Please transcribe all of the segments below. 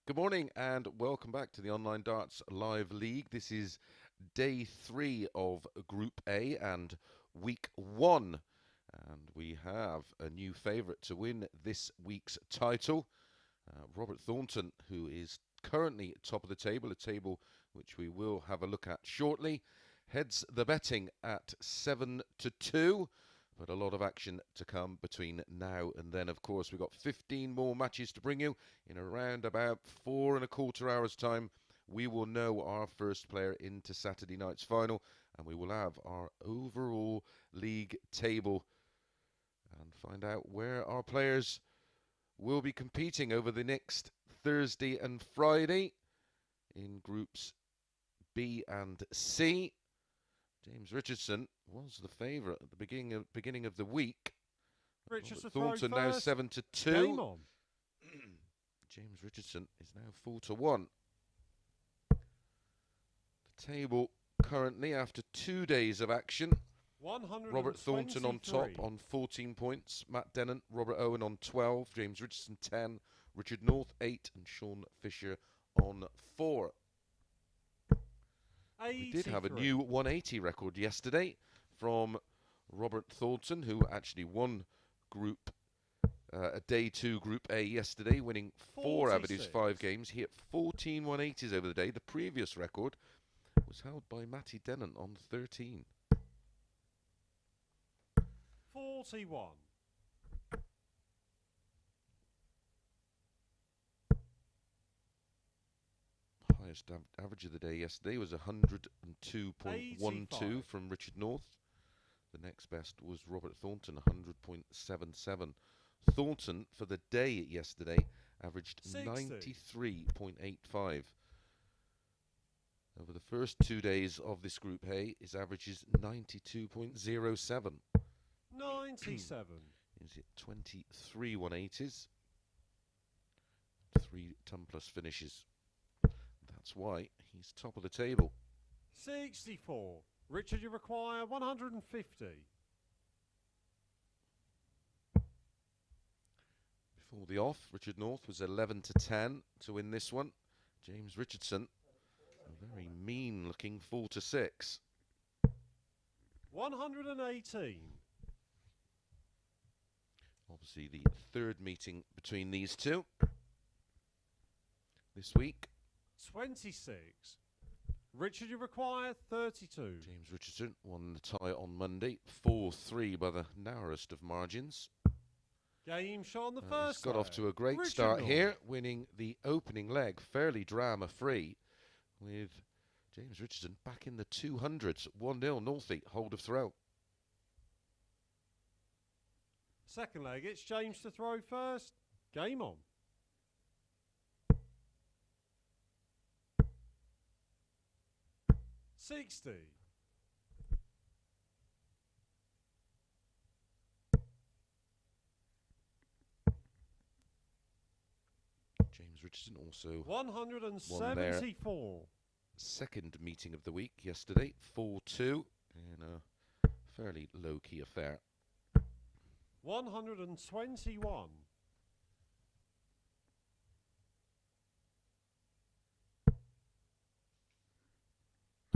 Good morning and welcome back to the Online Darts Live League. This is day 3 of Group A and week 1. And we have a new favourite to win this week's title. Robert Thornton, who is currently top of the table, a table which we will have a look at shortly, heads the betting at 7-2. But a lot of action to come between now and then. Of course, we've got 15 more matches to bring you. In around about 4.25 hours' time, we will know our first player into Saturday night's final, and we will have our overall league table and find out where our players will be competing over the next Thursday and Friday in groups B and C. James Richardson was the favourite at the beginning of the week. Richardson Thornton now 7-2. Game on. James Richardson is now 4-1. The table currently, after 2 days of action, Robert Thornton on top on 14 points. Matt Dennant, Robert Owen on 12. James Richardson 10. Richard North 8. And Sean Fisher on 4. We did have a new 180 record yesterday from Robert Thornton, who actually won day 2 Group A yesterday, winning 4 out of his 5 games. He hit 14 180s over the day. The previous record was held by Matty Dennen on 13. 41. Highest average of the day yesterday was 102.12 from Richard North. The next best was Robert Thornton, 100.77. Thornton, for the day yesterday, averaged 93.85. Over the first 2 days of this Group A, his average is 92.07. 97. Is it 23 180s? 3 ton plus finishes. That's why he's top of the table. 64. Richard, you require 150. Before the off, Richard North was 11-10 to win this one. James Richardson, a very mean-looking 4-6. 118. Obviously, the third meeting between these two this week. 26. Richard, you require 32. James Richardson won the tie on Monday, 4-3 by the narrowest of margins. Game shot on the first He's got off to a great start here, winning the opening leg fairly drama-free, with James Richardson back in the 200s. 1-0 Northie, hold of throw. Second leg, it's James to throw first. Game on. $60. James Richardson also 174. Second meeting of the week yesterday, 4-2 in a fairly low-key affair. 121.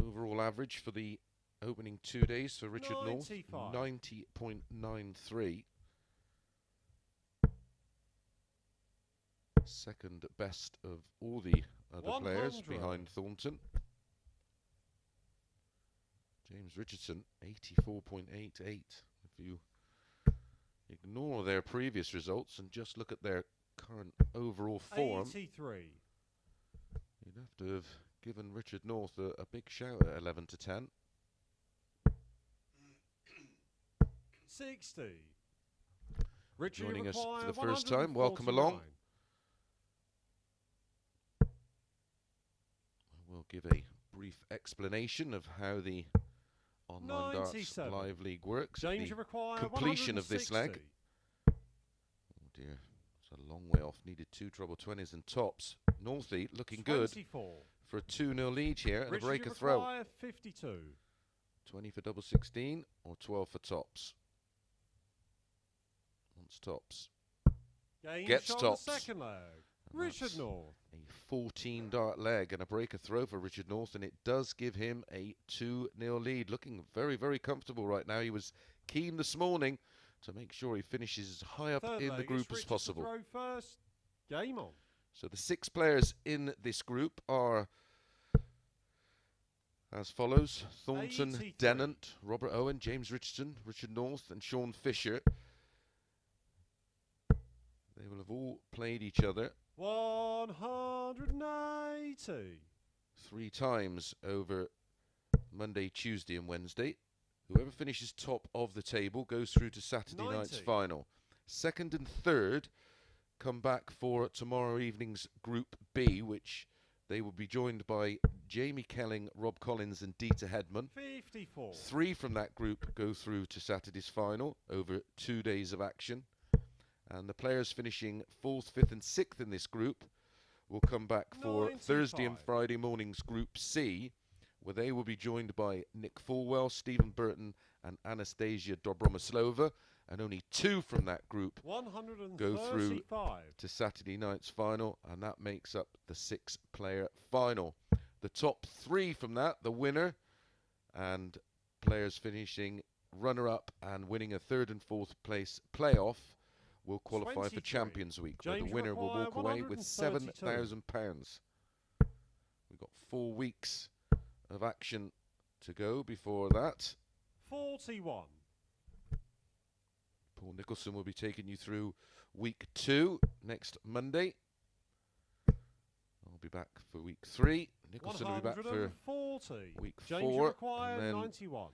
Overall average for the opening 2 days for Richard North, 90.93. Second best of all the other players behind Thornton. James Richardson, 84.88. If you ignore their previous results and just look at their current overall form, 83. You'd have to have given Richard North a big shout at 11-10. 60. Richard, joining us for the first time, welcome along. We'll give a brief explanation of how the Online Darts Live League works. James, the completion of this leg. Oh dear, it's a long way off. Needed 2 treble 20s and tops. Northie looking 24. Good for a 2-0 lead here and Richard, a break a throw. 52. 20 for double 16 or 12 for tops. Wants tops. Game Gets shot tops. On the second leg. And Richard that's North. a 14 dart leg and a breaker throw for Richard North, and it does give him a 2-0 lead. Looking very, very comfortable right now. He was keen this morning to make sure he finishes as high up Third in leg, the group it's as Richardson possible. throw first. Game on. So the 6 players in this group are as follows: Thornton, 83. Dennant, Robert Owen, James Richardson, Richard North and Sean Fisher. They will have all played each other 180. 3 times over Monday, Tuesday and Wednesday. Whoever finishes top of the table goes through to Saturday 90. night's final. Second and third come back for tomorrow evening's Group B, which they will be joined by Jamie Kelling, Rob Collins and Dieter Hedman. 54. 3 from that group go through to Saturday's final over 2 days of action. And the players finishing 4th, 5th and 6th in this group will come back for 95. Thursday and Friday morning's Group C, where they will be joined by Nick Fulwell, Stephen Burton and Anastasia Dobromoslova. And only 2 from that group go through 135. to Saturday night's final, and that makes up the 6-player final. The top 3 from that, the winner and players finishing runner-up and winning a 3rd and 4th place playoff, will qualify 23. for Champions Week, where James the winner will require walk away with 132. £7,000. We've got 4 weeks of action to go before that. 41. Paul Nicholson will be taking you through week 2 next Monday. I'll be back for week 3. Nicholson will be back for 140. week James 4. require And then 91.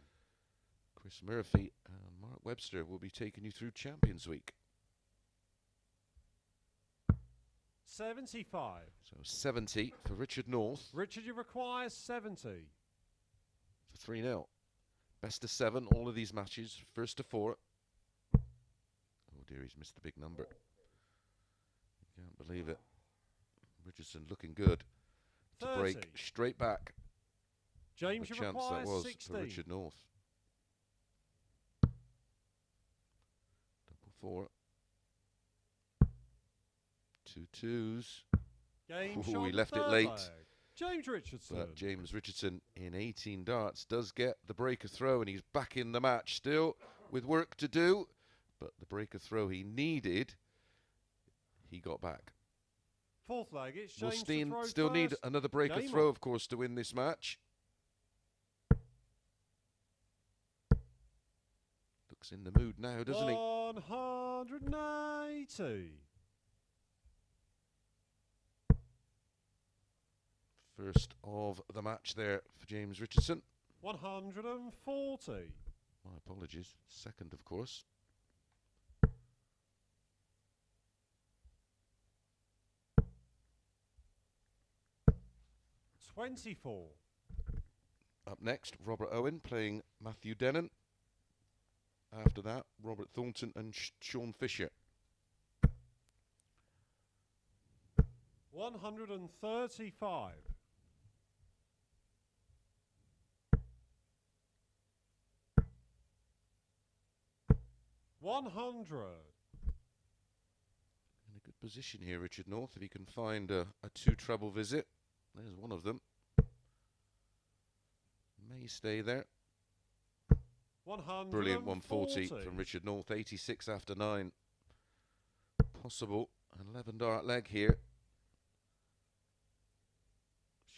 Chris Murphy and Mark Webster will be taking you through Champions Week. 75. So 70 for Richard North Richard, you require 70. for 3-0. Best of 7, all of these matches, first to 4. Oh dear, he's missed the big number. You can't believe it. Richardson looking good to 30. break straight back. James, The you chance require that was 16. for Richard North. Double 4. 2 2s. Game Ooh, shot he on left it third late. leg. James Richardson. But James Richardson in 18 darts does get the breaker throw, and he's back in the match still with work to do. But the breaker throw he needed, he got back. 4th leg, it's Will James Steen to throw still need first. another breaker Game throw, on. of course, to win this match. Looks in the mood now, doesn't he? 180. First of the match there for James Richardson. 140. My apologies. Second, of course. 24. Up next, Robert Owen playing Matthew Dennen. After that, Robert Thornton and Sean Fisher. 135. 100. In a good position here, Richard North, if he can find a 2-treble visit. There's one of them. May stay there. 140. Brilliant 140 from Richard North, 86 after 9. Possible 11 dart leg here.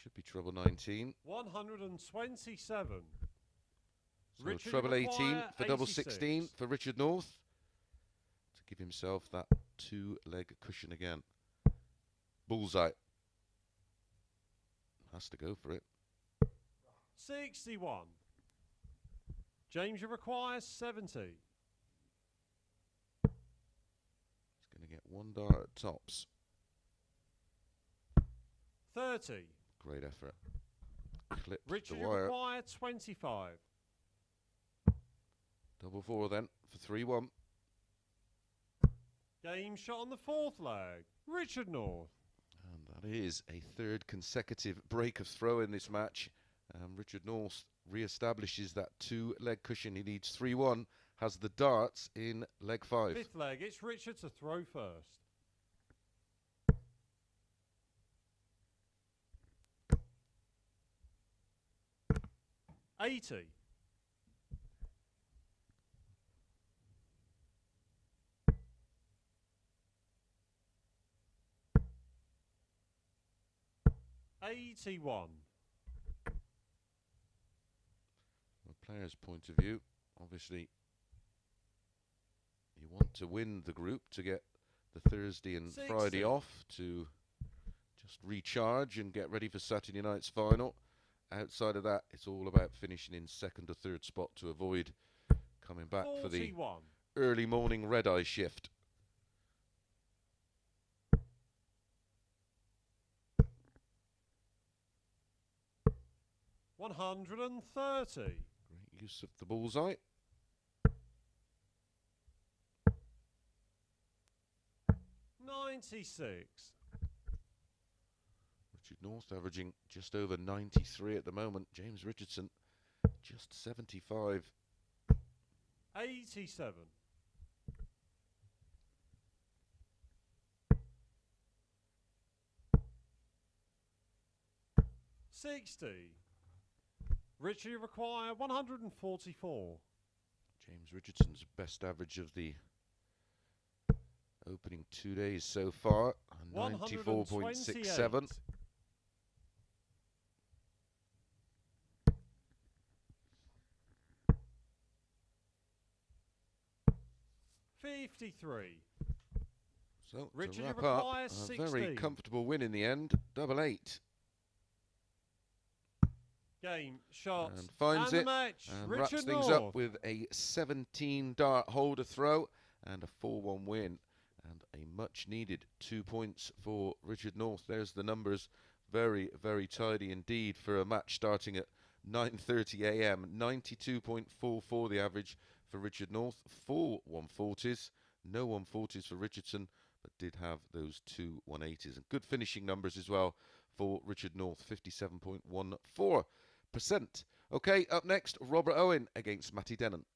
Should be treble 19. 127. So Richard treble 18 for double 86. 16 for Richard North to give himself that 2-leg cushion again. Bullseye. Has to go for it. 61. James, you require 70. He's going to get 1 dart at tops. 30. Great effort. Clipped Richard, the you wire. require 25. Double 4 then for 3-1. Game shot on the 4th leg. Richard North. And that is a 3rd consecutive break of throw in this match. Richard North re-establishes that 2-leg cushion. He needs 3-1. Has the darts in leg 5. 5th leg, it's Richard to throw first. 80. 81. From a player's point of view, obviously, you want to win the group to get the Thursday and 60. Friday off to just recharge and get ready for Saturday night's final. Outside of that, it's all about finishing in second or third spot to avoid coming back 41. for the early morning red-eye shift. $130. Great use of the bullseye. 96. Richard North averaging just over 93 at the moment. James Richardson just 75. 87. 60. Richie require 144. James Richardson's best average of the opening 2 days so far, 94.67. 53. So Richard to wrap up, requires a 60. very comfortable win in the end, double 8. Game, shot, And finds and it, the match. and Richard wraps things North. up with a 17 dart holder throw and a 4-1 win. And a much needed 2 points for Richard North. There's the numbers, very, very tidy indeed for a match starting at 9:30 a.m. 92.44 the average for Richard North, 4 140s, no 140s for Richardson, but did have those 2 180s. And good finishing numbers as well for Richard North, 57.14%. Okay, up next, Robert Owen against Matty Dennant.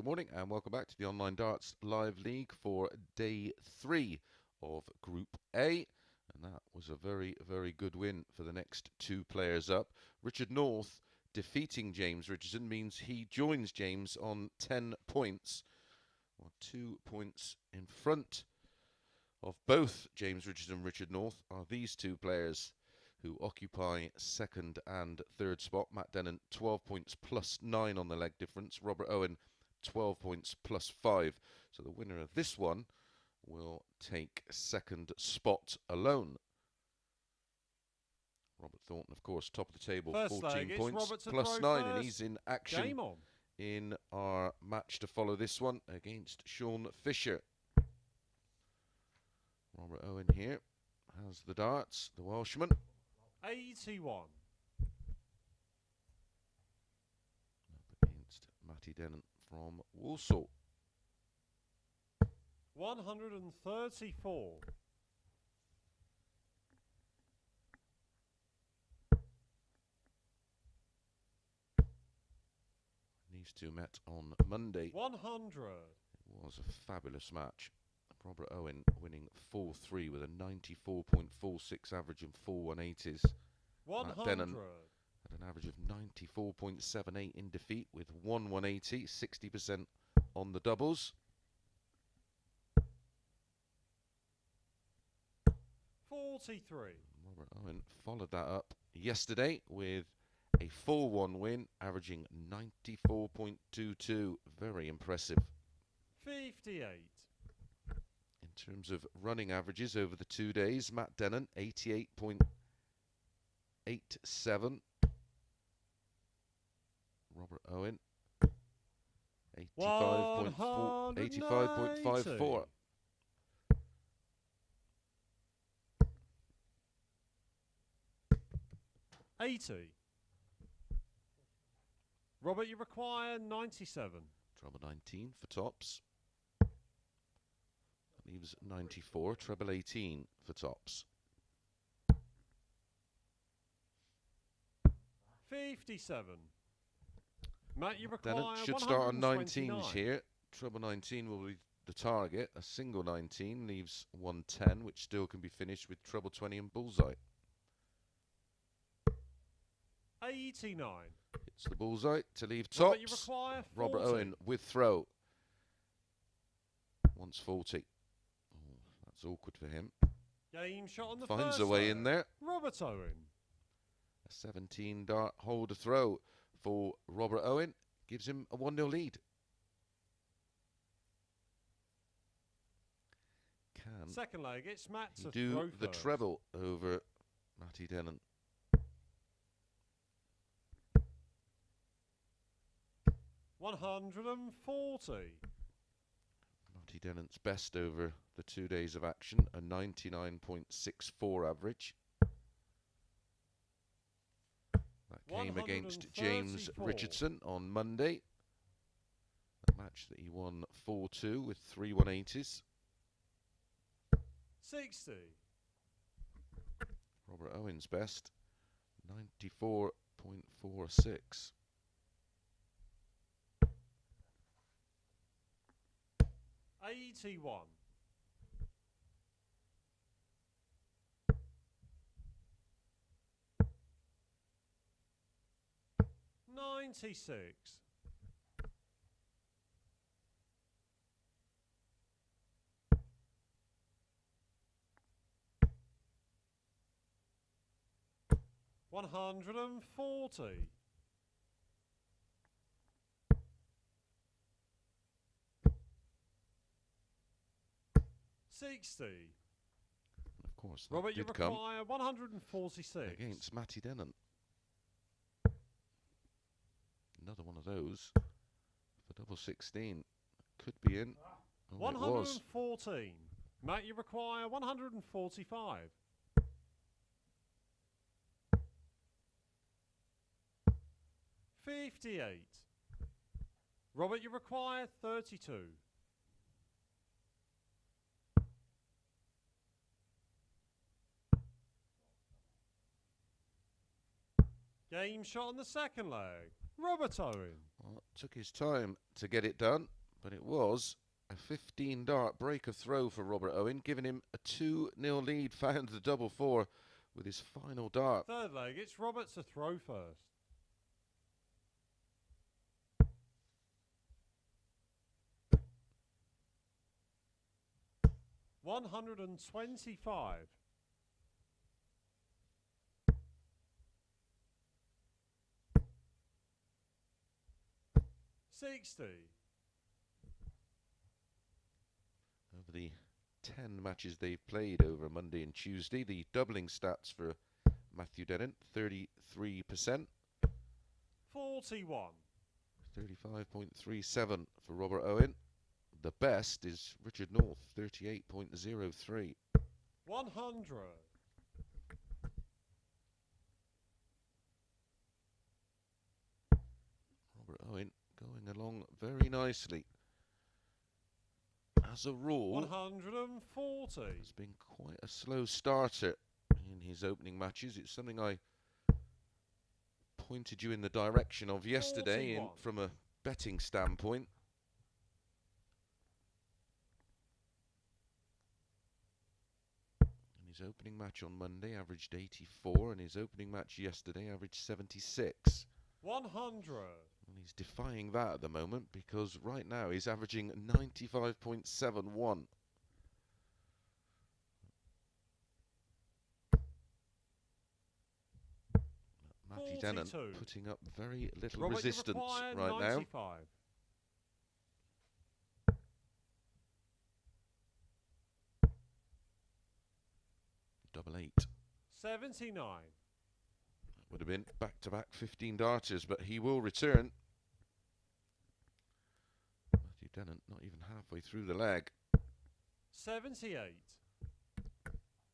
Good morning and welcome back to the Online Darts Live League for day 3 of Group A. And that was a very, very good win for the next two players up. Richard North defeating James Richardson means he joins James on 10 points. Well, 2 points in front of both James Richardson and Richard North are these two players who occupy second and third spot. Matt Dennen, 12 points plus 9 on the leg difference. Robert Owen, 12 points plus 5. So the winner of this one will take second spot alone. Robert Thornton, of course, top of the table, First 14 leg, points plus 9, and he's in action Game on. in our match to follow this one against Sean Fisher. Robert Owen here has the darts, the Welshman. 81. Up against Matty Dennant from Walsall. 134. These two met on Monday. 100. It was a fabulous match. Robert Owen winning 4-3 with a 94.46 average and 4 180s. 100. Matt Dennen had an average of 94.78 in defeat with 1 180, 60% on the doubles. 43. Robert Owen followed that up yesterday with a 4-1 win, averaging 94.22. Very impressive. 58. In terms of running averages over the 2 days, Matt Dennen, 88.87. Robert Owen, 85.54. 80. Robert, you require 97. Treble 19 for tops. Leaves 94. Treble 18 for tops. 57. Matt, you Then require it should start on 129. 19s here. Treble 19 will be the target. A single 19 leaves 110, which still can be finished with treble 20 and bullseye. 89. It's the bullseye to leave Robert, you tops. require 40. Robert Owen with throw. Wants 40. Oh, that's awkward for him. Game shot on the Finds first a way leg. in there. Robert Owen. A 17 dart holder throw for Robert Owen. Gives him a 1-0 lead. Can Second leg, it's Matt he to do throw the first. treble over Matty Dennen? 140. Matty Dennant's best over the 2 days of action, a 99.64 average. That came against James 134. Richardson on Monday. A match that he won 4-2 with 3 180s. 60. Robert Owen's best, 94.46. 81. 96. 140. 60. Of course, that Robert, you did come require 146. against Matty Dennen. Another one of those for double 16. Could be in. Oh, it was. 114. Matt, you require 145. 58. Robert, you require 32. Game shot on the second leg. Robert Owen. Well, it took his time to get it done, but it was a 15-dart breaker throw for Robert Owen, giving him a 2-0 lead. Found the double four with his final dart. Third leg, it's Robert to throw first. $125. 60. Over the 10 matches they've played over Monday and Tuesday, the doubling stats for Matthew Dennant, 33%. 41. 35.37 for Robert Owen. The best is Richard North, 38.03. 100. Robert Owen going along very nicely. As a rule, 140. has been quite a slow starter in his opening matches. It's something I pointed you in the direction of yesterday 41. from a betting standpoint. And his opening match on Monday averaged 84, and his opening match yesterday averaged 76. 100. And he's defying that at the moment because right now he's averaging 95.71. Matty Dennen putting up very little Robert, resistance right 95. now. Double 8. 79. That would have been back-to-back 15 darters, but he will return. Matthew Dennant not even halfway through the leg. 78.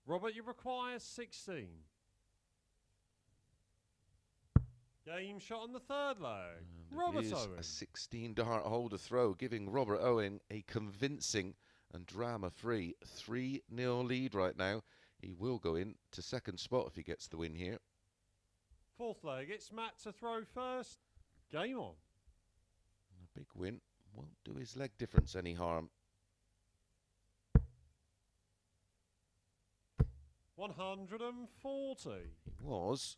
Robert, you require 16. Game shot on the third leg. Robert It is Owen. a 16-dart holder throw, giving Robert Owen a convincing and drama-free 3-0 lead right now. He will go in to second spot if he gets the win here. Fourth leg, it's Matt to throw first. Game on. And a big win won't do his leg difference any harm. 140. He was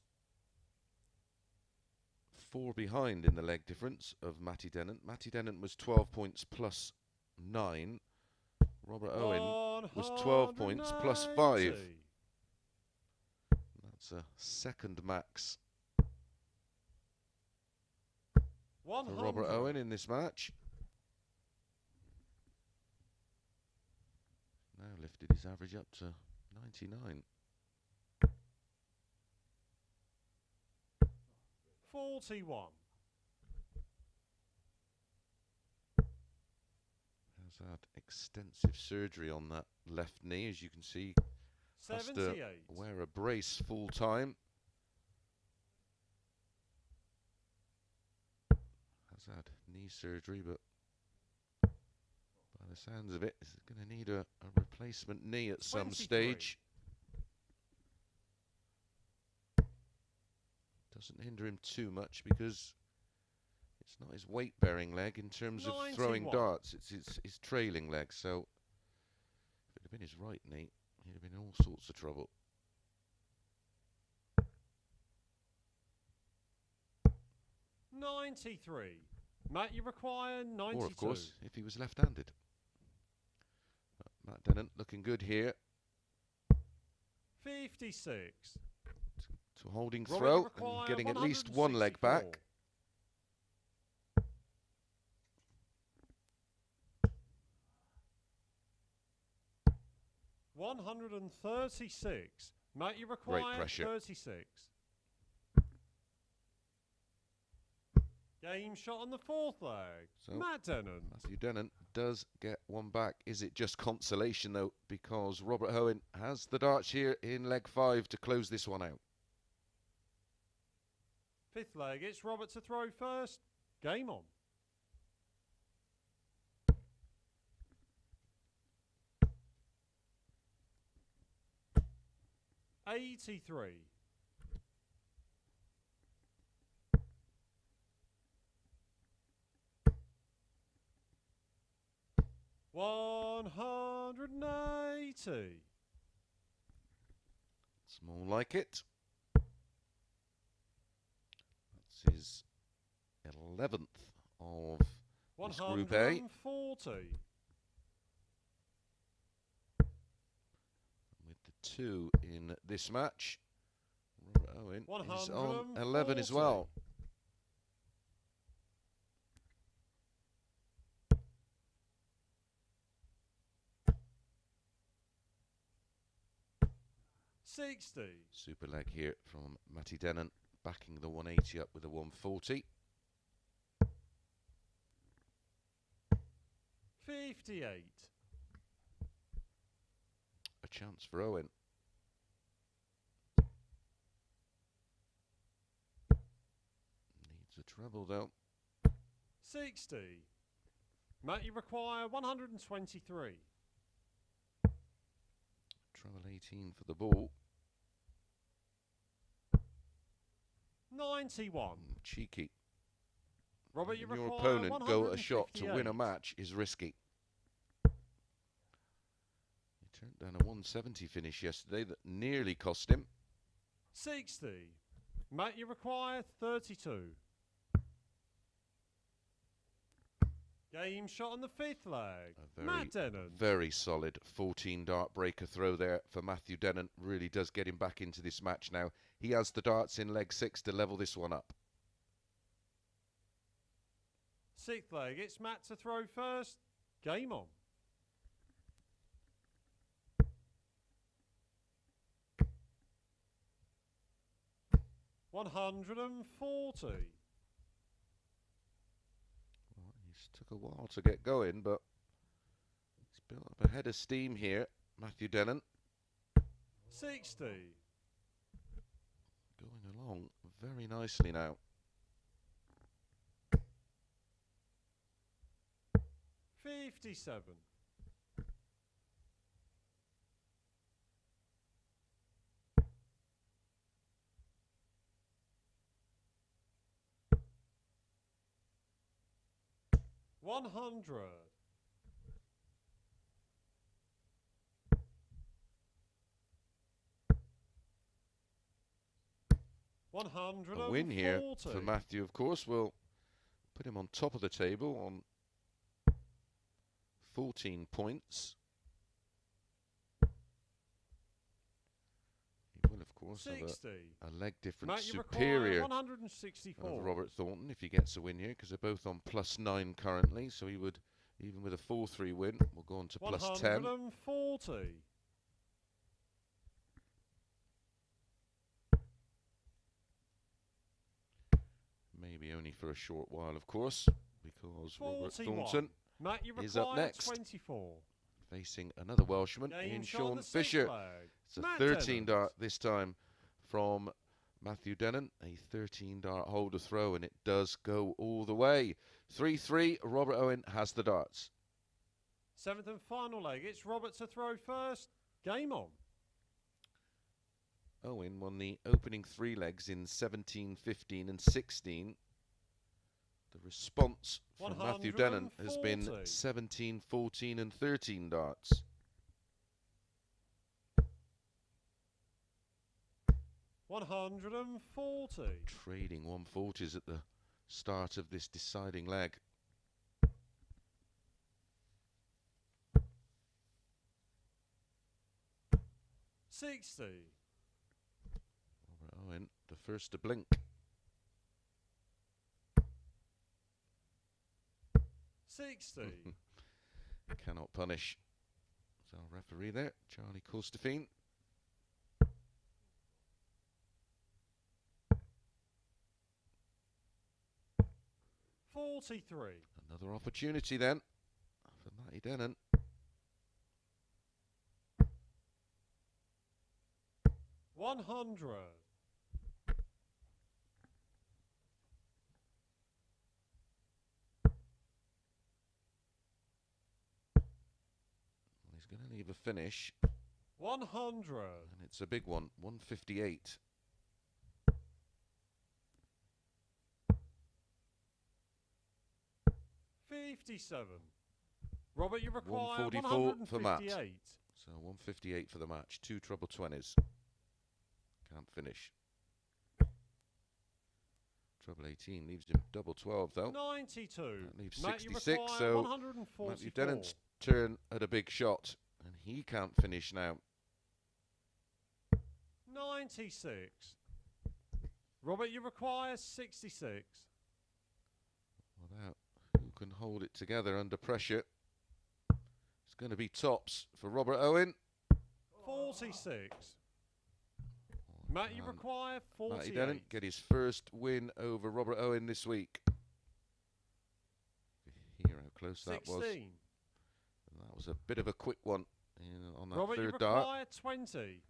4 behind in the leg difference of Matty Dennant. Matty Dennant was 12 points plus 9. Robert Owen was 12 points plus 5. That's a second max for Robert Owen in this match. Now lifted his average up to 99. 41. Has had extensive surgery on that left knee, as you can see. Has to 78. wear a brace full time. Has had knee surgery, but by the sounds of it, is going to need a replacement knee at some 23. stage. Doesn't hinder him too much because it's not his weight-bearing leg in terms of throwing 91. darts. It's his trailing leg. So if it had been his right knee, he'd have been in all sorts of trouble. 93. Matt, you require 92. Or, of course, if he was left-handed. Matt Dennant looking good here. 56. To holding Robert, throw you require and getting at least one leg 164. back. $136. Matt, you require pressure. 36. Game shot on the fourth leg. So Matt Dennen. Matthew Dennant does get one back. Is it just consolation, though? Because Robert Owen has the darts here in leg 5 to close this one out. Fifth leg, it's Robert to throw first. Game on. 83. 180. It's more like it. That's his 11th of this Group A. 140. With the 2 in this match, Robert Owen is on 11 as well. 60. Super leg here from Matty Dennant, backing the 180 up with a 140. 58. A chance for Owen. Needs a treble though. 60. Matt, you require 123. Treble 18 for the ball. 91. Cheeky. Robert, you Your require opponent go a shot to win a 158. match is risky. He turned down a 170 finish yesterday that nearly cost him. 60. Matt, you require 32. Game shot on the 5th leg. Matt Dennen. Very solid 14 dart breaker throw there for Matthew Dennant. Really does get him back into this match now. He has the darts in leg 6 to level this one up. 6th leg. It's Matt to throw first. Game on. $140. He's took a while to get going, but he's built up a head of steam here, Matthew Dellen. 60. Going along very nicely now. 57. 100. 140. A win here for Matthew, of course, will put him on top of the table on 14 points. He will, of course, 60. have a leg difference Matt, you superior 164. of Robert Thornton if he gets a win here, because they're both on +9 currently. So he would, even with a 4-3 win, will go on to +10. 140. Maybe only for a short while, of course, because 41. Robert Thornton Matt, you is up require next, 24. facing another Welshman Game in shot on Sean the 6th Fisher. leg. It's a Matt 13 Dennant. dart this time from Matthew Dennen. A 13 dart holder throw, and it does go all the way. 3-3, Robert Owen has the darts. 7th and final leg. It's Robert to throw first. Game on. Owen won the opening 3 legs in 17, 15 and 16. The response from Matthew Dennen has been 17, 14 and 13 darts. 140. Trading 140s at the start of this deciding leg. 60. Robert Owen, the first to blink. 60. Cannot punish. So our referee there, Charlie Costefine. 43. Another opportunity then for Matty Dennen. 100. He's going to leave a finish. 100. And it's a big one, 158. 57. Robert, you require 144 for Matt. 158. So 158 for the match. 2 treble 20s. Can't finish. Treble 18 leaves him double 12 though. 92. That leaves Matt, you 66. require So 144. Matthew Dennant's turn at a big shot, and he can't finish now. 96. Robert, you require 66. Without who can hold it together under pressure. It's going to be tops for Robert Owen. 46. Matt, you require 48. Matty Dennant get his first win over Robert Owen this week. Hear how close 16. that was. And that was a bit of a quick one on that Robert, you third dart. require 20.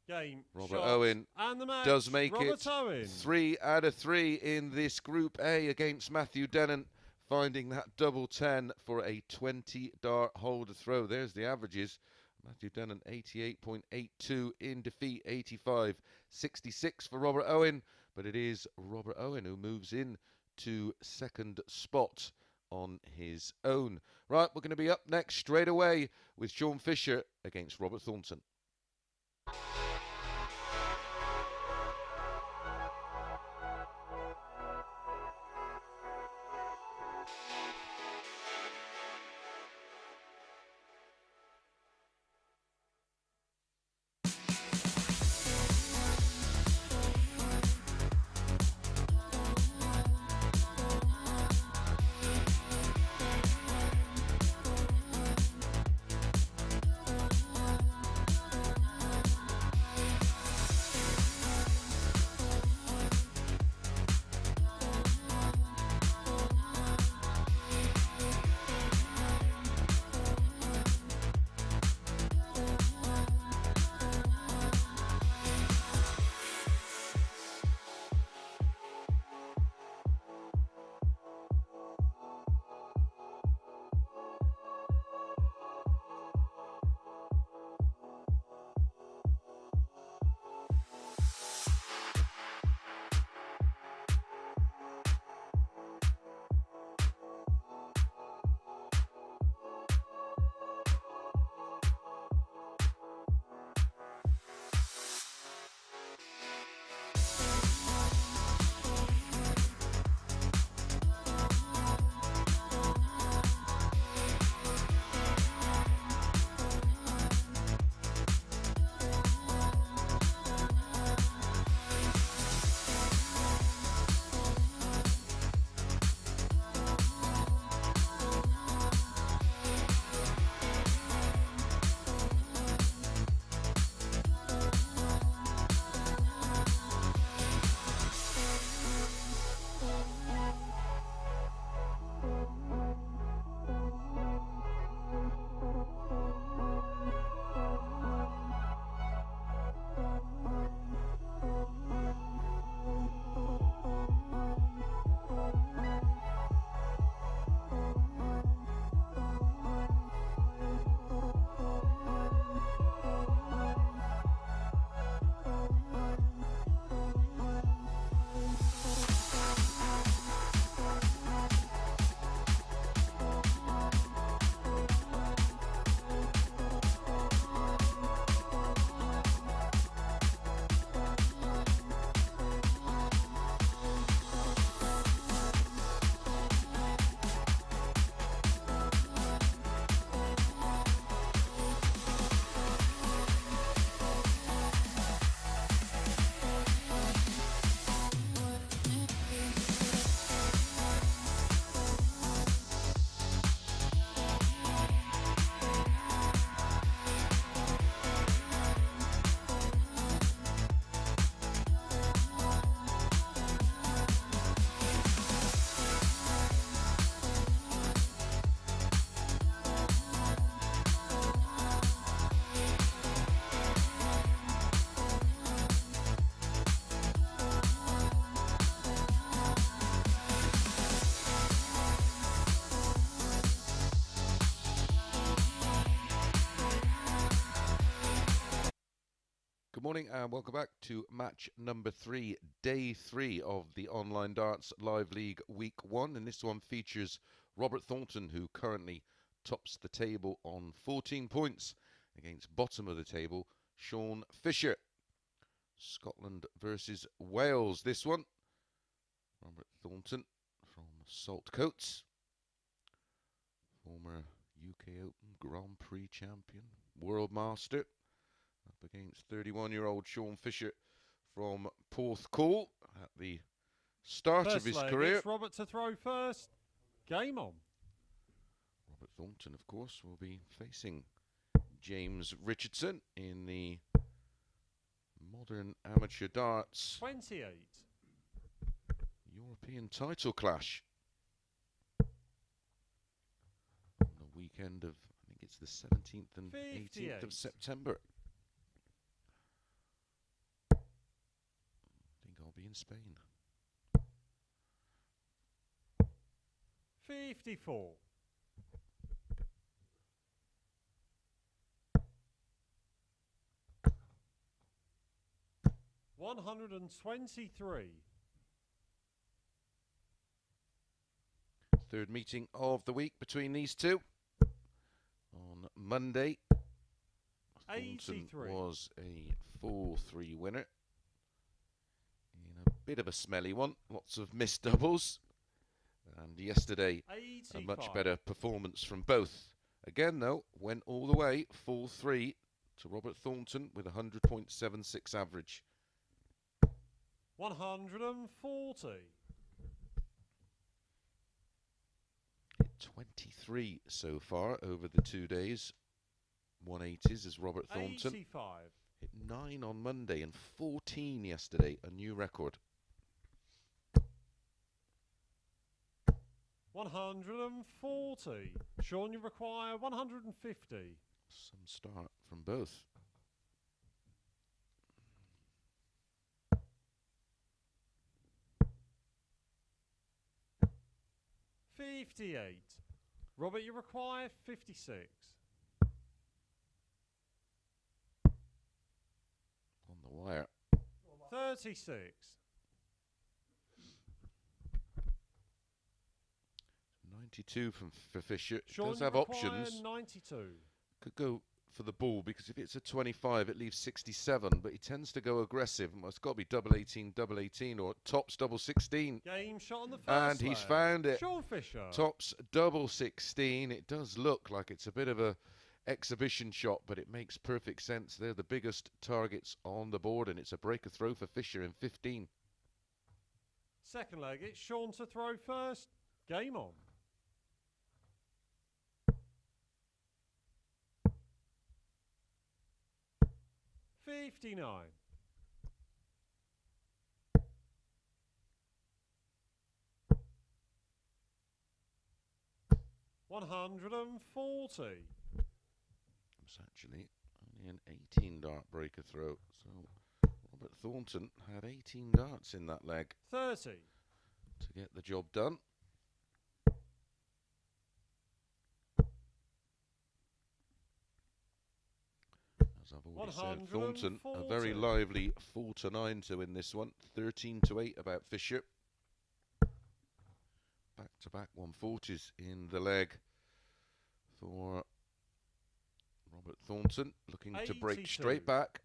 Game. Robert shot, Owen and the match. does make Robert it Owen. 3 out of 3 in this Group A against Matthew Dennant, finding that double 10 for a 20 dart hold to throw. There's the averages. Matthew Dennant 88.82 in defeat, 85.66 for Robert Owen, but it is Robert Owen who moves in to second spot on his own. Right, we're going to be up next straight away with Sean Fisher against Robert Thornton. Good morning and welcome back to match number 3, day 3 of the Online Darts Live League Week 1. And this one features Robert Thornton, who currently tops the table on 14 points against bottom of the table, Sean Fisher. Scotland versus Wales, this one. Robert Thornton from Saltcoats, former UK Open Grand Prix champion, World Master, up against 31-year-old Sean Fisher from Porthcawl at the start of his career. It's Robert to throw first. Game on. Robert Thornton, of course, will be facing James Richardson in the modern amateur darts 28 European title clash on the weekend of, I think it's the 17th and 18th of September. I think I'll be in Spain. 54 123 Third meeting of the week between these two. On Monday, Thornton was a 4-3 winner in a bit of a smelly one, lots of missed doubles. And yesterday, 85. a much better performance from both. Again, though, went all the way, 4-3 to Robert Thornton with a 100.76 average. 140 Hit 23 so far over the 2 days. 180s is Robert Thornton. 85 Hit 9 on Monday and 14 yesterday, a new record. 140 Sean, you require 150. Some start from both. $58. Robert, you require 56. On the wire. 36. 92 for Fisher. Sean, Does have options. 92. Could go for the ball because if it's a 25, it leaves 67. But he tends to go aggressive. It's got to be double 18, or tops double 16. Game shot on the first And he's found it. Sean Fisher. Tops double 16. It does look like it's a bit of a exhibition shot, but it makes perfect sense. They're the biggest targets on the board, and it's a breaker throw for Fisher in 15. Second leg, it's Sean to throw first. Game on. 59. 140. It's actually only an 18 dart breaker throw. So Robert Thornton had 18 darts in that leg 30. to get the job done. As I've already said, Thornton a very lively 4-9 to win this one. 13-8 about Fisher. Back-to-back 140s in the leg for Robert Thornton, looking 82. to break straight back.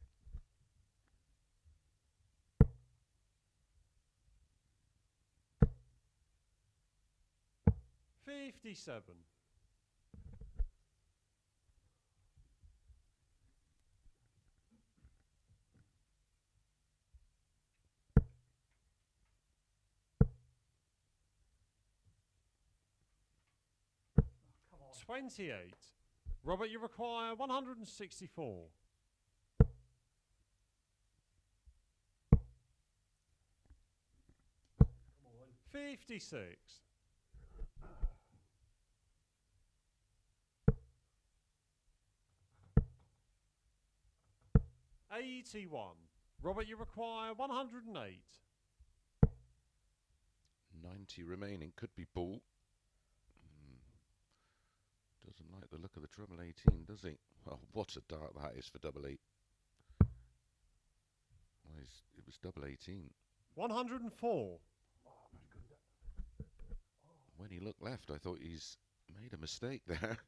$57. 28. Robert, you require 164. 56. 81. Robert, you require 108. 90 remaining, could be ball. Doesn't like the look of the treble 18, does he? Oh, what a dart that is for double 8. it was double 18. 104. When he looked left, I thought he's made a mistake there.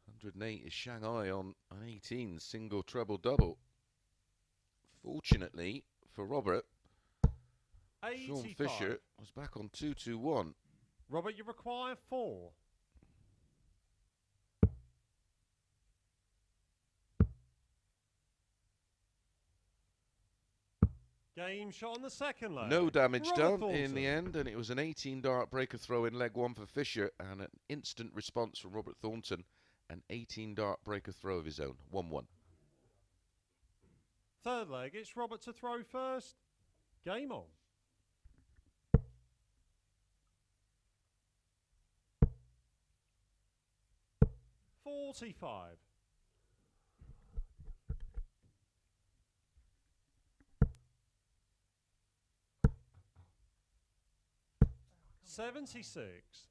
108 is Shanghai on an 18, single, treble, double. Fortunately for Robert, 85. Sean Fisher was back on 221. Robert, you require 4. Game shot on the second leg. No damage Robert done Thornton. in the end, and it was an 18 dart breaker throw in leg 1 for Fisher, and an instant response from Robert Thornton, an 18 dart breaker throw of his own, 1-1. Third leg, it's Robert to throw first. Game on. $45. 76.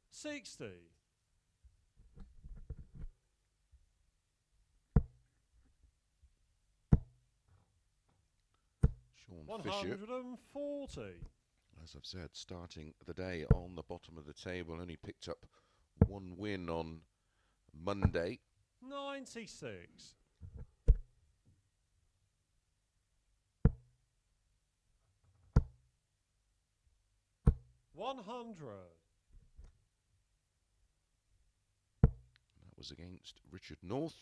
60. Sean Fisher, 140. as I've said, starting the day on the bottom of the table, only picked up 1 win on Monday. 96. 100. That was against Richard North,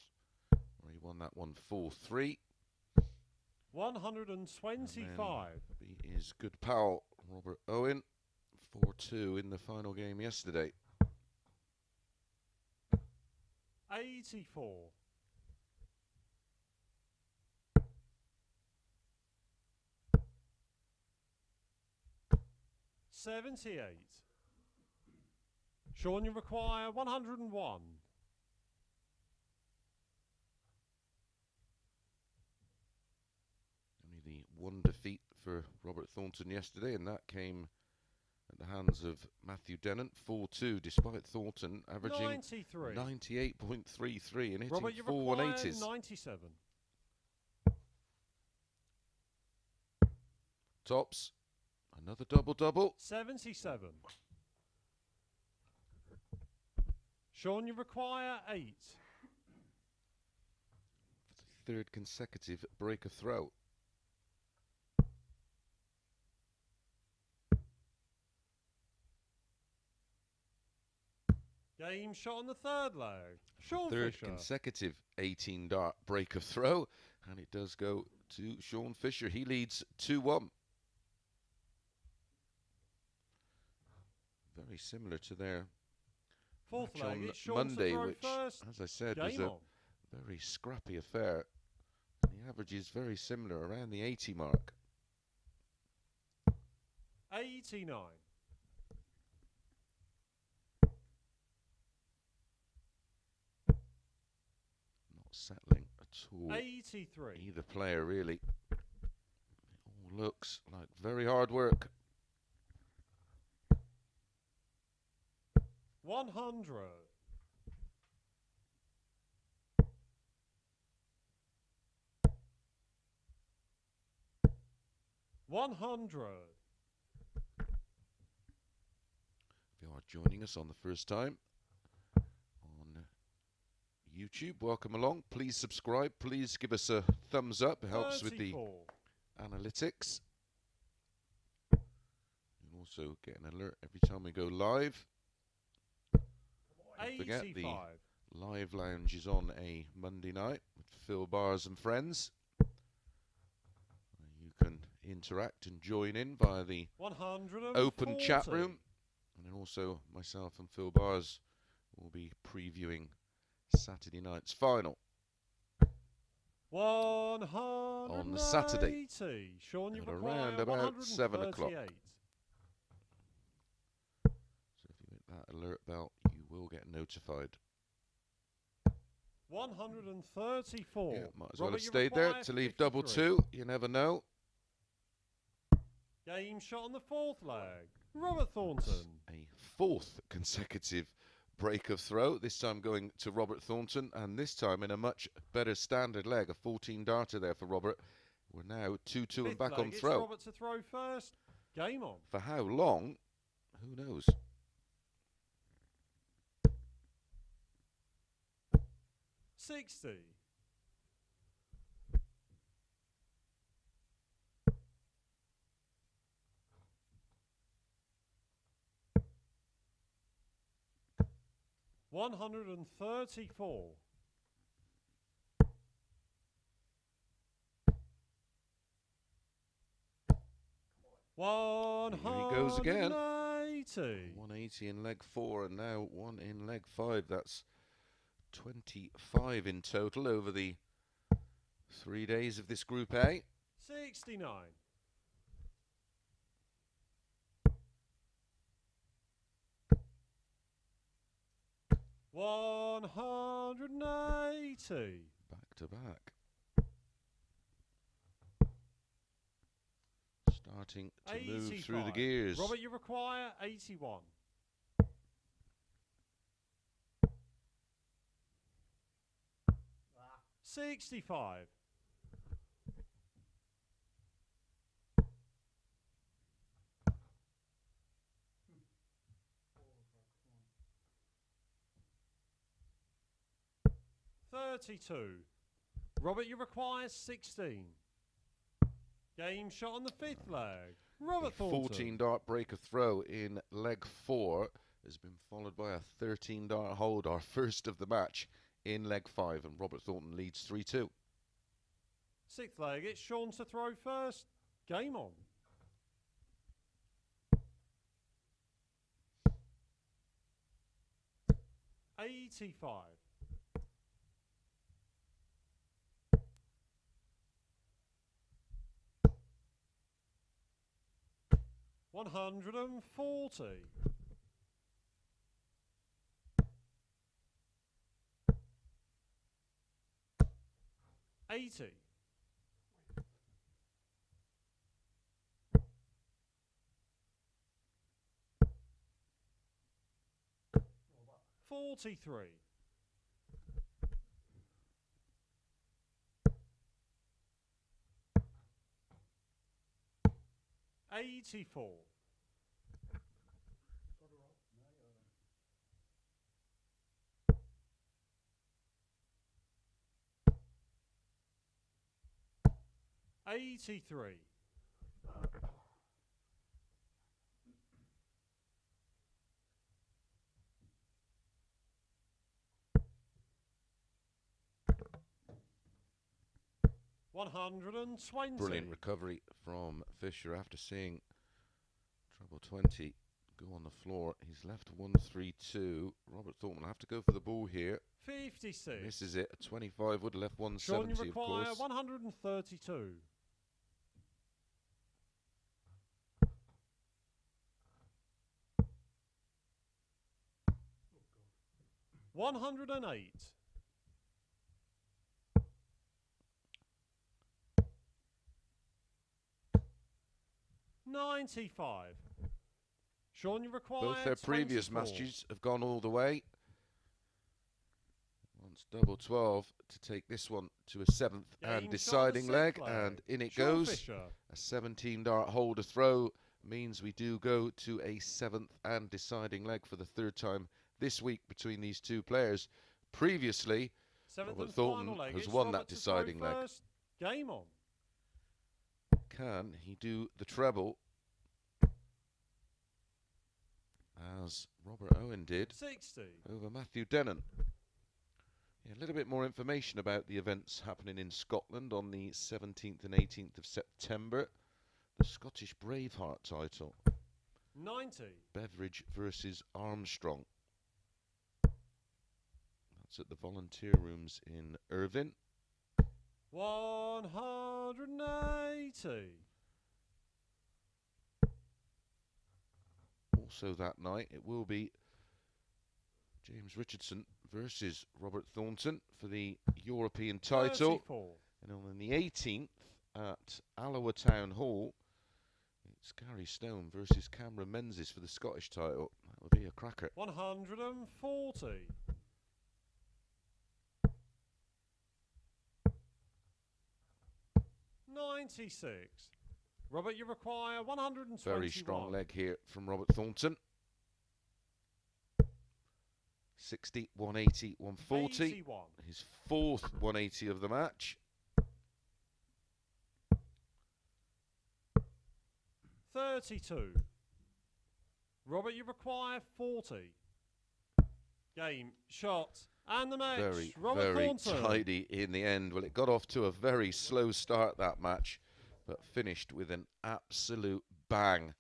where he won that one 4-3. 125. He is good pal Robert Owen, 4-2 in the final game yesterday. 84. 78. Sean, you require 101. Only the one defeat for Robert Thornton yesterday, and that came at the hands of Matthew Dennant, 4-2, despite Thornton averaging 93. 98.33 and Robert, hitting you 4 require 180s. 97. Tops, another double-double. 77. Sean, you require 8. For the third consecutive breaker throw. Game shot on the third leg. Sean Third Fisher. consecutive 18 dart breaker throw, and it does go to Sean Fisher. He leads 2-1. Very similar to their Fourth match leg, on it's Sean Monday, to throw which, first. as I said, was Game a on. very scrappy affair. The average is very similar, around the 80 mark. 89. Not settling at all. 83. Either player, really. It all looks like very hard work. 100. 100. If you are joining us on the first time on YouTube, welcome along. Please subscribe. Please give us a thumbs up. It helps with the 34. analytics. You also get an alert every time we go live. Don't forget, the 85. live lounge is on a Monday night with Phil Bars and friends. You can interact and join in via the 140. open chat room. And then also myself and Phil Bars will be previewing Saturday night's final. 180. On the Saturday. Sean, you At require around about 7 o'clock. 138. So if you hit that alert bell, you will get notified. 134. Yeah, might as well Robert, have you stayed there require to leave 53. double 2. You never know. Game shot on the fourth leg. Robert Thornton. A fourth consecutive break of throw, this time going to Robert Thornton, and this time in a much better standard leg, a 14 darter there for Robert. We're now 2-2 and back on throw. It's Robert to throw first. Game on. For how long? Who knows? $60. $134. Here he goes again. 180. 180 in leg 4 and now 1 in leg 5. That's 25 in total over the 3 days of this Group A. 69. $180. Back to back. Starting to 85. move through the gears. Robert, you require 81. $65. $32. Robert, you require 16. Game shot on the 5th leg. Robert Thornton. 14 dart break of throw in leg 4 has been followed by a 13 dart hold, our first of the match in leg 5, and Robert Thornton leads 3-2. 6th leg, it's Sean to throw first. Game on. $85. $140. $80. $43. $84. $83. $120. Brilliant recovery from Fisher after seeing treble 20 go on the floor. He's left 1-3-2. Robert Thornton will have to go for the ball here. 56. This is it. A 25 would have left Sean, 170, you of require course. 132. $108. $95. Sean, you require Both their previous 24. matches have gone all the way. Once double 12 to take this one to a 7th and Game deciding shot on the leg, 6th leg. and in it Sean goes. Fisher. A 17 dart holder throw means we do go to a 7th and deciding leg for the 3rd time this week between these two players. Previously, 7th Robert and Thornton final leg. has It's won Robert that to throw deciding leg. first. Game on. Can he do the treble as Robert Owen did 60. over Matthew Dennen? Yeah, a little bit more information about the events happening in Scotland on the 17th and 18th of September. The Scottish Braveheart title. 90. Beveridge versus Armstrong. That's at the volunteer rooms in Irvine. 180. Also that night, it will be James Richardson versus Robert Thornton for the European title. 34. And on the 18th at Alloa Town Hall, it's Gary Stone versus Cameron Menzies for the Scottish title. That'll be a cracker. 140. 96. Robert, you require 121. Very strong leg here from Robert Thornton. 60, 180, 140. 81. His fourth 180 of the match. 32. Robert, you require 40. Game, shot, and the match. Robert very Thornton. tidy in the end. Well, it got off to a very slow start, that match, but finished with an absolute bang,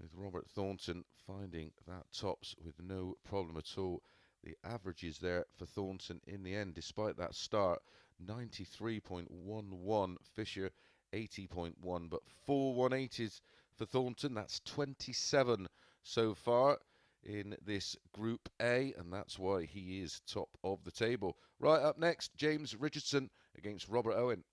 with Robert Thornton finding that tops with no problem at all. The averages there for Thornton in the end, despite that start, 93.11, Fisher 80.1, but 4 180s for Thornton. That's 27 so far in this Group A, and that's why he is top of the table. Right up next, James Richardson against Robert Owen.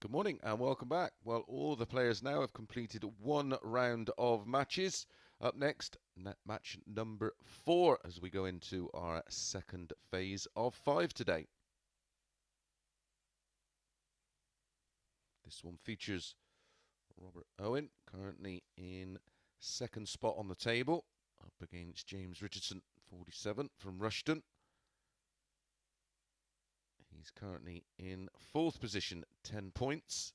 Good morning and welcome back. Well, all the players now have completed one round of matches. Up next, match number 4 as we go into our second phase of 5 today. This one features Robert Owen, currently in second spot on the table, up against James Richardson, 47, from Rushton. He's currently in fourth position, 10 points.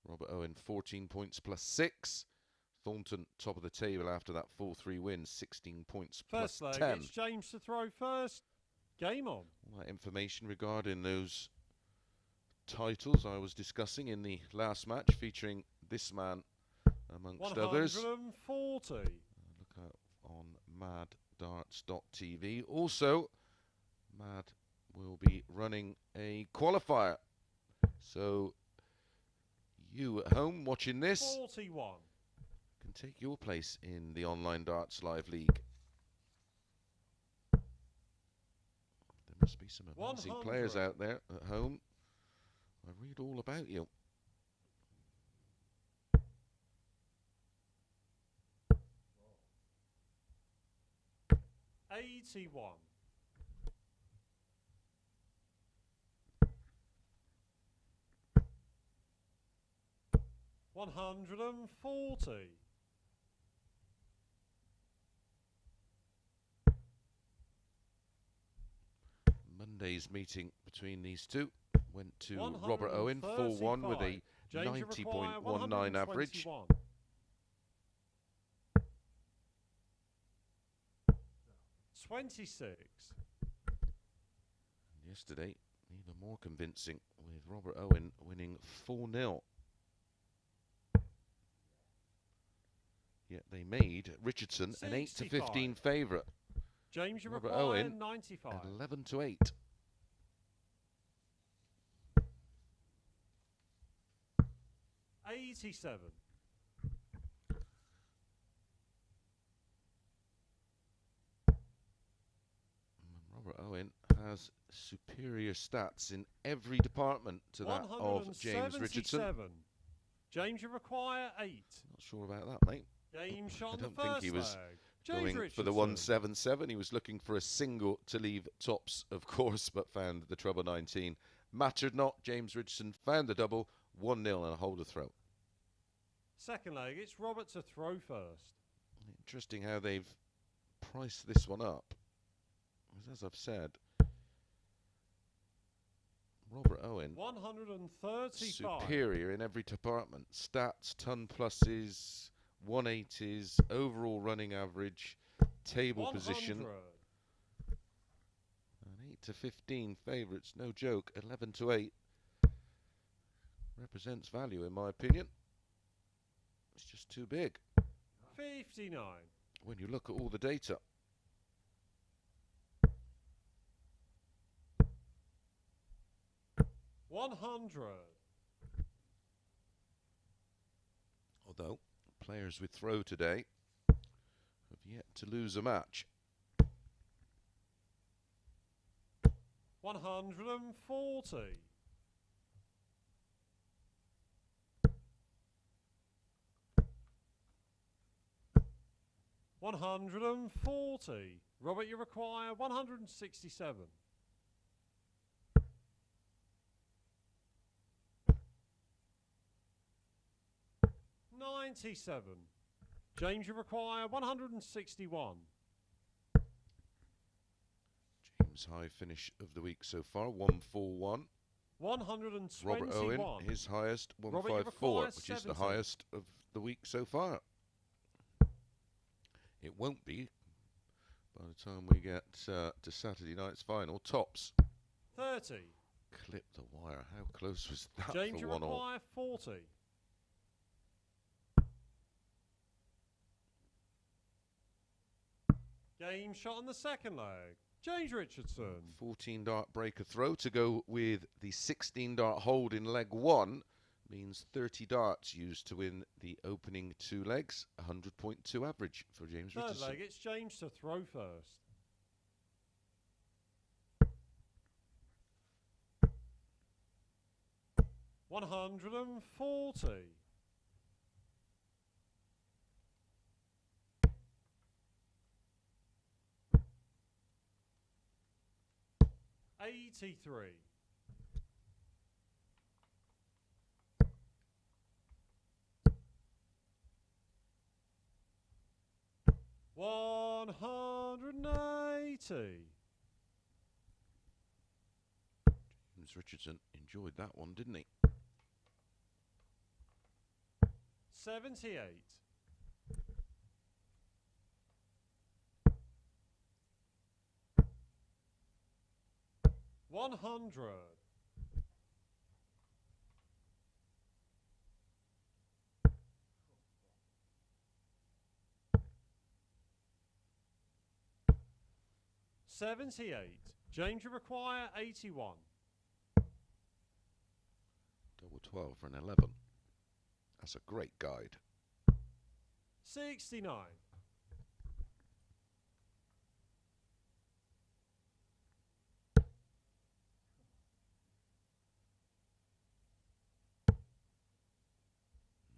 Robert Owen, 14 points plus 6. Thornton, top of the table after that 4-3 win, 16 points First plus leg, 10. it's James to throw first. Game on. All that information regarding those titles I was discussing in the last match, featuring this man amongst others. 140. Look out on maddarts.tv. Also, Mad will be running a qualifier. So you at home watching this 41. can take your place in the Online Darts Live League. There must be some amazing 100. players out there at home. I read all about you. Oh. 81. 140. Monday's meeting between these two went to Robert Owen, 4-1 with a 90.19 average. 26. Yesterday, even more convincing, with Robert Owen winning 4-0. Yet they made Richardson 65. an 8-15 favourite. James, you Robert require Owen 95. at 11-8. '87. Robert Owen has superior stats in every department to that of James Richardson. 177. James, you require 8. Not sure about that, mate. Game shot on I the don't think first he was leg. James going Richardson. for the 177. He was looking for a single to leave tops, of course, but found the treble 19. Mattered not. James Richardson found the double, 1-0 and a hold of throw. Second leg, it's Robert to throw first. Interesting how they've priced this one up. As I've said, Robert Owen 135. superior in every department. Stats, ton pluses, 180s, overall running average, table 100. position. And 8 to 15 favourites, no joke. 11 to 8 represents value in my opinion. It's just too big 59. when you look at all the data. $100. Although players with throw today have yet to lose a match. 140. $140. Robert, you require 167. $97. James, you require 161. James high finish of the week so far, 141. 121. Robert Owen, his highest, Robert, you 154, require which is the 70. highest of the week so far. It won't be by the time we get to Saturday night's final. Tops. 30. Clip the wire. How close was that James, for you 1 all? require 40. Game shot on the second leg. James Richardson. 14 dart breaker throw to go with the 16 dart hold in leg 1 means 30 darts used to win the opening 2 legs. 100.2 average for James Third Richardson. leg, it's James to throw first. $140. $83. $180. James Richardson enjoyed that one, didn't he? 78. $100. $78. James, you require 81. Double 12 for an 11. That's a great guide. 69.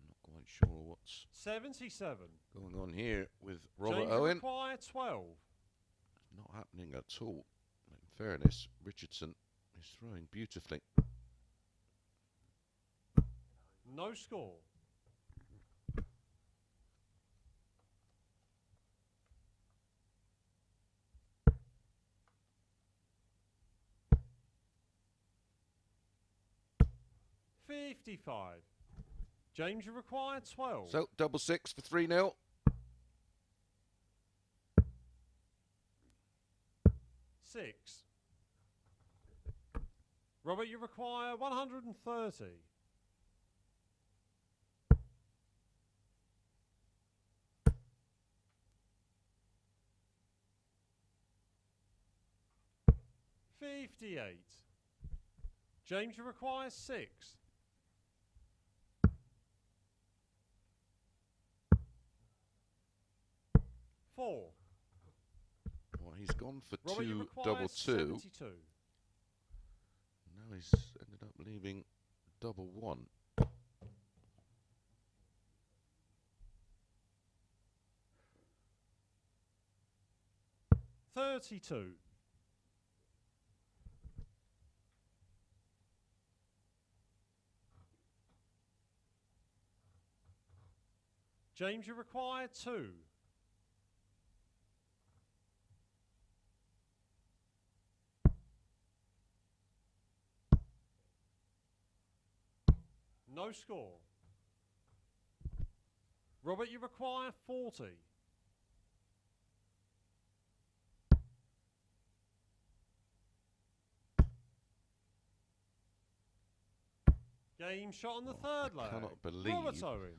Not quite sure what's 77. going on here with Robert James, you Owen. require 12. Not happening at all. In fairness, Richardson is throwing beautifully. No score. $55. James, you require 12. So, double 6 for 3-0. $6. Robert, you require 130. $58. James, you require 6. $4. Well, he's He's gone for Robert, you two require double two. 72. Now he's ended up leaving double one. $32. James, you require 2. No score. Robert, you require 40. Game shot on the third leg. I cannot believe Robert Owen.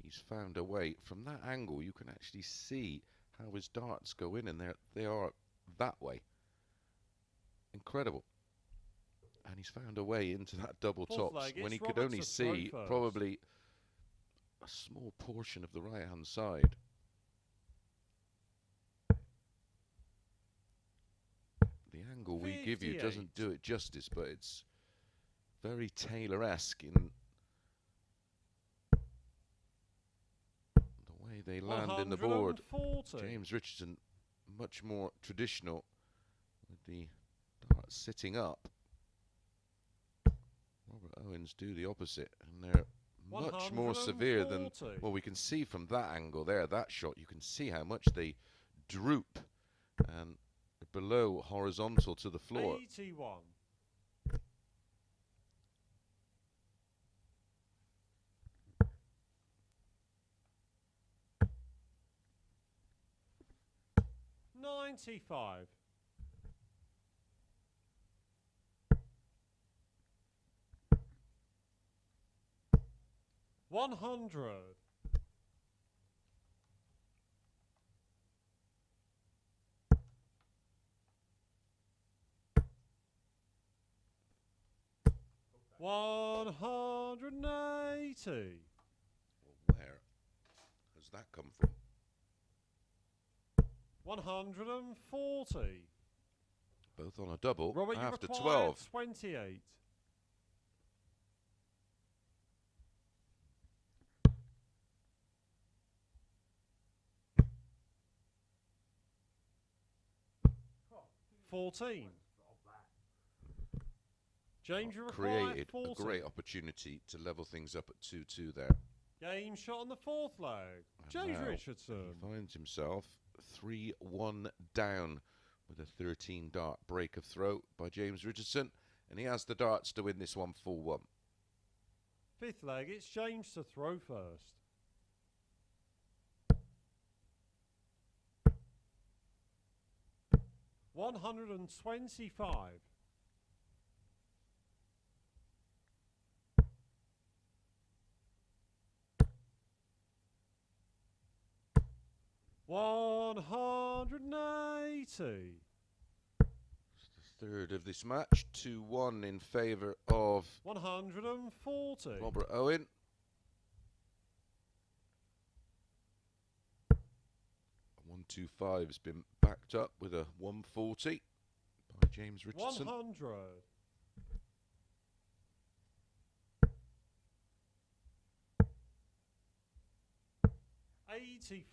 he's found a way. From that angle, you can actually see how his darts go in, and they are that way. Incredible. And he's found a way into that double Fourth tops leg, when he it's could Robert only to throw see first. probably a small portion of the right-hand side. The angle we give you 58. doesn't do it justice, but it's very Taylor-esque in the way they land in the board. 140. James Richardson, much more traditional, with the darts sitting up. Robert Owens do the opposite, and they're much more severe than, 140. well, we can see from that angle there, that shot, you can see how much they droop and below horizontal to the floor. 81. $95. $100. $180. Well, where has that come from? 140. Both on a double Robert, you after require 12. 28. $14. James, you require Created 40. a great opportunity to level things up at 2-2 there. Game shot on the fourth leg. And James now Richardson. He finds himself 3-1 down with a 13 dart break of throw by James Richardson, and he has the darts to win this one 4-1. Fifth leg, it's James to throw first. $125. $180. It's the third of this match, 2-1 in favour of 140. Robert Owen. 125 has been backed up with a 140 by James Richardson. 100. $84.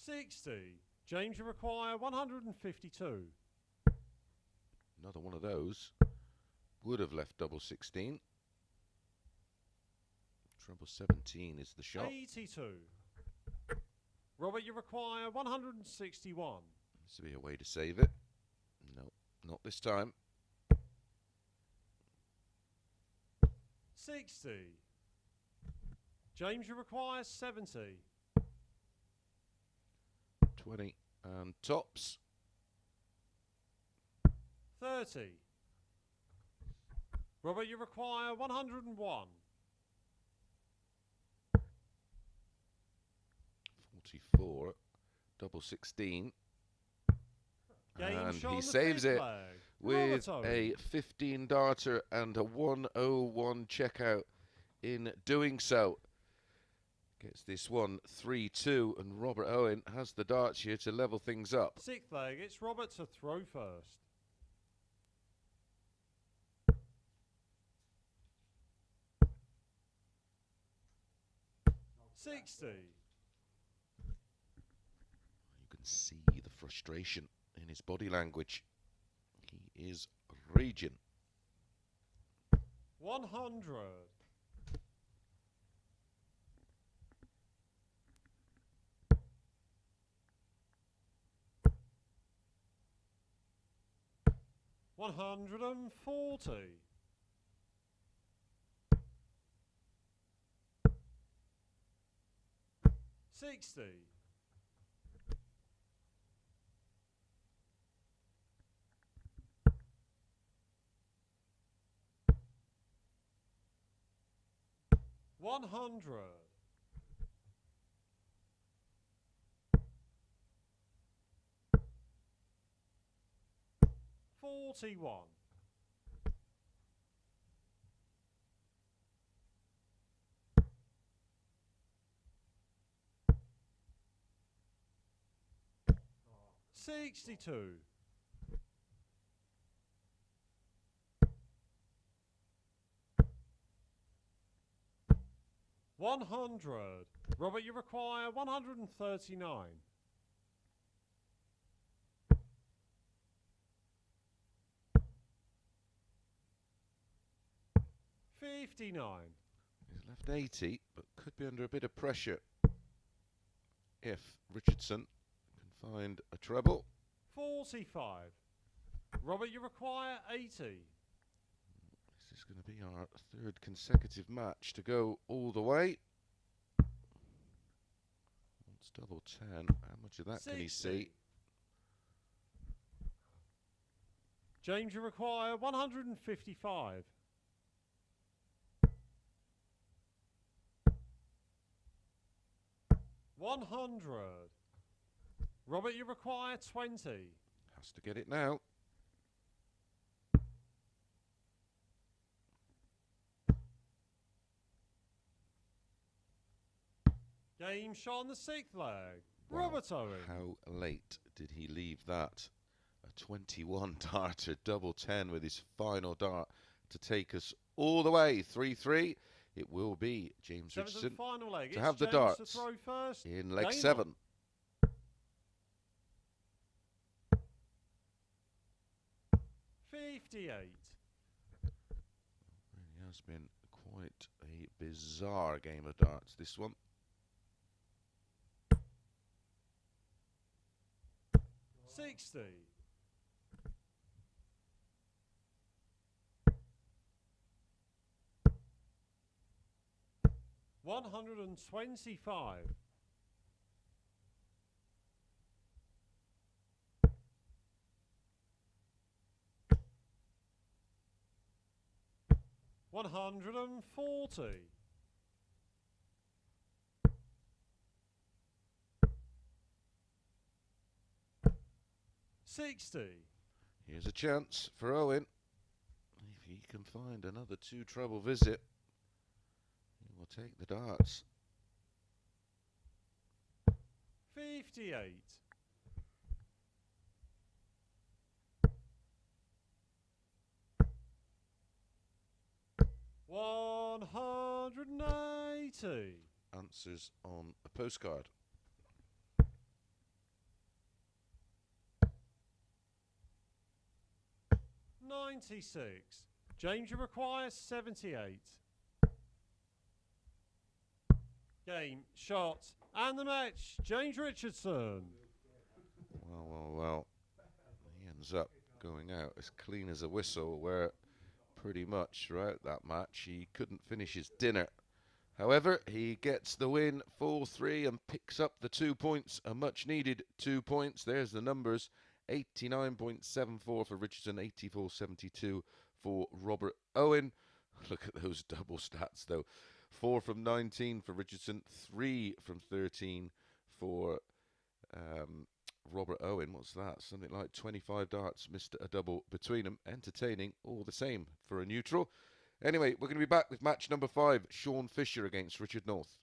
$60. James, you require 152. Another one of those would have left double 16. Treble 17 is the shot. 82. Robert, you require 161. This would be a way to save it. No, not this time. 60. James, you require 70. 20 and tops. 30. Robert, you require 101. 44. Double 16. Game And shot he on the saves fifth it leg. with Robert a Owen. 15 darter and a 101 checkout in doing so. Gets this one 3-2, and Robert Owen has the darts here to level things up. 6th leg, it's Robert to throw first. $60. You can see the frustration in his body language. He is raging. 100. 140. 60. 100. 41. 62. 100. Robert, you require 139. 59. He's left 80, but could be under a bit of pressure if Richardson can find a treble. 45. Robert, you require 80. This is going to be our third consecutive match to go all the way. It's double 10. How much of that 60. can he see? James, you require 155. 100. Robert, you require 20. Has to get it now. Game shot on the 6th leg. Wow. Robert Owen. How late did he leave that? A 21 darter, double 10 with his final dart to take us all the way. 3-3. It will be James Richardson Final leg. to have the James darts to throw first. in leg Game 7. on. 58. Really has been quite a bizarre game of darts, this one. 60. 125. 140. 60. Here's a chance for Owen. If he can find another 2 treble visit, he will take the darts. 58. 180. Answers on a postcard. 96. James, you require 78. Game, shot, and the match. James Richardson. Well. He ends up going out as clean as a whistle, where pretty much throughout that match he couldn't finish his dinner. However, he gets the win 4-3 and picks up the 2 points, a much needed 2 points. There's the numbers. 89.74 for Richardson, 84.72 for Robert Owen. Look at those double stats though. 4 from 19 for Richardson, 3 from 13 for Robert Owen. What's that? Something like 25 darts, missed a double between them. Entertaining all the same for a neutral. Anyway, we're going to be back with match number 5, Sean Fisher against Richard North.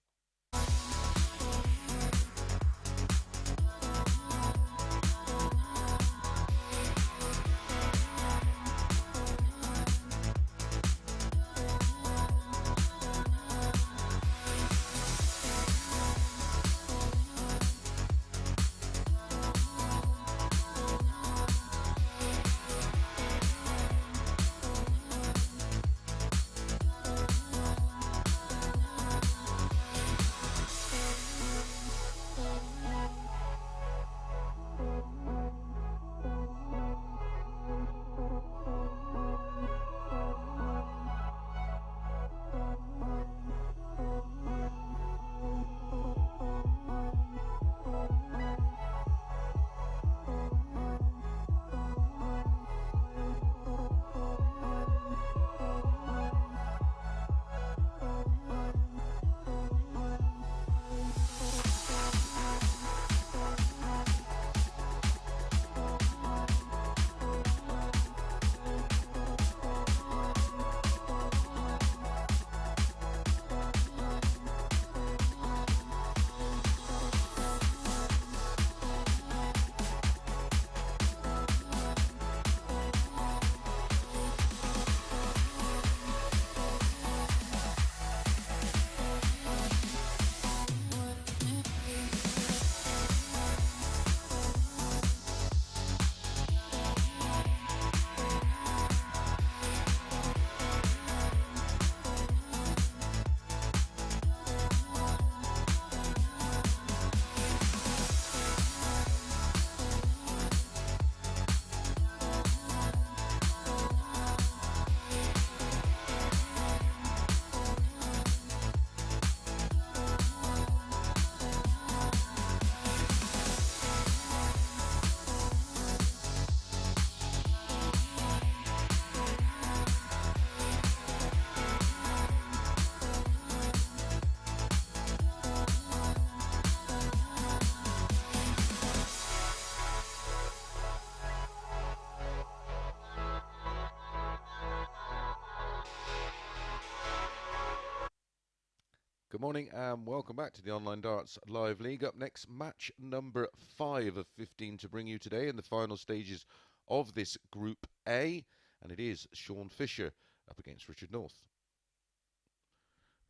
Good morning and welcome back to the Online Darts Live League. Up next, match number 5 of 15 to bring you today in the final stages of this Group A. And it is Sean Fisher up against Richard North.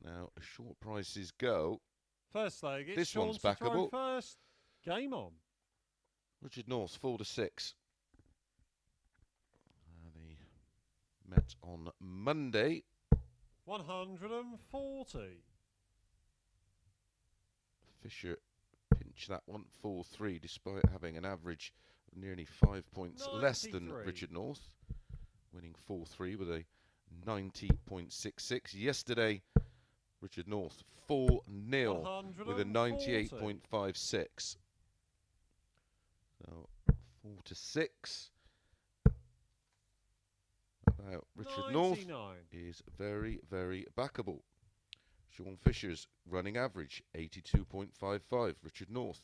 Now, short prices go. First leg, it's This Sean one's to throw backable. first. Game on. Richard North, 4-6. They met on Monday. 140. Fisher pinched that one 4-3 despite having an average of nearly 5 points less than 93. Richard North, winning 4-3 with a 90.66. Yesterday, Richard North 4-0 with a 98.56. So 4-6. About Richard 99. North is very, very backable. Sean Fisher's running average, 82.55. Richard North,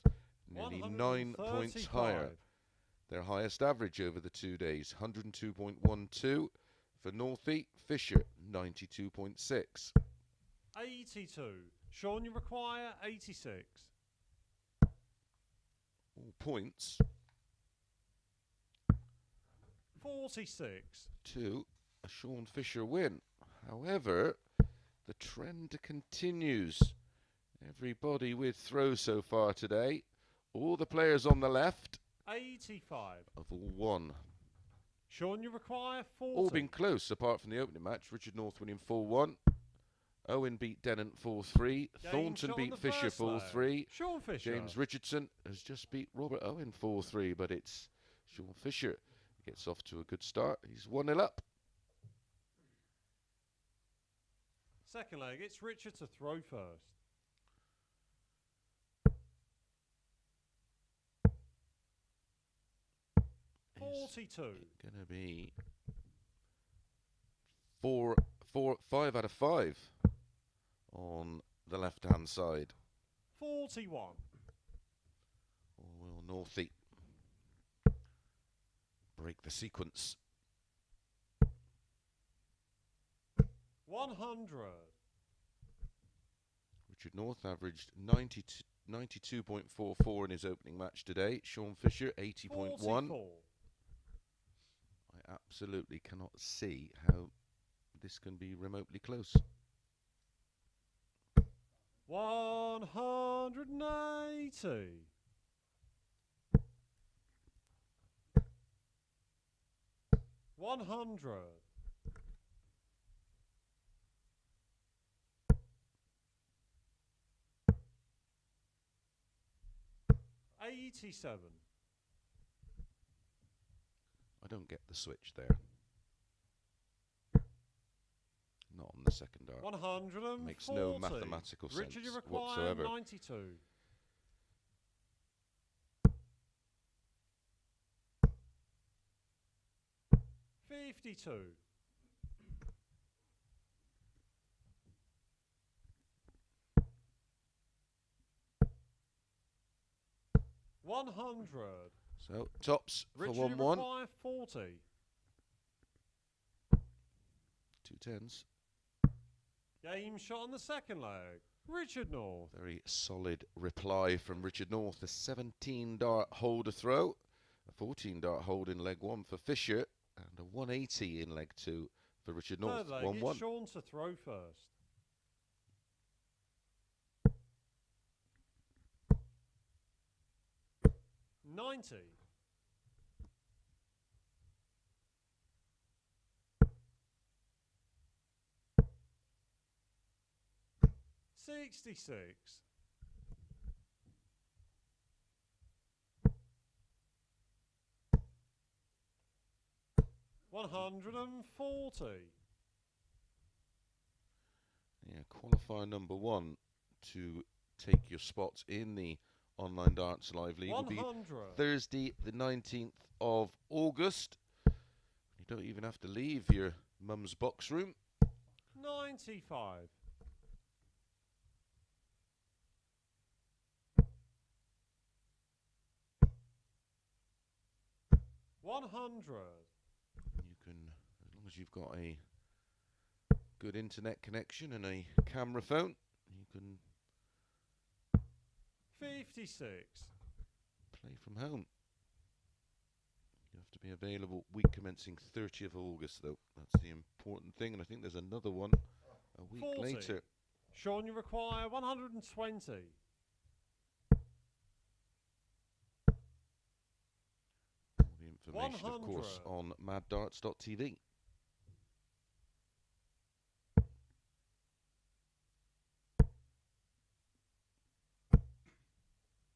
nearly 9 points higher. Their highest average over the 2 days, 102.12. For Northie, Fisher, 92.6. 82. Sean, you require 86. All points 46. to a Sean Fisher win. However, the trend continues. Everybody with throws so far today. All the players on the left 85. have all won. Sean, you require 40. All been close apart from the opening match. Richard North winning 4-1. Owen beat Dennant 4-3. Thornton beat Fisher 4-3. Sean Fisher. James Richardson has just beat Robert Owen 4-3, but it's Sean Fisher gets off to a good start. He's 1-0 up. Second leg, it's Richard to throw first. It's 42. Gonna be 5 out of 5 on the left-hand side. 41. Oh, well, Northie break the sequence. 100. Richard North averaged 92.44 in his opening match today. Sean Fisher, 80.1. 44. I absolutely cannot see how this can be remotely close. 180. 100. 87. I don't get the switch there. Not on the second dart. 140. Makes no mathematical Richard, you sense require whatsoever. 92. 52. 100. So tops Richard, for you 1-1. require 40. 2 tens. Game shot on the second leg. Richard North. Very solid reply from Richard North. A 17 dart hold to throw, a 14 dart hold in leg 1 for Fisher, and a 180 in leg 2 for Richard North. Third leg, 1-1. it's Sean to throw first. 90. 66. 140. Yeah, qualifier number 1 to take your spot in the Online Darts Live League will be 100. Thursday, the 19th of August. You don't even have to leave your mum's box room. 95. 100. You can, as long as you've got a good internet connection and a camera phone, you can 56. play from home. You have to be available week commencing 30th of August, though. That's the important thing, and I think there's another one a week 40. later. Sean, you require 120. All the information, of 100. course, on maddarts.tv.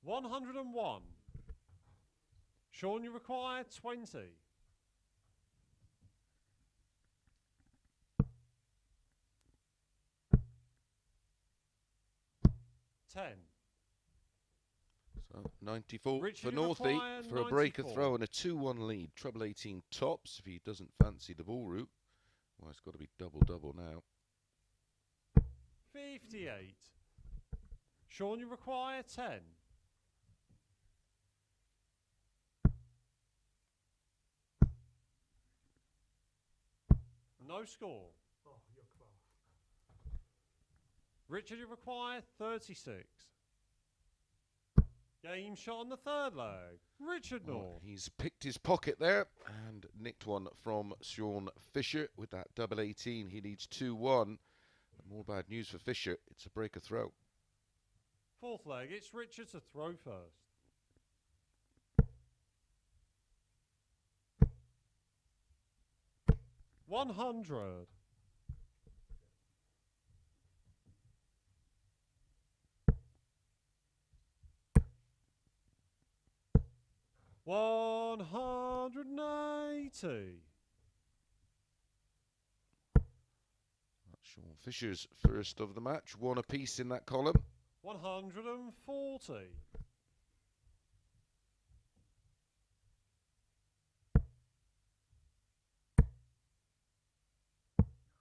101. Sean, you require 20. 10. So 94 Richard, for you Northie require for a breaker 94. throw and a 2-1 lead. Treble 18 tops if he doesn't fancy the ball route. Well, it's got to be double-double now. 58. Sean, you require 10. No score. Oh, you're close. Richard, you require 36. Game shot on the third leg. Richard Well, North. he's picked his pocket there and nicked one from Sean Fisher with that double 18. He needs 2-1. And more bad news for Fisher. It's a breaker throw. Fourth leg, it's Richard to throw first. 100. 180. That's Sean Fisher's first of the match. One apiece in that column. 140.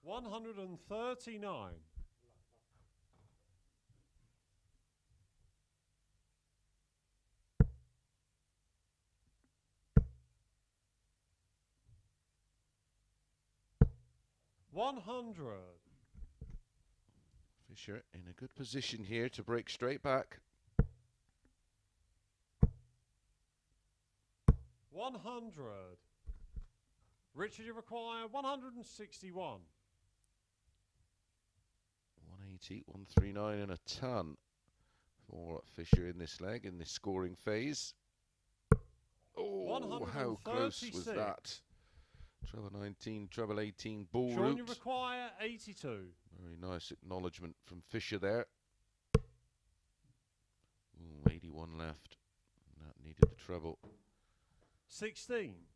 139. 100. Fisher in a good position here to break straight back. 100. Richard, you require 161. 180, 139 and a ton for Fisher in this leg, in this scoring phase. Oh, how close was that? Treble 19, treble 18, ball Sean, route. you require 82. Very nice acknowledgement from Fisher there. Ooh, 81 left. That needed the treble. 16.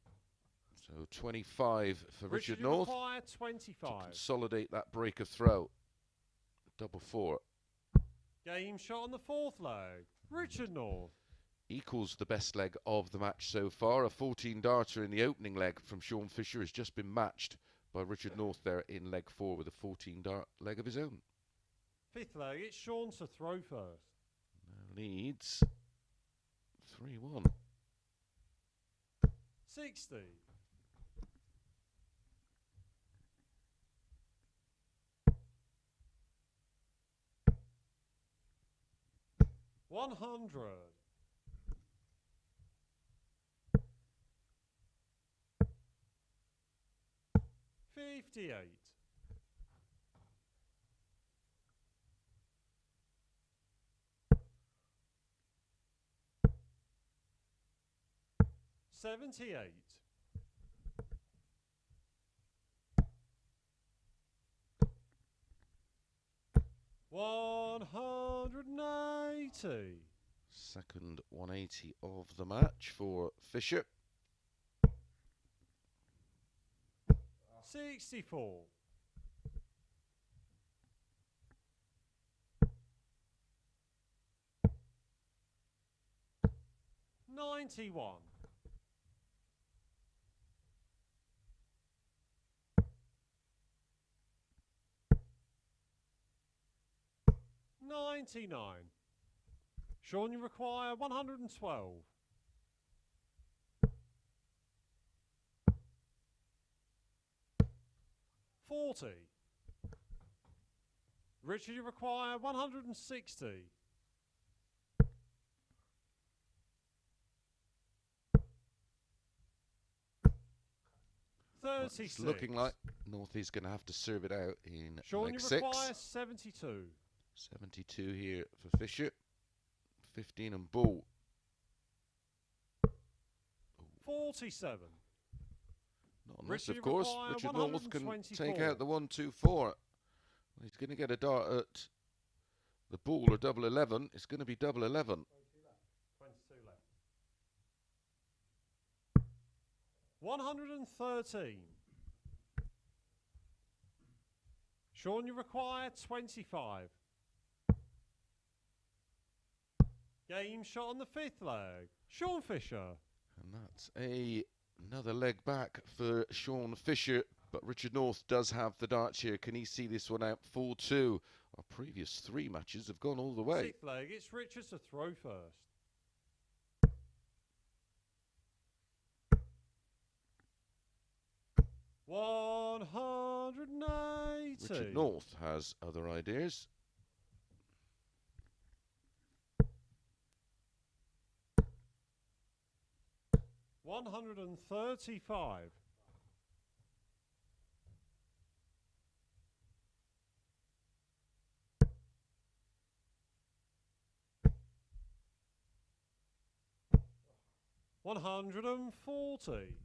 So 25 for Richard you North. require To 25. consolidate that break of throw. Double 4. Game shot on the fourth leg. Richard North. Equals the best leg of the match so far. A 14-darter in the opening leg from Sean Fisher has just been matched by Richard North there in leg 4 with a 14-dart leg of his own. Fifth leg, it's Sean to throw first. Now leads 3-1. 60. 100. 58. 78. 180. Second 180 of the match for Fisher. 64. 91. 99. Sean, you require 112. 40. Richard, you require 160. 36. It's looking like North is going to have to serve it out in Sean, leg you 6. require 72. 72 here for Fisher. 15 and ball. 47. Not unless, Richard, of course, require Richard North can 124. take out the 1-2-4. He's going to get a dart at the ball or double 11. It's going to be double 11. 22 left. 113. Sean, you require 25. Game shot on the fifth leg. Sean Fisher. And that's another leg back for Sean Fisher. But Richard North does have the darts here. Can he see this one out? 4-2. Our previous 3 matches have gone all the way. Sixth leg, it's Richards to throw first. $180. Richard North has other ideas. $135. 140.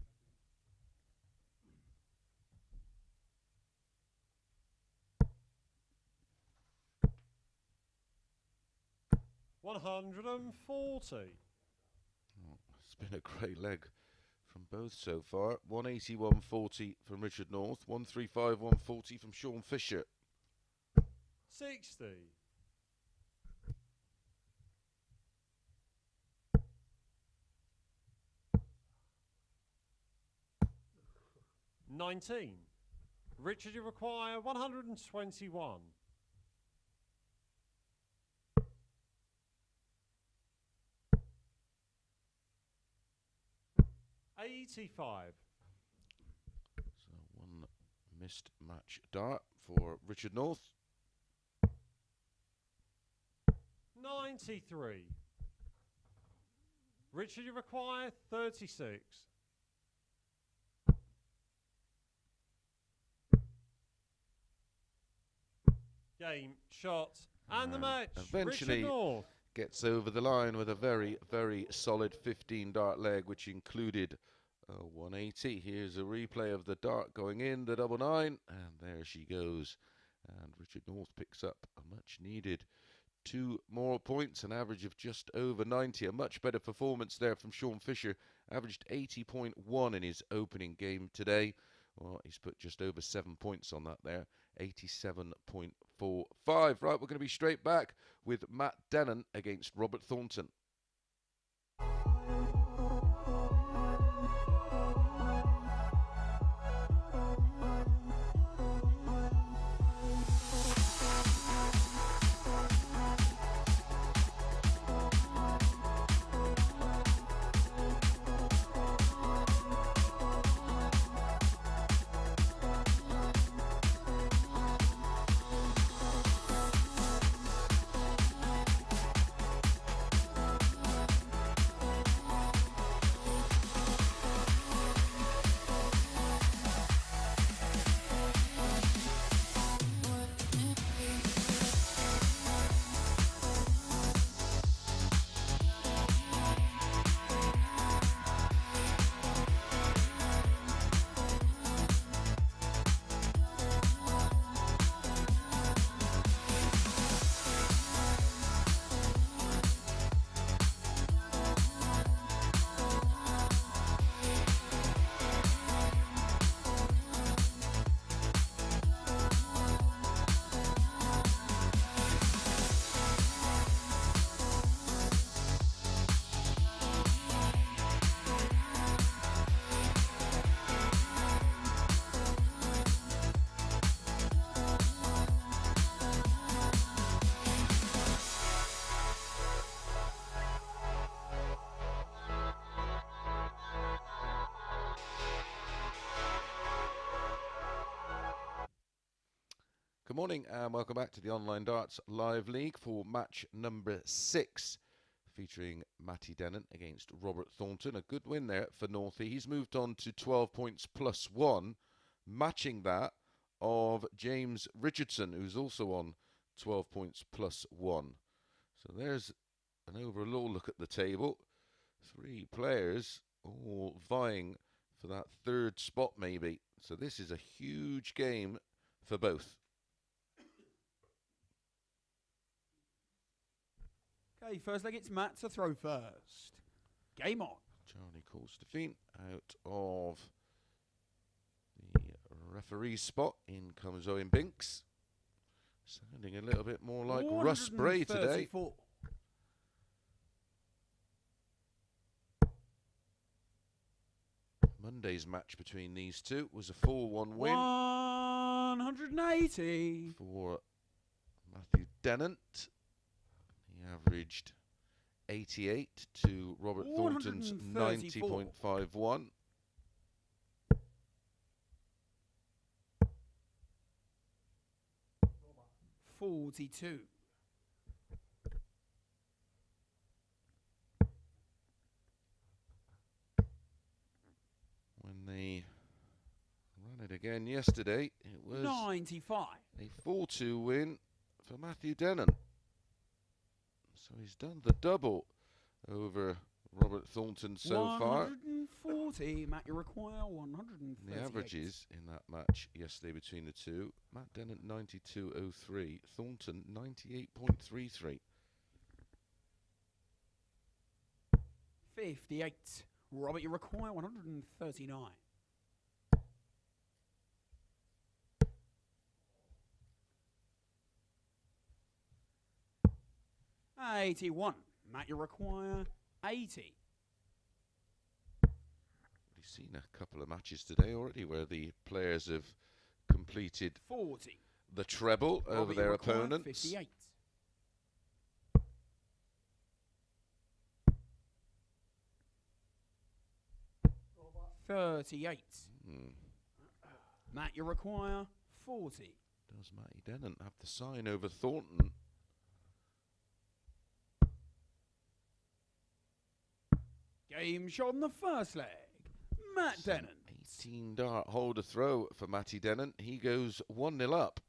140. It's been a great leg from both so far. 180, 140 from Richard North. 135, 140 from Sean Fisher. 60. 19. Richard, you require 121. 85. So 1 missed match dart for Richard North. 93. Richard, you require 36. Game, shot, and the match. Eventually Richard North gets over the line with a very, very solid 15 dart leg, which included 180. Here's a replay of the dart going in, the double 9, and there she goes. And Richard North picks up a much needed 2 more points, an average of just over 90. A much better performance there from Sean Fisher, averaged 80.1 in his opening game today. Well, he's put just over 7 points on that there, 87.45. Right, we're going to be straight back with Matt Dennen against Robert Thornton. Good morning and welcome back to the Online Darts Live League for match number 6, featuring Matty Dennant against Robert Thornton. A good win there for Northie. He's moved on to 12 points plus 1, matching that of James Richardson, who's also on 12 points plus 1. So there's an overall look at the table. 3 players all vying for that 3rd spot maybe. So this is a huge game for both. Okay, first leg, it's Matt to throw first. Game on. Charlie calls defeat out of the referee's spot. In comes Owen Binks. Sounding a little bit more like Russ Bray today. Monday's match between these two was a 4-1 win. 180. For Matthew Dennant. He averaged 88 to Robert Thornton's 90.51. $42. When they ran it again yesterday, it was 95. a 4-2 win for Matthew Dennen. So he's done the double over Robert Thornton so far. 140. Matt, you require 138. The averages in that match yesterday between the two: Matt Dennant 92.03, Thornton 98.33. 58. Robert, you require 139. $81. Matt, you require 80. We've seen a couple of matches today already where the players have completed 40. the treble over Robert, their you require opponents. 58. $38. Matt, you require 40. Does Matty Dennant have the sign over Thornton? Game shot on the first leg. Matt Dennen. 18 dart holder throw for Matty Dennant. He goes 1-0 up.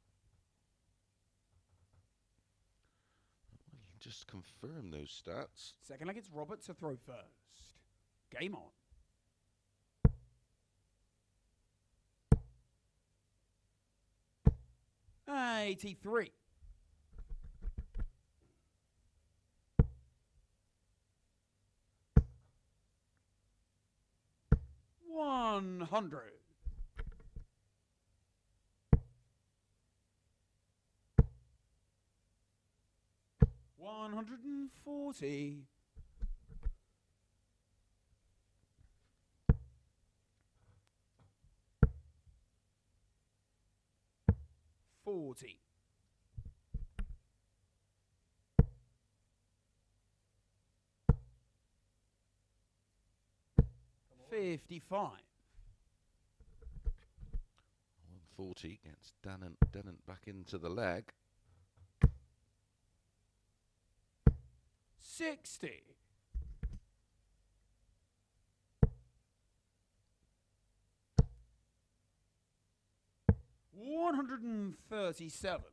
Just confirm those stats. Second leg, it's Robert to throw first. Game on. '83. $100. $140. $40. $55. 140 gets Dennant back into the leg. 60. $137.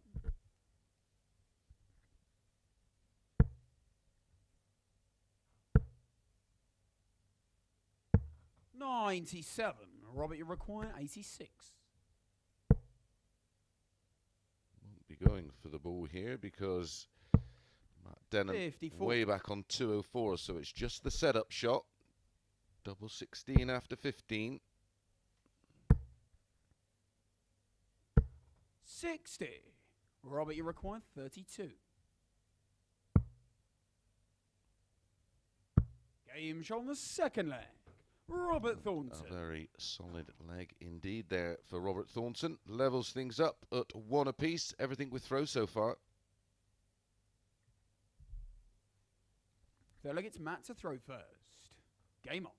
97. Robert, you require 86. Won't be going for the ball here because Matt Dennant 54. way back on 204, so it's just the setup shot. Double 16 after 15. 60. Robert, you require 32. Game shot on the second leg. Robert Thornton. A very solid leg indeed there for Robert Thornton. Levels things up at 1 apiece. Everything with throw so far. Third leg, it's Matt to throw first. Game on.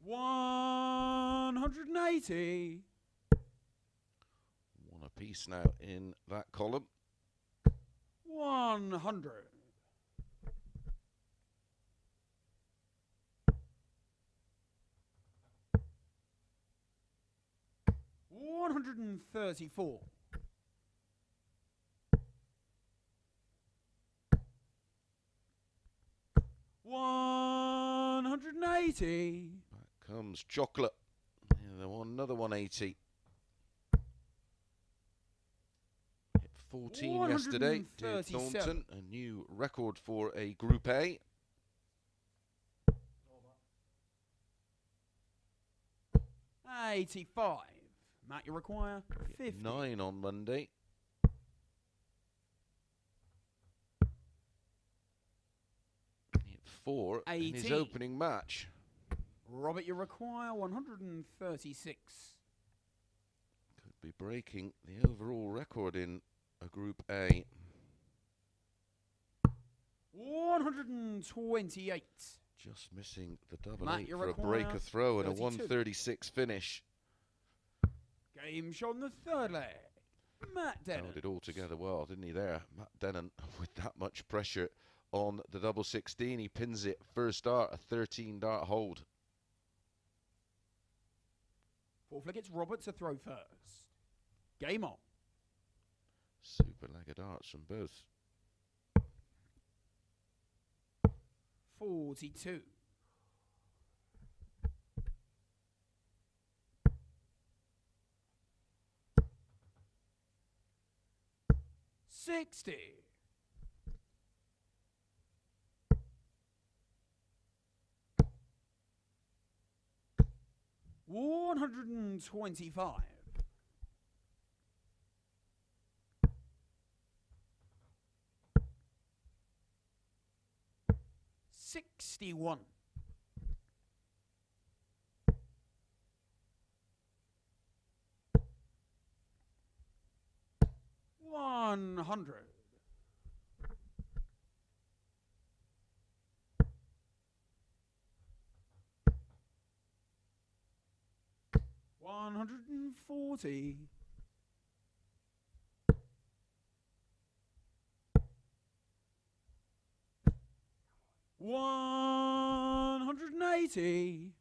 $180. 1 apiece now in that column. 100. $134. $180. Back comes Chocolate. Another 180. Hit 14 yesterday. Did Thornton. A new record for a Group A. $85. Matt, you require 50. 9 on Monday. Hit 4 in his 18. opening match. Robert, you require 136. Could be breaking the overall record in a Group A. 128. Just missing the double Matt, 8 you for a require breaker throw and a 32. 136 finish. Game shot on the third leg. Matt Dennen. Held it all together well, didn't he there? Matt Dennant with that much pressure on the double 16. He pins it first dart, a 13 dart hold. Fourth leg, it's Robert to throw first. Game on. Super leg of darts from both. 42. $60. $125. $61. $100. 140. 180.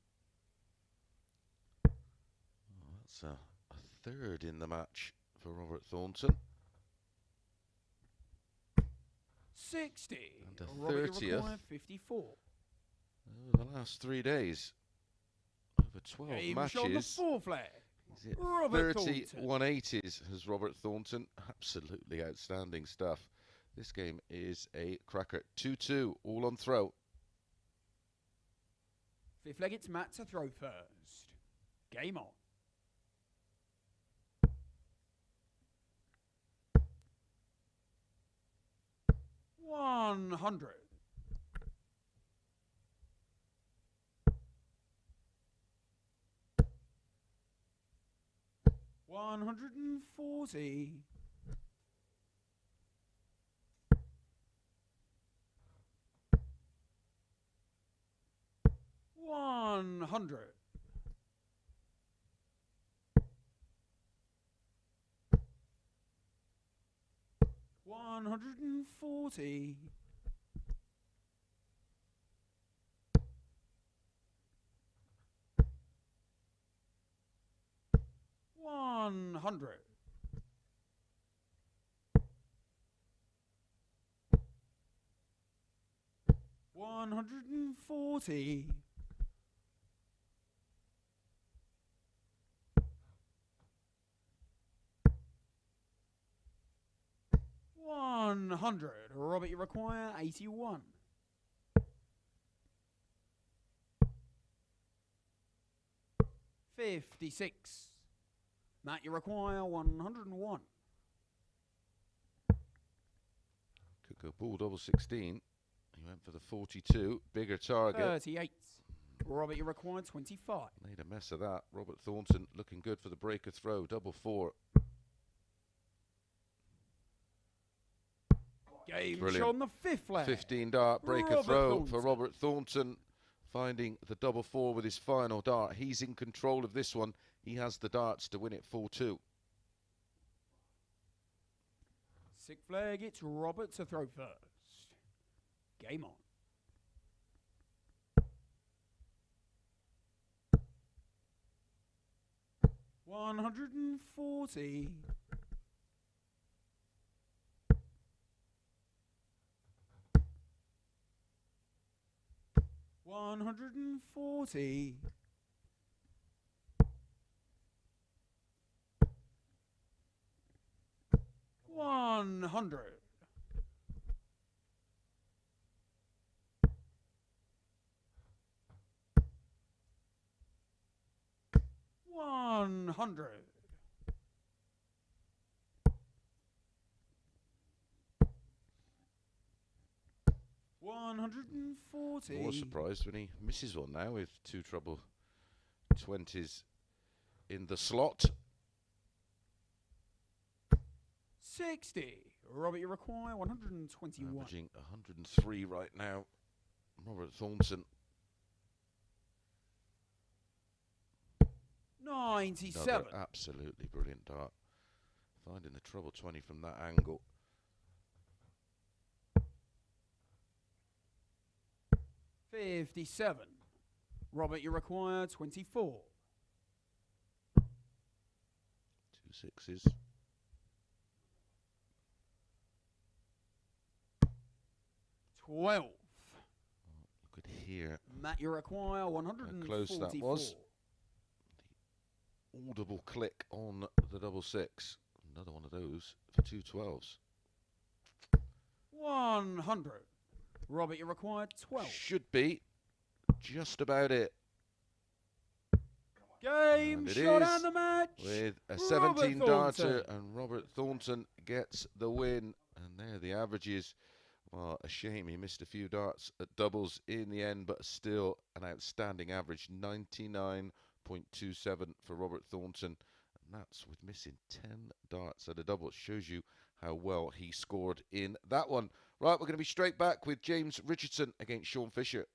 That's a third in the match for Robert Thornton. 60. And a Robert, 30th. you require 54. Over the last 3 days, over 12 Game shot on the matches. fourth flag. He's hit Robert 30 Thornton. 180s has Robert Thornton. Absolutely outstanding stuff. This game is a cracker. 2-2, all on throw. Fifth leg, it's Matt to throw first. Game on. $100. 140. 100. 140. 100. 140. 100. Robert, you require 81. 56. Matt, you require 101. Could go ball double 16. He went for the 42. Bigger target. 38. Robert, you require 25. Made a mess of that. Robert Thornton looking good for the breaker throw. Double 4. Game Brilliant. shot on the fifth flag. 15 dart breaker Robert throw Thornton. for Robert Thornton. Finding the double 4 with his final dart. He's in control of this one. He has the darts to win it 4-2. Sixth flag, it's Robert to throw first. Game on. $140. 140. 100. 100. 140. More surprised when he misses one now with 2 treble 20s in the slot. 60. Robert, you require 121. Averaging 103 right now. Robert Thornton. 97. Another absolutely brilliant dart. Finding the treble 20 from that angle. 57. Robert, you require 24. 2 6s. 12. You could hear Matt, you require 144. close that was. The audible click on the double 6. Another one of those for 2 12s. 100. Robert, you require 12. Should be just about it. Game And it shot is and the match. With a Robert 17 darter, Thornton. and Robert Thornton gets the win. And there the averages. Well, a shame he missed a few darts at doubles in the end, but still an outstanding average, 99.27 for Robert Thornton. And that's with missing 10 darts at a double. It shows you how well he scored in that one. Right, we're going to be straight back with James Richardson against Sean Fisher.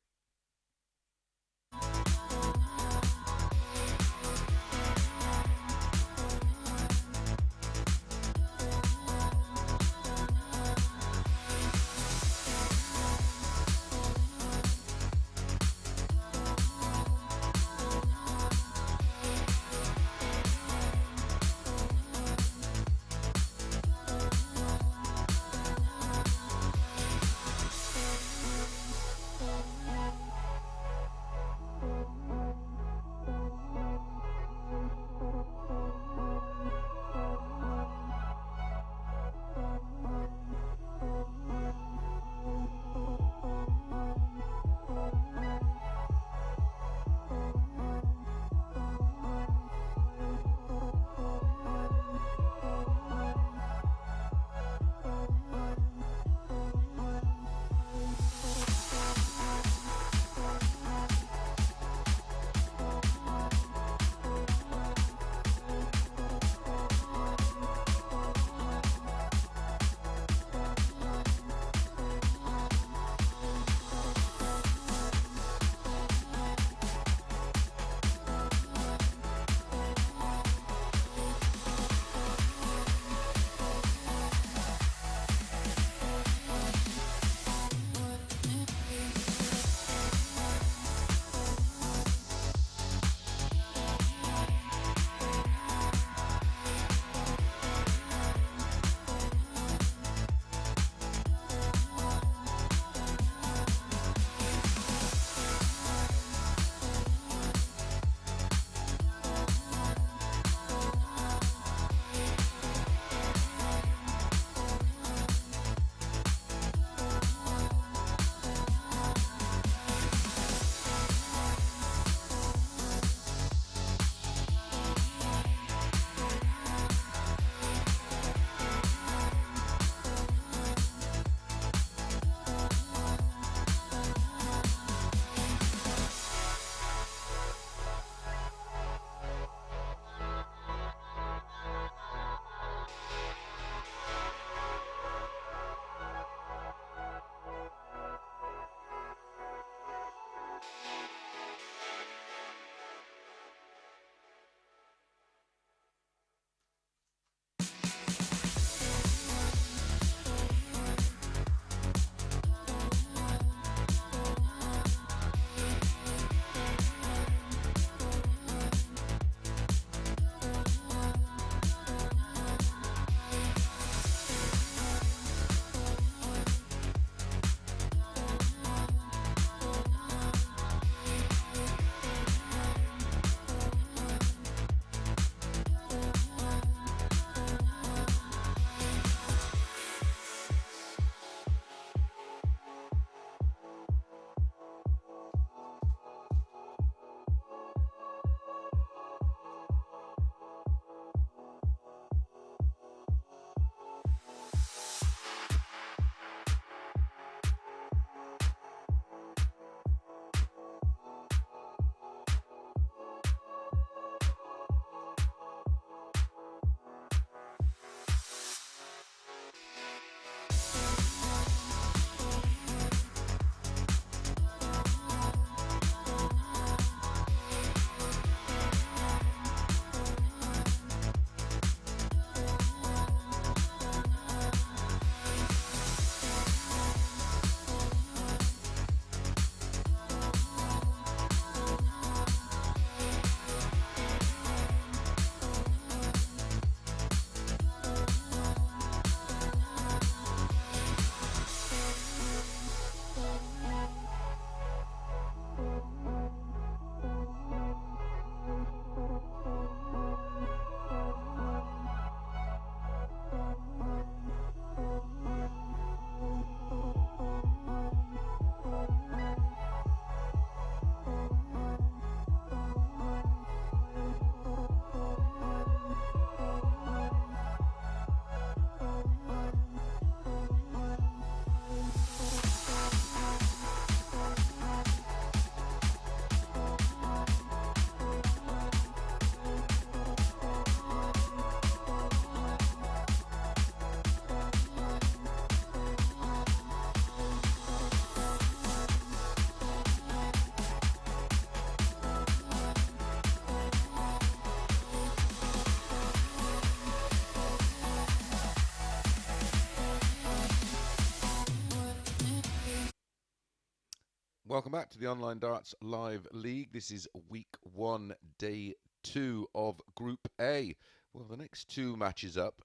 Welcome back to the Online Darts Live League. This is week 1, day 2 of Group A. Well, the next two matches up,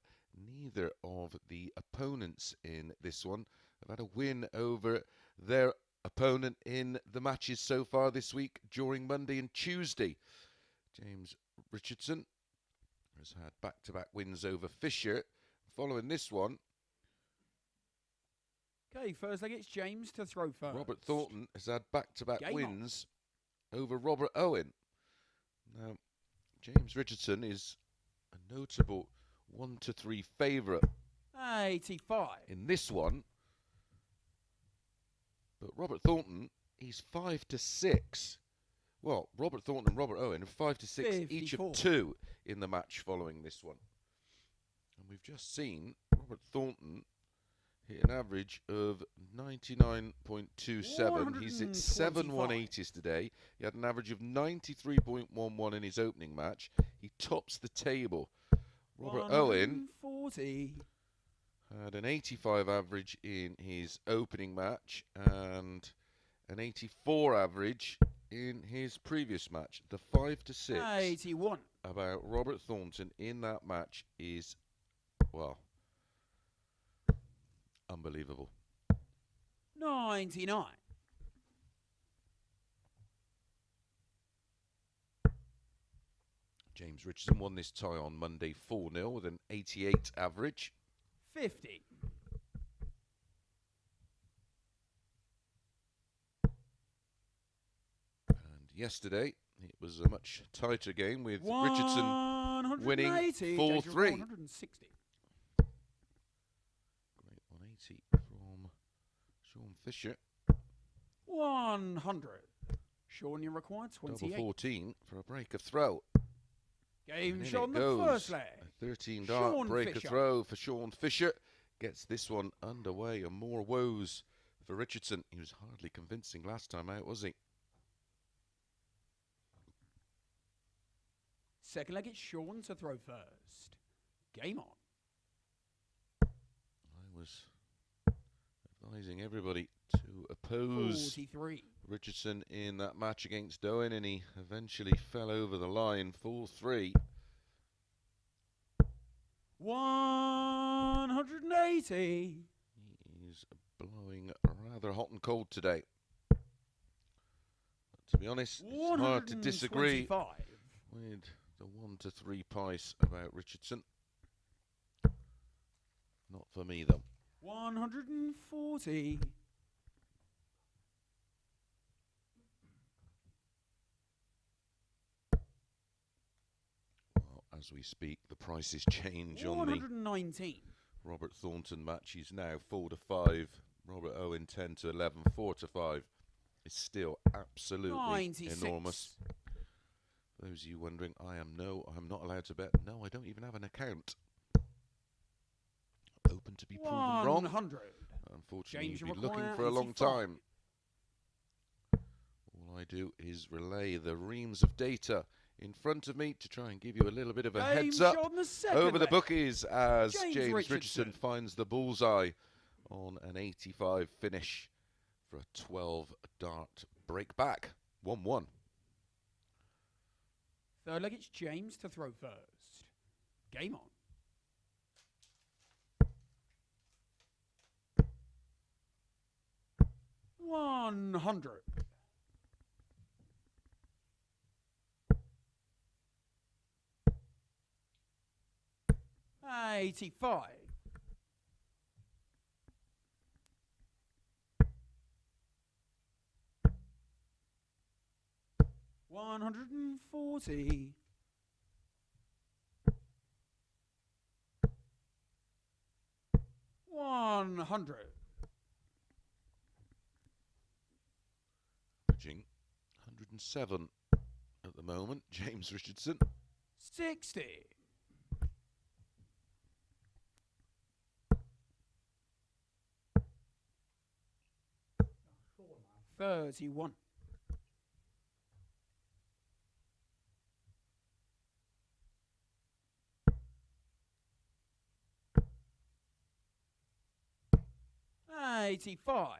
neither of the opponents in this one have had a win over their opponent in the matches so far this week during Monday and Tuesday. James Richardson has had back-to-back wins over Fisher. Following this one, Okay, first leg, it's James to throw first. Robert Thornton has had back-to-back Game wins over Robert Owen. Now, James Richardson is a notable 1-3 favourite 85. in this one. But Robert Thornton, he's 5-6. Well, Robert Thornton and Robert Owen are 5-6 each of 54. 2 in the match following this one. And we've just seen Robert Thornton hit an average of 99.27. He's hit 7 180s today. He had an average of 93.11 in his opening match. He tops the table. Robert Owen 140. had an 85 average in his opening match and an 84 average in his previous match. The 5-6 81. about Robert Thornton in that match is, well, unbelievable. 99. James Richardson won this tie on Monday 4-0 with an 88 average. 50. And yesterday it was a much tighter game with Richardson winning 4-3. 160. Great 180 from Sean Fisher. 100. Sean, you require 28. Double 14 for a breaker throw. Game And in shot it on the goes. first leg. A 13 dart Sean breaker Fisher. throw for Sean Fisher. Gets this one underway and more woes for Richardson. He was hardly convincing last time out, was he? Second leg, it's Sean to throw first. Game on. I was advising everybody to oppose 43. Richardson in that match against Dellen, and he eventually fell over the line 4-3. 180. He's blowing rather hot and cold today. But to be honest, it's hard to disagree 125. with the 1-3 pice about Richardson. Not for me, though. 140. Well, as we speak, the prices change on the 119. Robert Thornton match. He's now 4-5. Robert Owen 10-11. 4-5. It's still absolutely 96. enormous. For those of you wondering, I'm not allowed to bet. No, I don't even have an account. Open to be proven wrong. 100. Unfortunately, James, you'd be you looking require for a long 85. time. All I do is relay the reams of data in front of me to try and give you a little bit of a Game heads up shot on the second over the leg. bookies as James James Richardson. Richardson finds the bullseye on an 85 finish for a 12 dart break back. 1-1. Third leg, it's James to throw first. Game on. $100. $85. $140. $100. Averaging 107 at the moment. James Richardson. 60. $31. $85.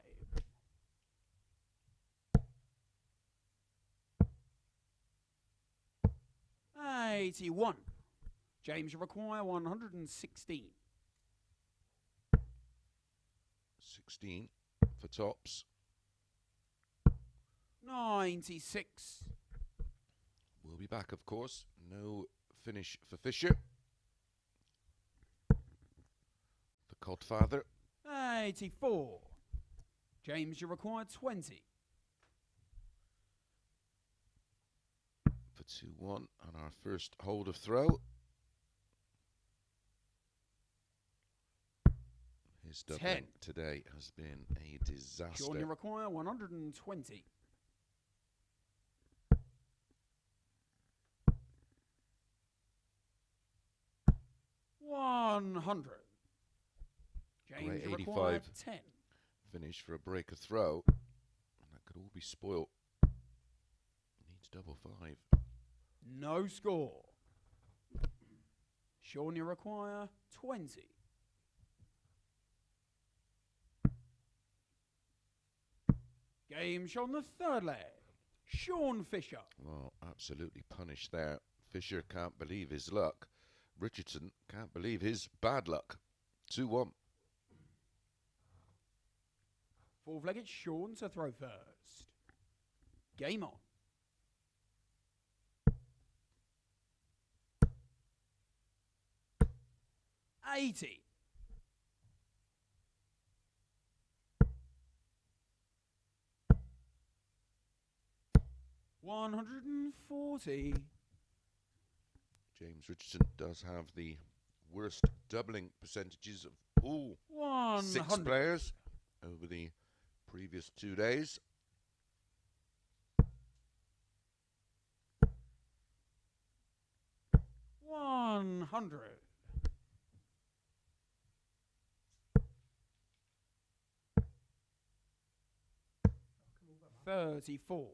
81. James, you require 116. 16 for tops. 96. We'll be back, of course. No finish for Fisher. The Codfather. 84. James, you require 20. For 2-1 on our first hold of throw. His doubling today has been a disaster. Sean, you require 120. 100. James, Great you require 85. 10. Finish for a break of throw. And that could all be spoilt. Needs double 5. No score. Sean, you require 20. Game Sean, the third leg. Sean Fisher. Well, absolutely punished there. Fisher can't believe his luck. Richardson can't believe his bad luck. 2-1. Fourth leg, it's Sean to throw first. Game on. $80. $140. James Richardson does have the worst doubling percentages of all 6 $100. players over the previous 2 days. $100. $34.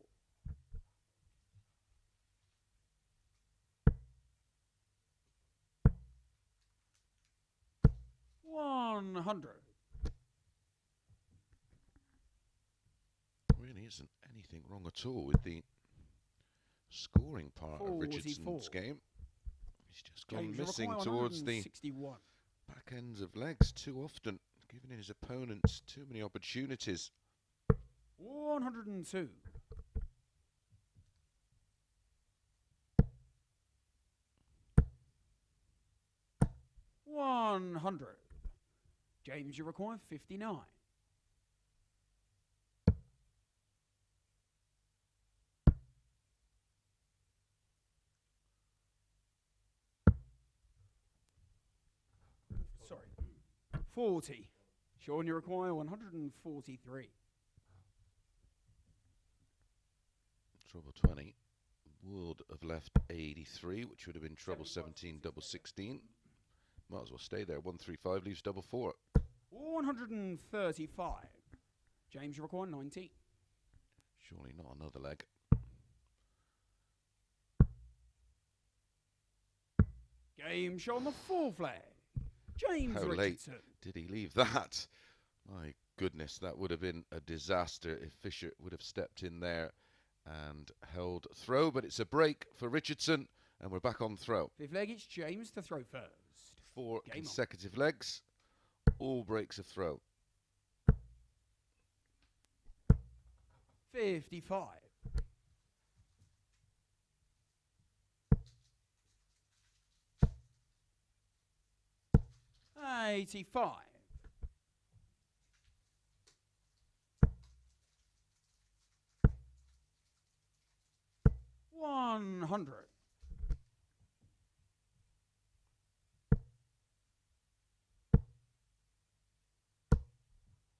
$100. Really isn't anything wrong at all with the scoring part of 44. Richardson's game. He's just gone James, you missing require towards the 161. back ends of legs too often, giving his opponents too many opportunities. 102. $100. James, you require 59. Sorry. 40. Sean, you require 143. Trouble 20 would have left 83, which would have been trouble 17, double 16. Might as well stay there. 135 leaves double 4. 135. James, you require 90. Surely not another leg. Game show on the fourth leg. James How late Richardson. did he leave that? My goodness, that would have been a disaster if Fisher would have stepped in there and held throw. But it's a break for Richardson, and we're back on throw. Fifth leg, it's James to throw first. 4 Game on. consecutive legs, all breaks of throw. 55. $85. $100.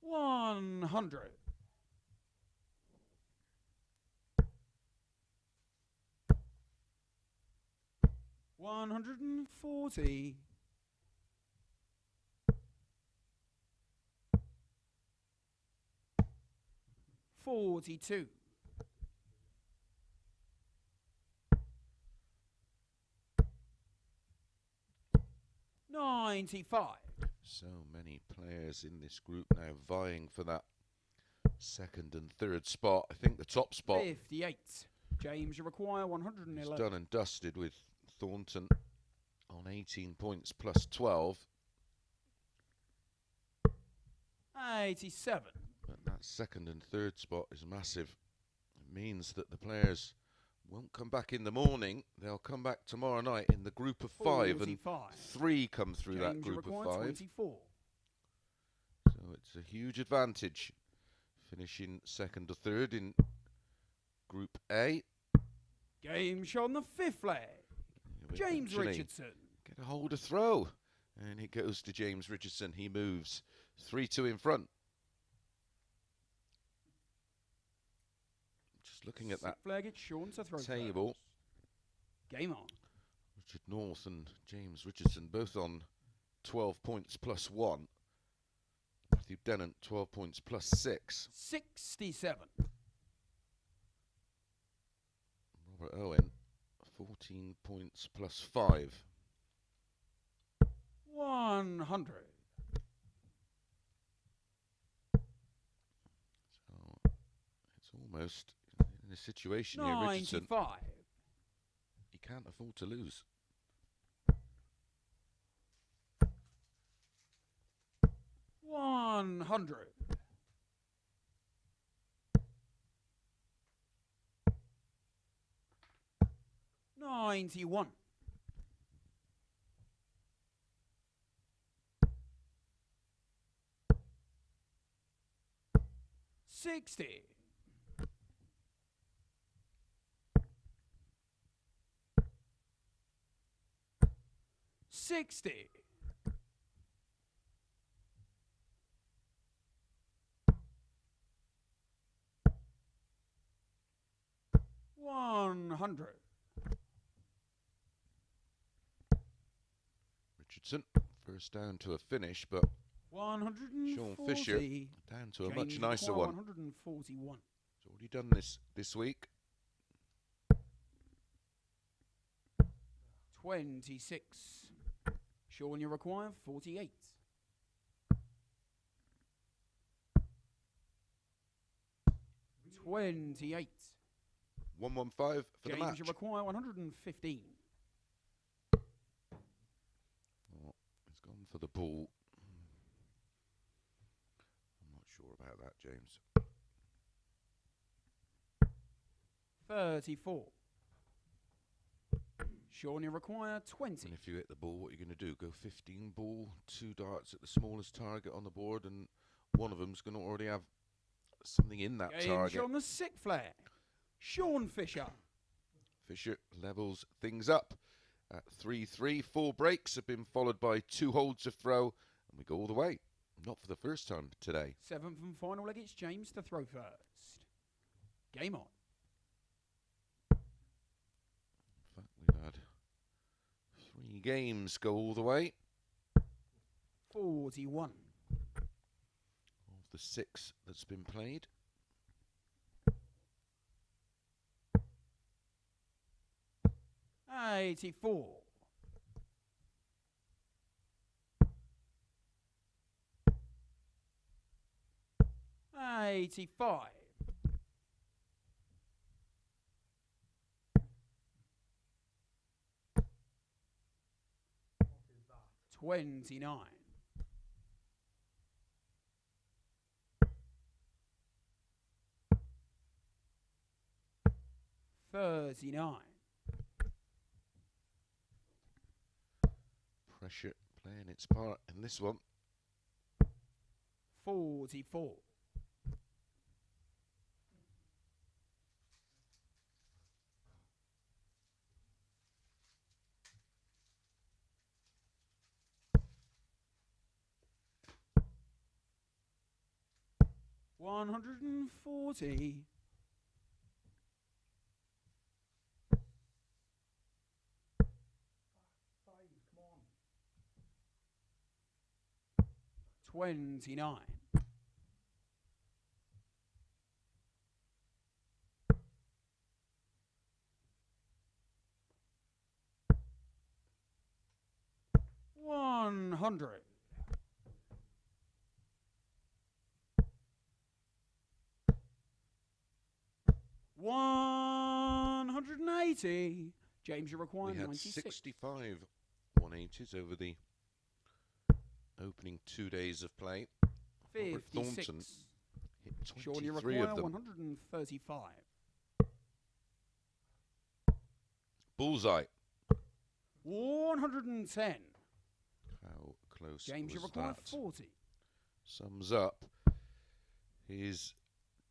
$100. $140. $42. $95. So many players in this group now vying for that second and third spot. I think the top spot 58. James, you require is 111. done and dusted with Thornton on 18 points plus 12. 87. But that second and third spot is massive. It means that the players won't come back in the morning. They'll come back tomorrow night in the group of 5, 45. and 3 come through that James, you group of require 5. 24. So it's a huge advantage finishing second or third in Group A. Game shot on the 5th leg. James Eventually Richardson. get a hold of throw. And it goes to James Richardson. He moves 3-2 in front. Just looking at that Flag, it's Sean to throw table. first. Game on. Richard North and James Richardson both on 12 points plus 1. Matthew Dennant 12 points plus 6. 67. Robert Owen 14 points plus 5. 100. So it's almost in a situation here, Richardson. 95. He can't afford to lose. 100. 91. 60. 60. 100. Richardson first down to a finish, but 140. Sean Fisher down to a much James nicer require one. 141. He's already done this week. 26. Sean, you require 48. 28. 115 for the James, match. you require 115. Oh, he's gone for the ball. I'm not sure about that, James. 34. Sean, you require 20. And if you hit the ball, what are you going to do? Go 15 ball, 2 darts at the smallest target on the board, and one of them's going to already have something in that Game target. on the 6th flare. Sean Fisher. Fisher levels things up at 3-3. 4 breaks have been followed by 2 holds of throw, and we go all the way. Not for the first time today. 7th and final leg, it's James to throw first. Game on. In fact, we've had 3 games go all the way. 41. Of the 6 that's been played. 84. 85. 29. 39. Pressure playing its part in this one. 44. 140. 29. 100. 180. James, you require We had 96. 65 180s over the opening 2 days of play. Robert 56. Thornton hit Sean, you 23 require of them. 135. Bullseye. 110. How close James, you was require that? 40. Sums up his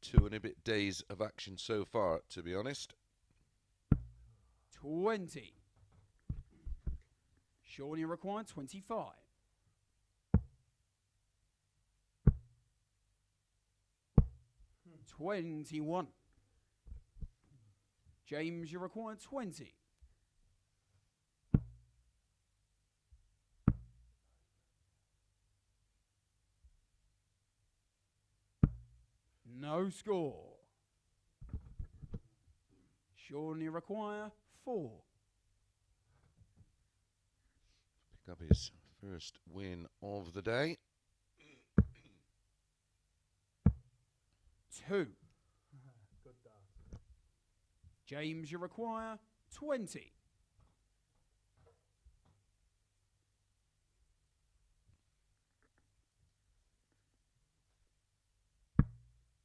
2 and a bit days of action so far, to be honest. 20. Sean, you require 25. 21. James, you require 20. No score. Sean, you require 4. Pick up his first win of the day. 2. James, you require 20.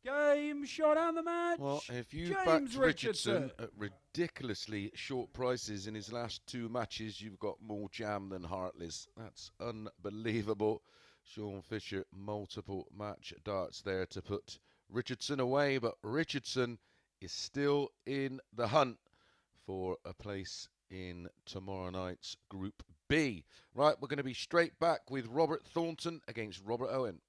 Game shot out the match. Well, if you James backed Richardson Richardson. at ridiculously short prices in his last 2 matches, you've got more jam than Heartless. That's unbelievable. Sean Fisher, multiple match darts there to put Richardson away, but Richardson is still in the hunt for a place in tomorrow night's Group B. Right, we're going to be straight back with Robert Thornton against Robert Owen.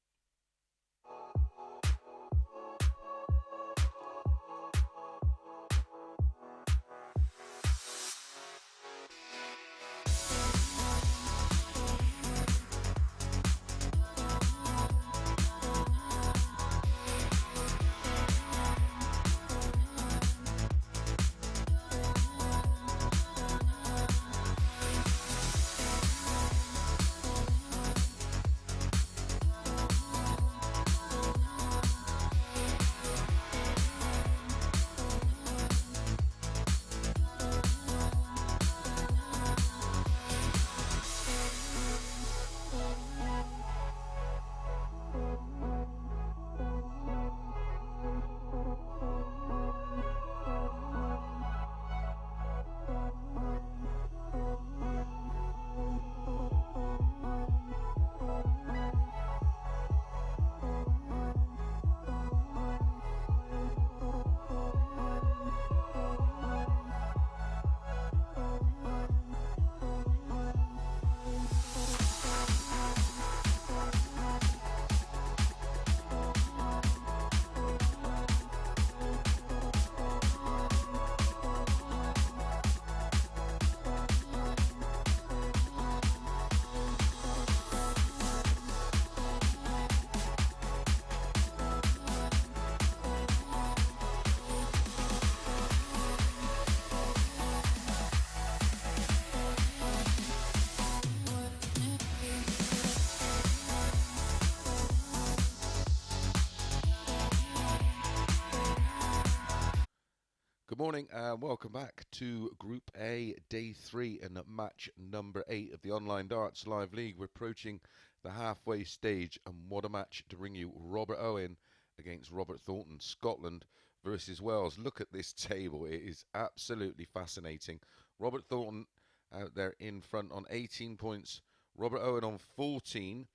Good morning and welcome back to Group A, Day 3 and match number 8 of the Online Darts Live League. We're approaching the halfway stage, and what a match to bring you. Robert Owen against Robert Thornton, Scotland versus Wales. Look at this table, it is absolutely fascinating. Robert Thornton out there in front on 18 points, Robert Owen on 14,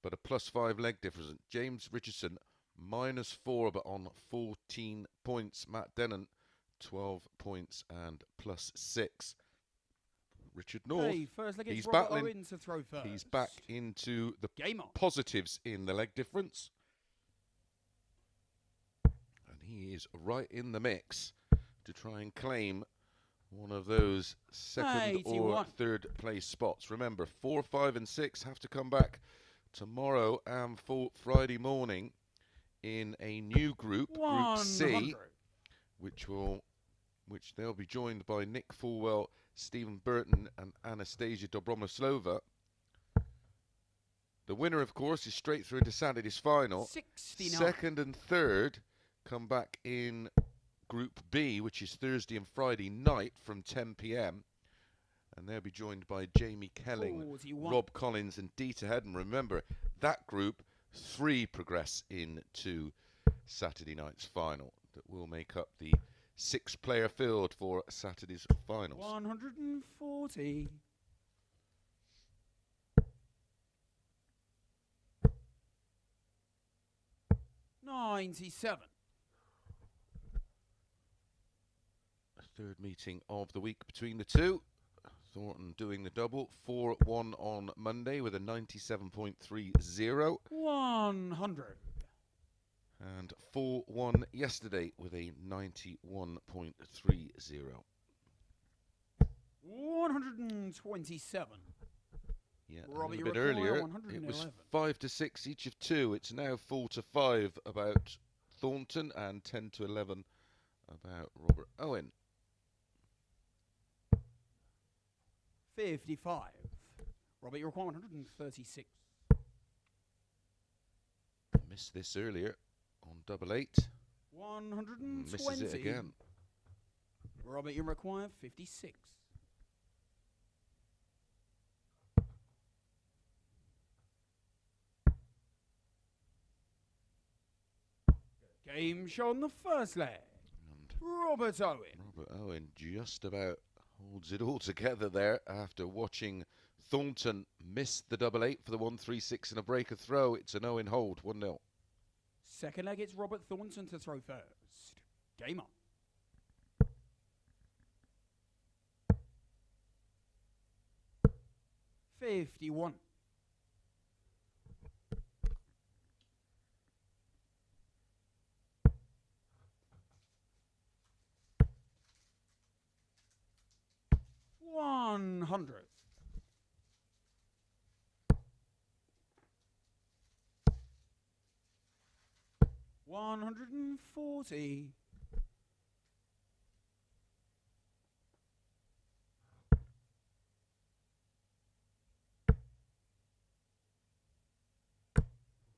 but a +5 leg difference. James Richardson -4 but on 14 points. Matt Dennant 12 points and +6. Richard North, Hey, first leg he's is Robert battling. Owen to throw first. He's back into the Game on. positives in the leg difference. And he is right in the mix to try and claim one of those second or 81. third place spots. Remember, 4, 5 and 6 have to come back tomorrow and for Friday morning in a new group, Group C, 100. which they'll be joined by Nick Fulwell, Stephen Burton and Anastasia Dobromoslova. The winner, of course, is straight through into Saturday's final. 69. Second and third come back in Group B, which is Thursday and Friday night from 10 p.m. And they'll be joined by Jamie Kelling, 41. Rob Collins and Dieter Hedden. Remember, that group, 3 progress into Saturday night's final. That will make up the 6-player field for Saturday's finals. 140. 97. Third meeting of the week between the two. Thornton doing the double. 4-1 on Monday with a 97.30. 100. And 4-1 yesterday with a 91.30. 127. Yeah, Robert, and a you bit require earlier, it 111. was 5-6 each of 2. It's now 4-5 about Thornton and 10-11 about Robert Owen. 55. Robert, you require 136. Missed this earlier on double 8. 120. Misses it again. Robert, you require 56. Game show on the first leg. And Robert Owen. Robert Owen just about holds it all together there after watching Thornton miss the double 8 for the 1-3-6 and a breaker throw. It's an Owen hold, 1-0. Second leg, it's Robert Thornton to throw first. Game on. $51. 100. 140.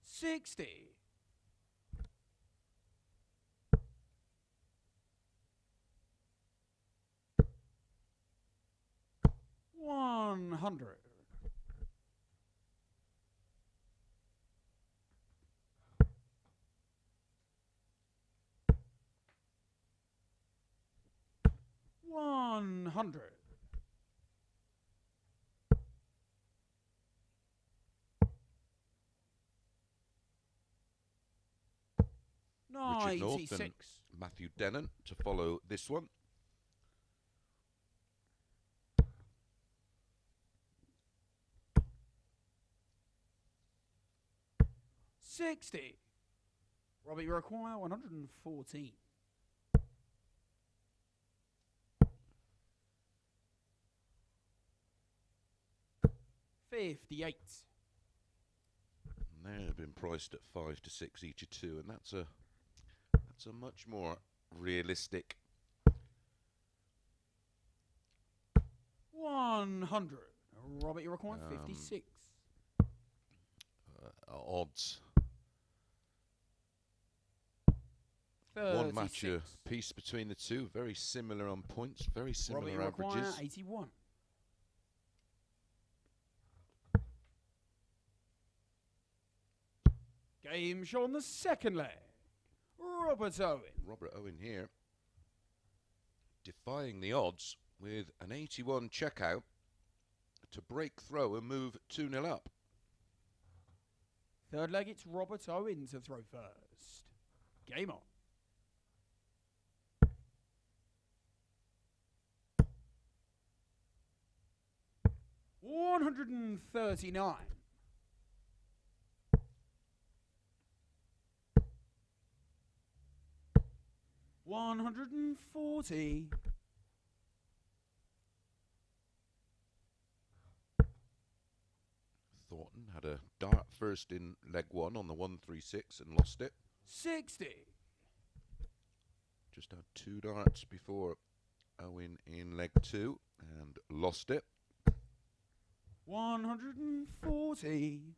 60. 100. 100. 96. Richard North and Matthew Dennant to follow this one. $60. Robert, you require 114. 58. And they've been priced at 5-6 each of 2, and that's a much more realistic. 100. Robert, you require 56. Odds. 36. One match a piece between the two. Very similar on points. Very similar Robert, you require averages. 81. Game show on the second leg. Robert Owen. Robert Owen here, defying the odds with an 81 checkout to break throw and move 2-0 up. Third leg, it's Robert Owen to throw first. Game on. $139. 140. 'Thornton had a dart first in leg 1 on the 1-3-6 and lost it. 60. Just had 2 darts before Owen in leg 2 and lost it. 140.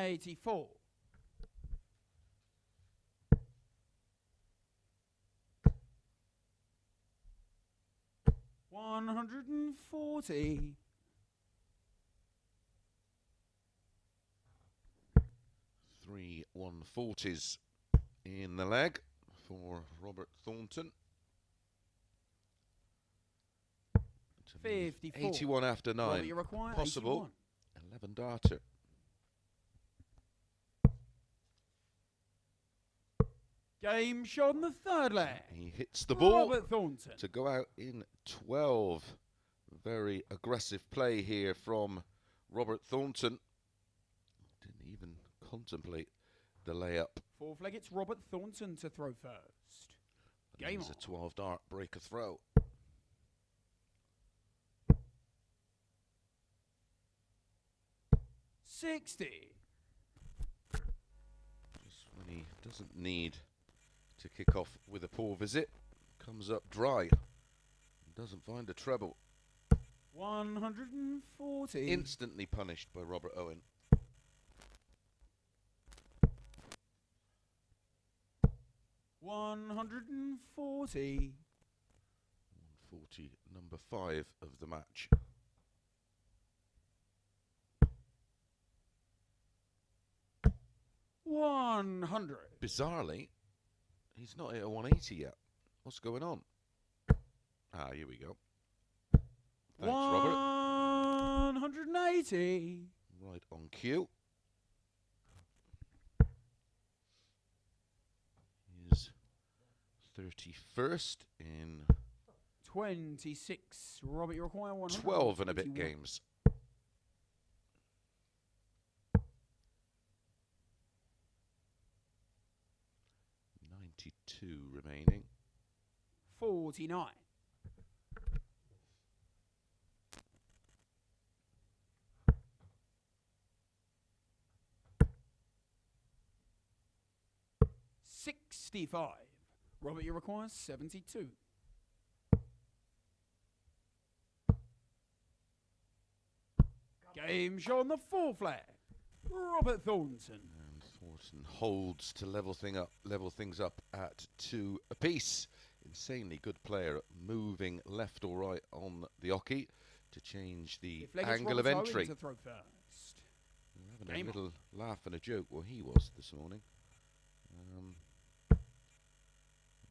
84. $140. 3 140s in the leg for Robert Thornton. 54. 81 after 9. Robert, you require Possible. 81. 11 darter. Game shot on the third leg. He hits the ball Robert Thornton. to go out in 12. Very aggressive play here from Robert Thornton. Didn't even contemplate the layup. Fourth leg, it's Robert Thornton to throw first. Game There's on. a 12 dart breaker throw. $60. Just when he doesn't need to kick off with a poor visit, comes up dry. Doesn't find a treble. 140. Instantly punished by Robert Owen. $140. 140, number 5 of the match. $100. Bizarrely, he's not hit a 180 yet. What's going on? Ah, here we go. Thanks, Robert. 180. Right on cue. His 31st in 26. Robert, you require 100. 12 and a bit games. $92 remaining. 49. $65. Robert, you require 72. Game show on the fourth flag. Robert Thornton. And Thornton holds to level things up at 2 apiece. Insanely good player at moving left or right on the oche to change the angle of entry. To throw first. We're having Game a on. little laugh and a joke. Well, he was this morning.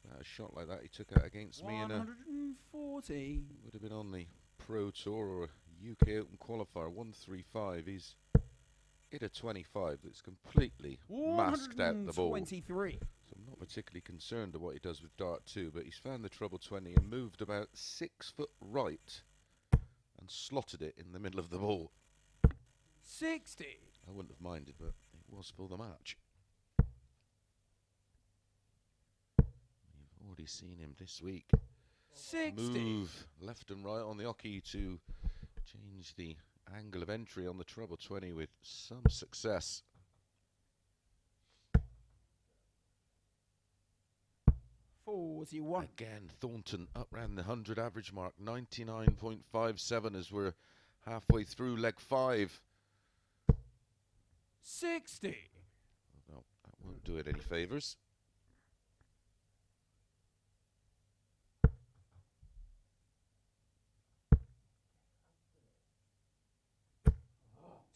About a shot like that he took out against me in a 140. would have been on the Pro Tour or UK Open qualifier. 135. He's hit a 25 that's completely masked out the ball. 123. So I'm not particularly concerned at what he does with dart 2, but he's found the treble 20 and moved about 6 foot right and slotted it in the middle of the ball. 60. I wouldn't have minded, but it was for the match. You've already seen him this week 60. move left and right on the oche to change the angle of entry on the treble 20 with some success. $41. Again, Thornton up round the 100 average mark, 99.57 as we're halfway through leg 5. 60. Well, that won't do it any favours.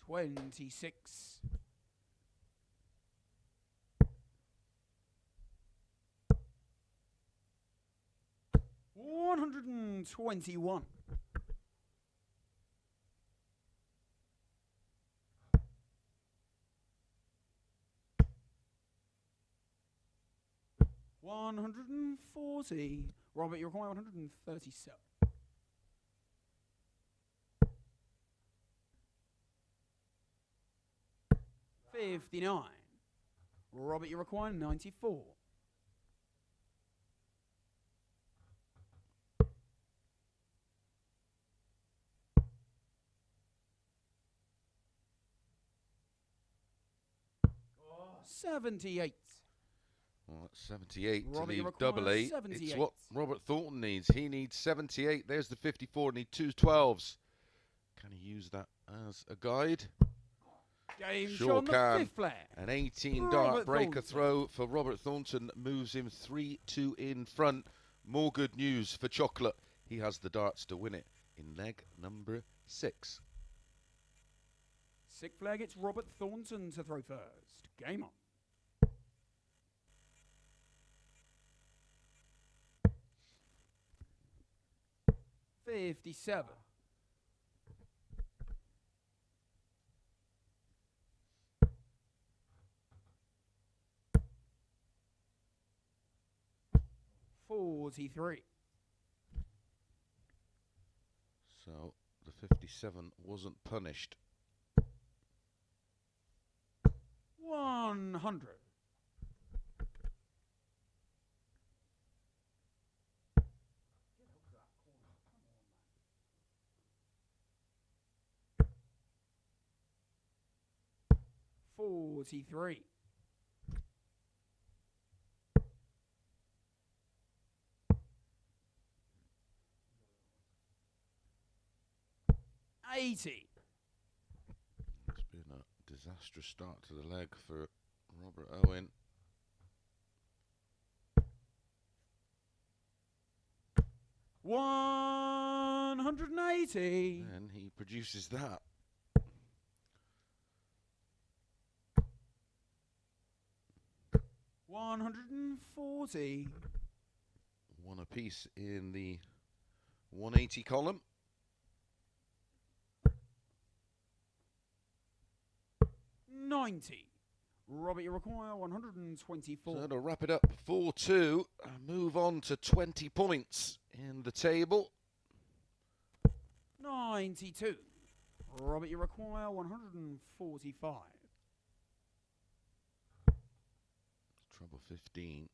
$26. $121. $140. Robert, you require 137. $59. Robert, you require 94. $78. Well, that's 78 Robert, to you leave require double eight. It's 78. what Robert Thornton needs. He needs 78. There's the 54. Need 2 12s. Can he use that as a guide? Game Sure shot on the can. fifth flag. An 18 Robert dart breaker Thornton. throw for Robert Thornton moves him 3-2 in front. More good news for Chocolate. He has the darts to win it in leg number 6. Sixth flag, it's Robert Thornton to throw first. Game on. $57. $43. So the 57 wasn't punished. 100. $43. 80. It's been a disastrous start to the leg for Robert Owen. $180. And he produces that. $140. One apiece in the 180 column. $90. Robert, you require 124. So to wrap it up, 4-2, move on to 20 points in the table. 92. Robert, you require 145. Trouble 15,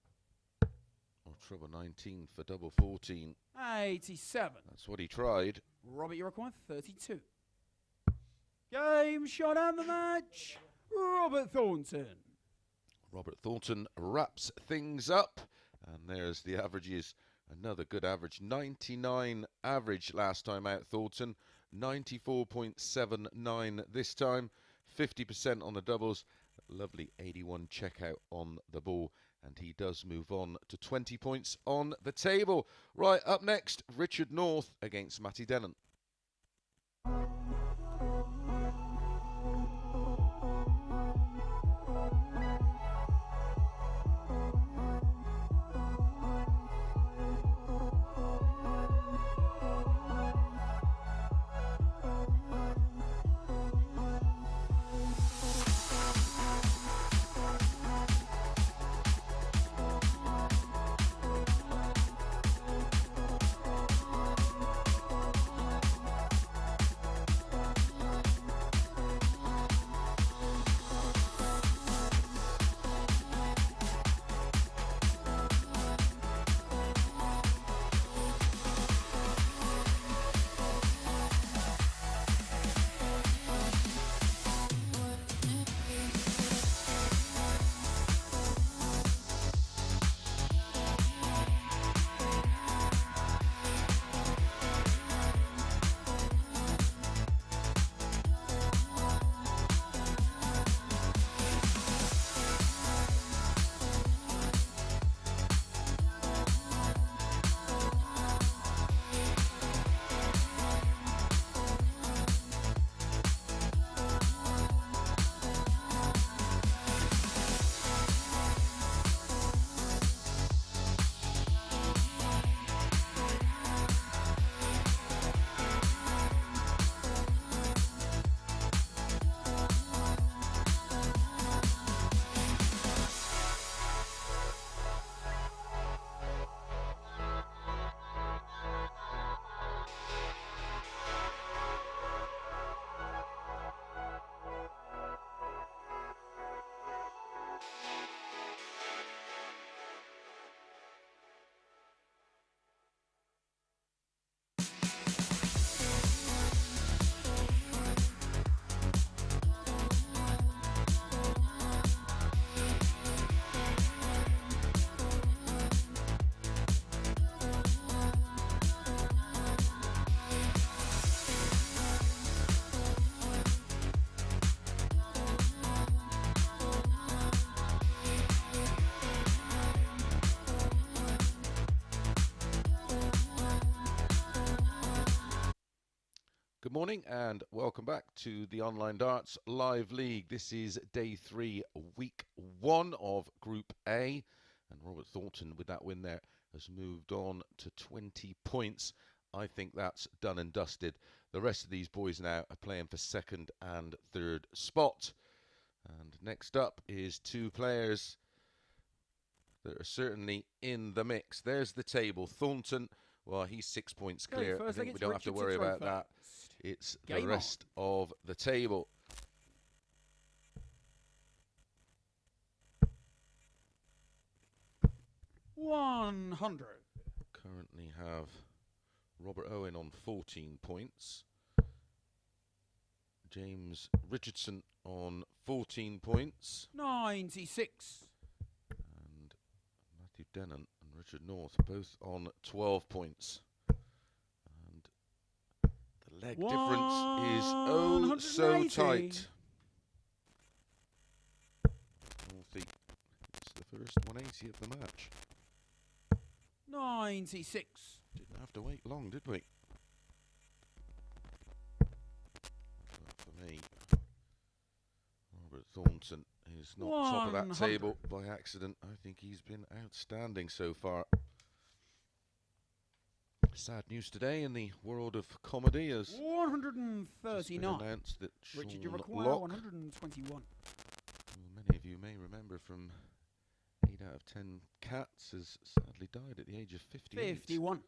or trouble 19 for double 14. 87. That's what he tried. Robert, you require 32. Game shot and the match. Robert Thornton. Robert Thornton wraps things up, and there's the averages. Another good average, 99 average last time out, Thornton. 94.79 this time, 50% on the doubles. Lovely 81 checkout on the ball, and he does move on to 20 points on the table. Right, up next, Richard North against Matty Dennant. Good morning and welcome back to the Online Darts Live League. This is day 3, week 1 of Group A. And Robert Thornton, with that win there, has moved on to 20 points. I think that's done and dusted. The rest of these boys now are playing for 2nd and 3rd spot. And next up is 2 players that are certainly in the mix. There's the table. Thornton, well, he's 6 points clear. I think we don't have to worry about that. It's the rest of the table. $100. Currently have Robert Owen on 14 points. James Richardson on 14 points. 96. And Matty Dennant and Richard North both on 12 points. The leg difference is oh so tight. Northie, it's the first 180 of the match. 96. Didn't have to wait long, did we? But for me, Robert Thornton is not top of that table by accident. I think he's been outstanding so far. Sad news today in the world of comedy as 139. Announced that Richard, you Sean require Locke, 121. who many of you may remember from 8 out of 10 cats, has sadly died at the age of 58. 51.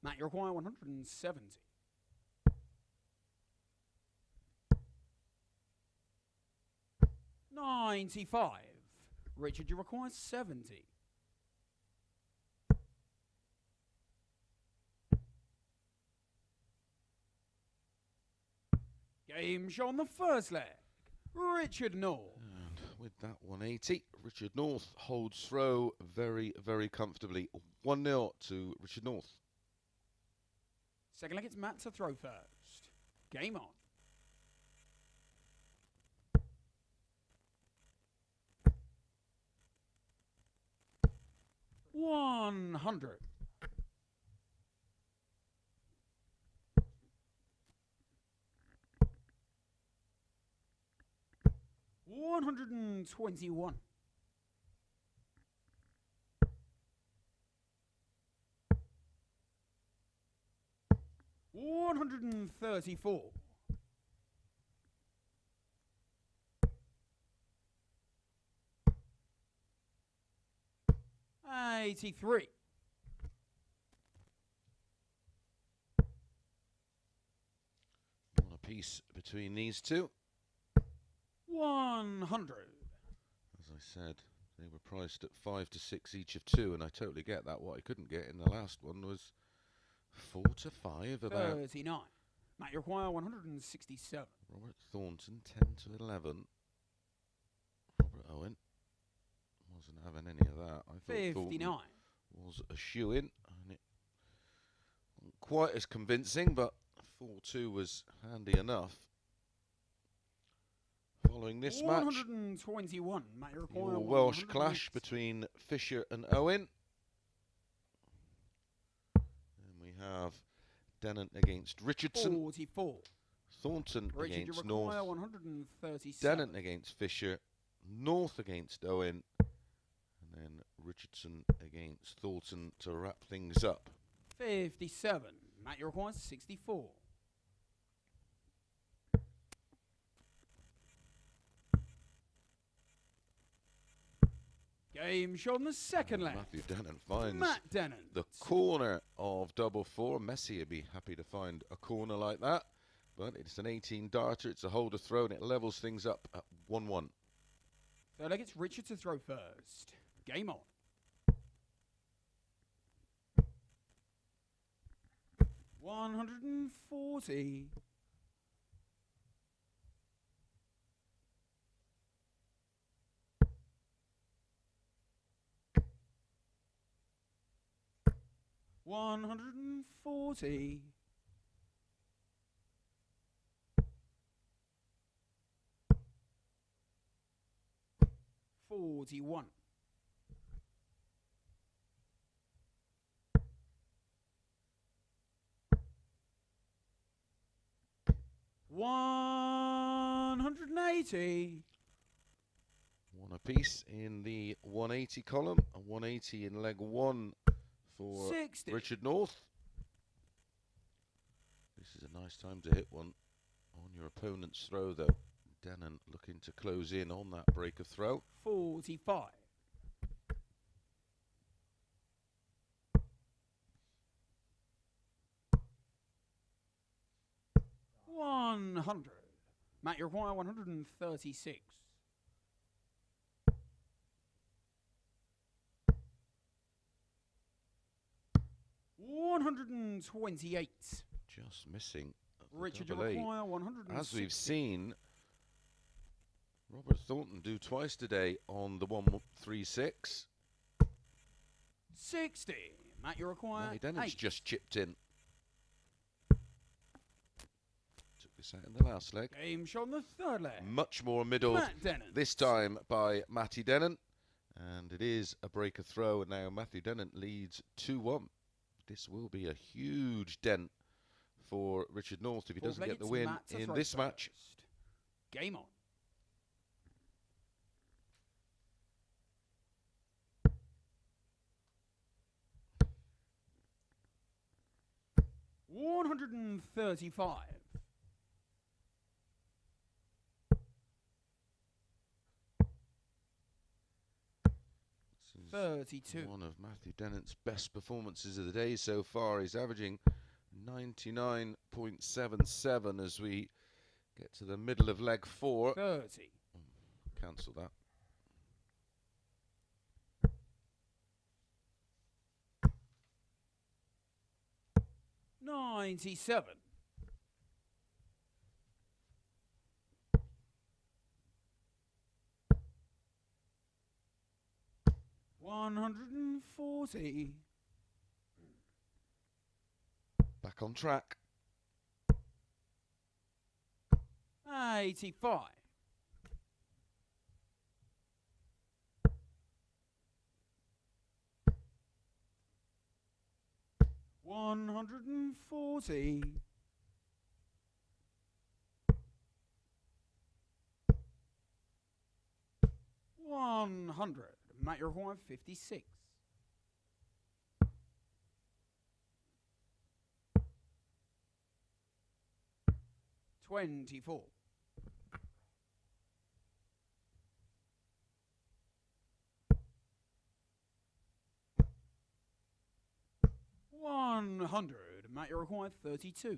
Matt, you require 170. $95. Richard, you require 70. Game show on the first leg. Richard North. And with that 180, Richard North holds throw very, very comfortably. 1-0 to Richard North. Second leg, it's Matt to throw first. Game on. $100. $121. $134. $83. One apiece between these two. 100. As I said, they were priced at 5 to 6 each of 2, and I totally get that. What I couldn't get in the last one was 4 to 5 about. 39. Matt, you require 167. Robert Thornton 10 to 11. Robert Owen wasn't having any of that. I thought 59. Thornton was a shoe-in, and it wasn't quite as convincing, but 4-2 was handy enough. Following this match, 121. Matt, you require your Welsh 108. clash between Fisher and Owen. And we have Dennant against Richardson. 44. Thornton Richard, you against require North. 137. Dennant against Fisher. North against Owen. And then Richardson against Thornton to wrap things up. 57. Matt, you require 64. Game show on the second leg. Matthew Dennen finds Matt Dennen. the corner of double 4. Messi would be happy to find a corner like that. But it's an 18 darter. It's a holder throw, and it levels things up at 1-1. Third leg, it's Richard to throw first. Game on. $140. $140. $41. 180. One apiece in the 180 column. A 180 in leg one for 60. Richard North. This is a nice time to hit one on your opponent's throw, though. Dennen looking to close in on that break of throw. 45. 100. Matt, you require 136. 128. Just missing. Richard, you double eight. require 160. As we've seen Robert Thornton do twice today on the 136. 60. Matt, you require Matty Dennant's 8. just chipped in. Took this out in the last leg. Game shot on the third leg. Much more middled Matt Dennant. this time by Matty Dennant. And it is a break of throw, and now Matthew Dennant leads 2-1. This will be a huge dent for Richard North if he doesn't get the win in this match. Game on. $135. 32. One of Matthew Dennant's best performances of the day so far. He's averaging 99.77 as we get to the middle of leg 4. 30. Cancel that. $97. 140. Back on track. 85. 140. 100. Matt, you're requiring 56. 24. 100. Matt, you're requiring 32.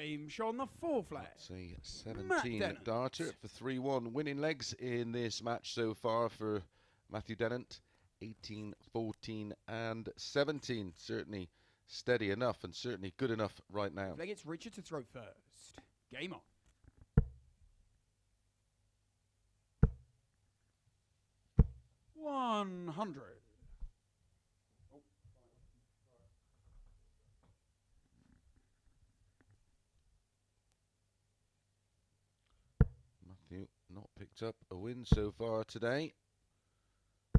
Game shot on the fourth flag. It's a 17 darter for 3-1. Winning legs in this match so far for Matthew Dennant. 18, 14 and 17. Certainly steady enough and certainly good enough right now. Flag gets Richard to throw first. Game on. $100. Matthew not picked up a win so far today.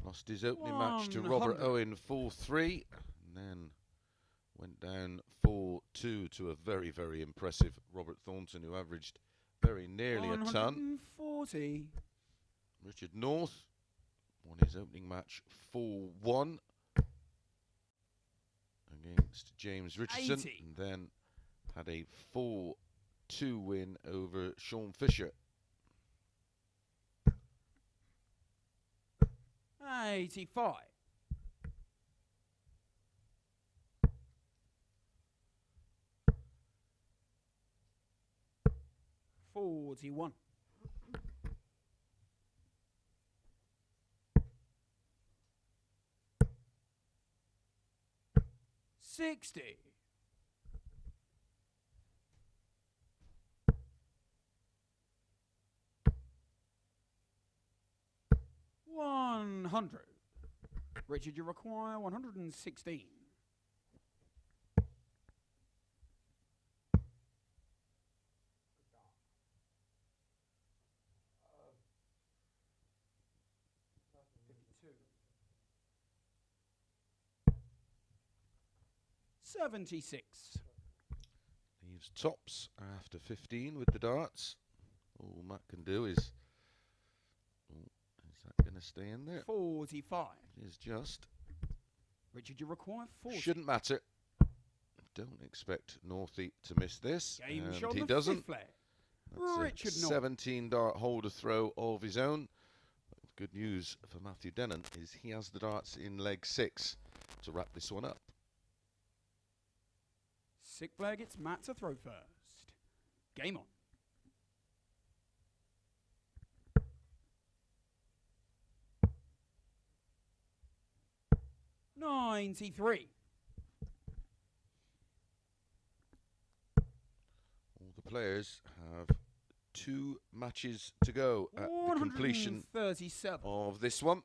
Lost his opening match to Robert 100. Owen 4-3 and then went down 4-2 to a very, very impressive Robert Thornton, who averaged very nearly a ton. 140. Richard North won his opening match 4-1 against James Richardson 80. and then had a 4-2 win over Sean Fisher. 85. 41. 60. 100. Richard, you require 116. 52. 76. Leaves tops after 15 with the darts. All Matt can do is... Oh, is that going to stay in there? 45. It is just. Richard, you require 40. Shouldn't matter. Don't expect Northie to miss this. Game And shot he on the doesn't. fifth flag. That's Richard a North. 17 dart holder throw of his own. Good news for Matthew Dennen is he has the darts in leg 6 to wrap this one up. Sixth flag, it's Matt to throw first. Game on. $93. All the players have 2 matches to go at the completion 137. of this one.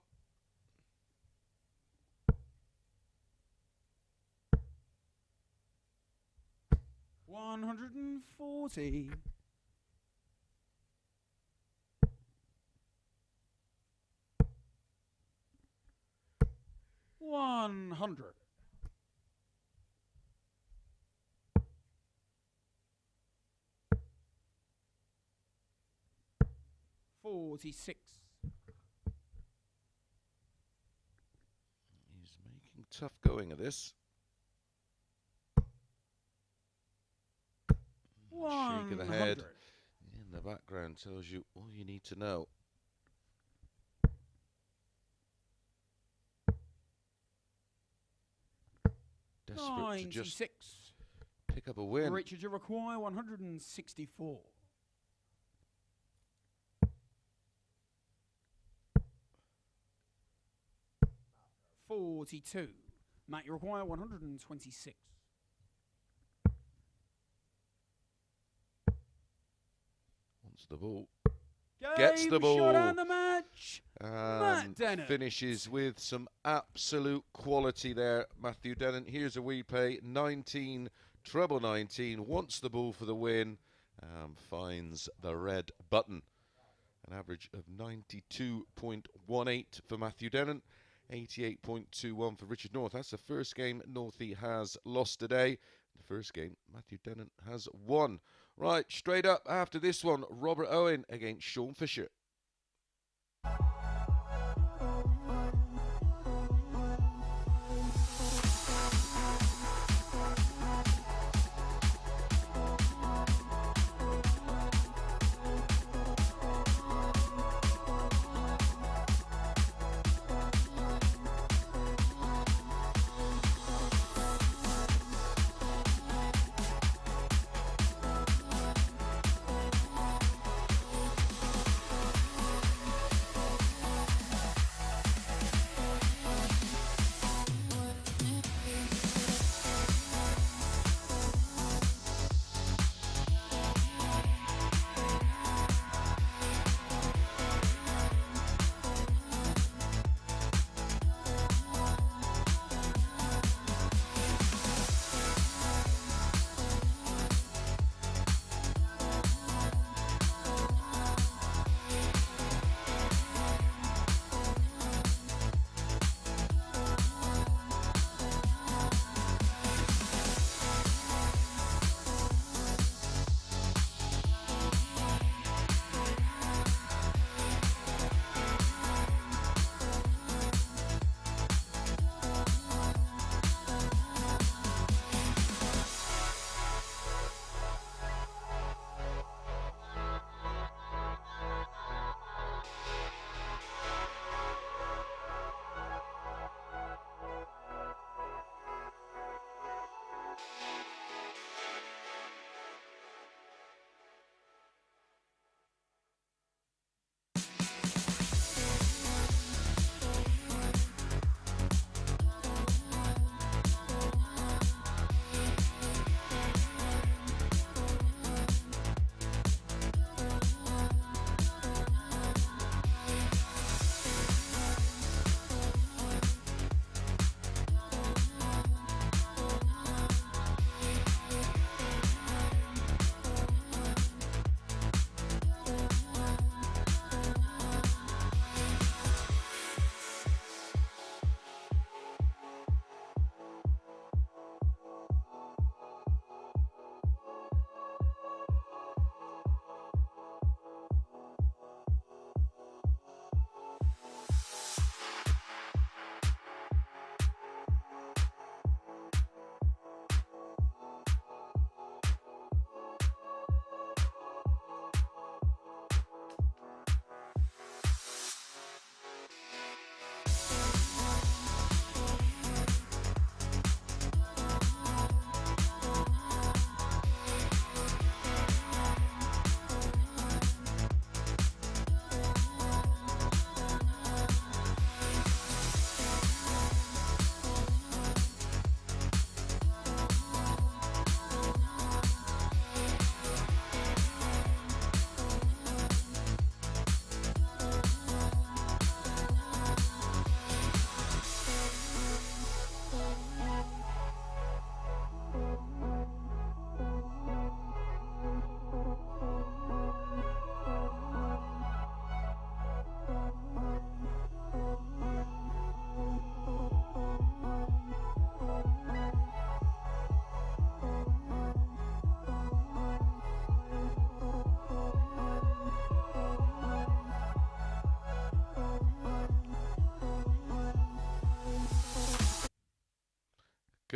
$140. $100. $46. He's making tough going of this. Shake of the head in the background tells you all you need to know. Desperate to just 96. pick up a win. Richard, you require 164. $42. Matt, you require 126. Wants the ball. Game Gets the ball. shot and the match. Matt And Dennant. finishes with some absolute quality there. Matthew Dennant, here's a replay. 19, treble 19, wants the ball for the win. Finds the red button. An average of 92.18 for Matthew Dennant. 88.21 for Richard North. That's the first game Northie has lost today. The first game Matthew Dennant has won. Right, straight up after this one, Robert Owen against Sean Fisher.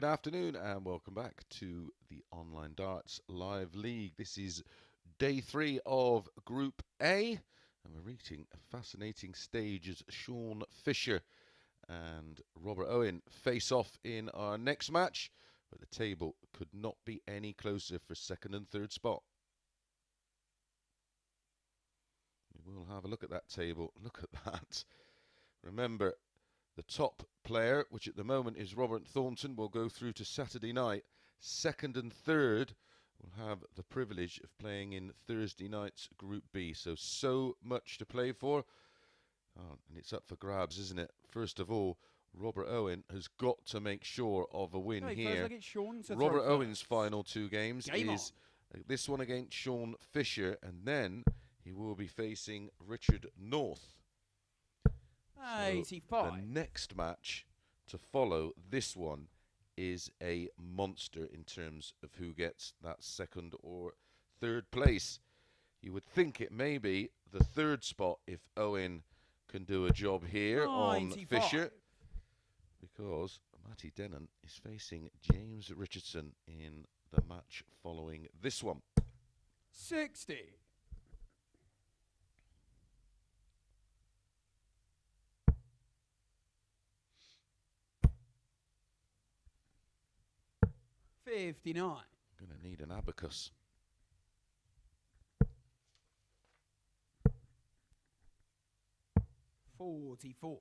Good afternoon and welcome back to the Online Darts Live League. This is day 3 of Group A, and we're reaching a fascinating stage as Sean Fisher and Robert Owen face off in our next match, but the table could not be any closer for second and third spot. We will have a look at that table. Look at that. Remember, the top player, which at the moment is Robert Thornton, will go through to Saturday night. Second and third will have the privilege of playing in Thursday night's Group B. So much to play for. Oh, and it's up for grabs, isn't it? First of all, Robert Owen has got to make sure of a win here. Robert Owen's final 2 games is this one against Sean Fisher, and then he will be facing Richard North. 85. The next match to follow this one is a monster in terms of who gets that second or third place. You would think it may be the third spot if Owen can do a job here 95. on Fisher, because Matty Dennant is facing James Richardson in the match following this one. 60. $59. Gonna need an abacus. $44.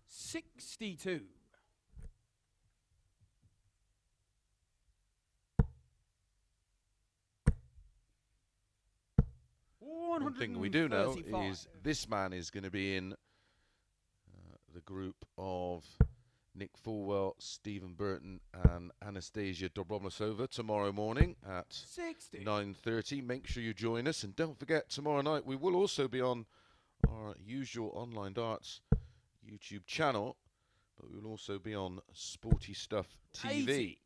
$62. One thing we do know is this man is going to be in the group of Nick Fulwell, Stephen Burton and Anastasia Dobromysova tomorrow morning at 9:30. Make sure you join us, and don't forget, tomorrow night we will also be on our usual Online Darts YouTube channel, but we will also be on Sporty Stuff TV. 80.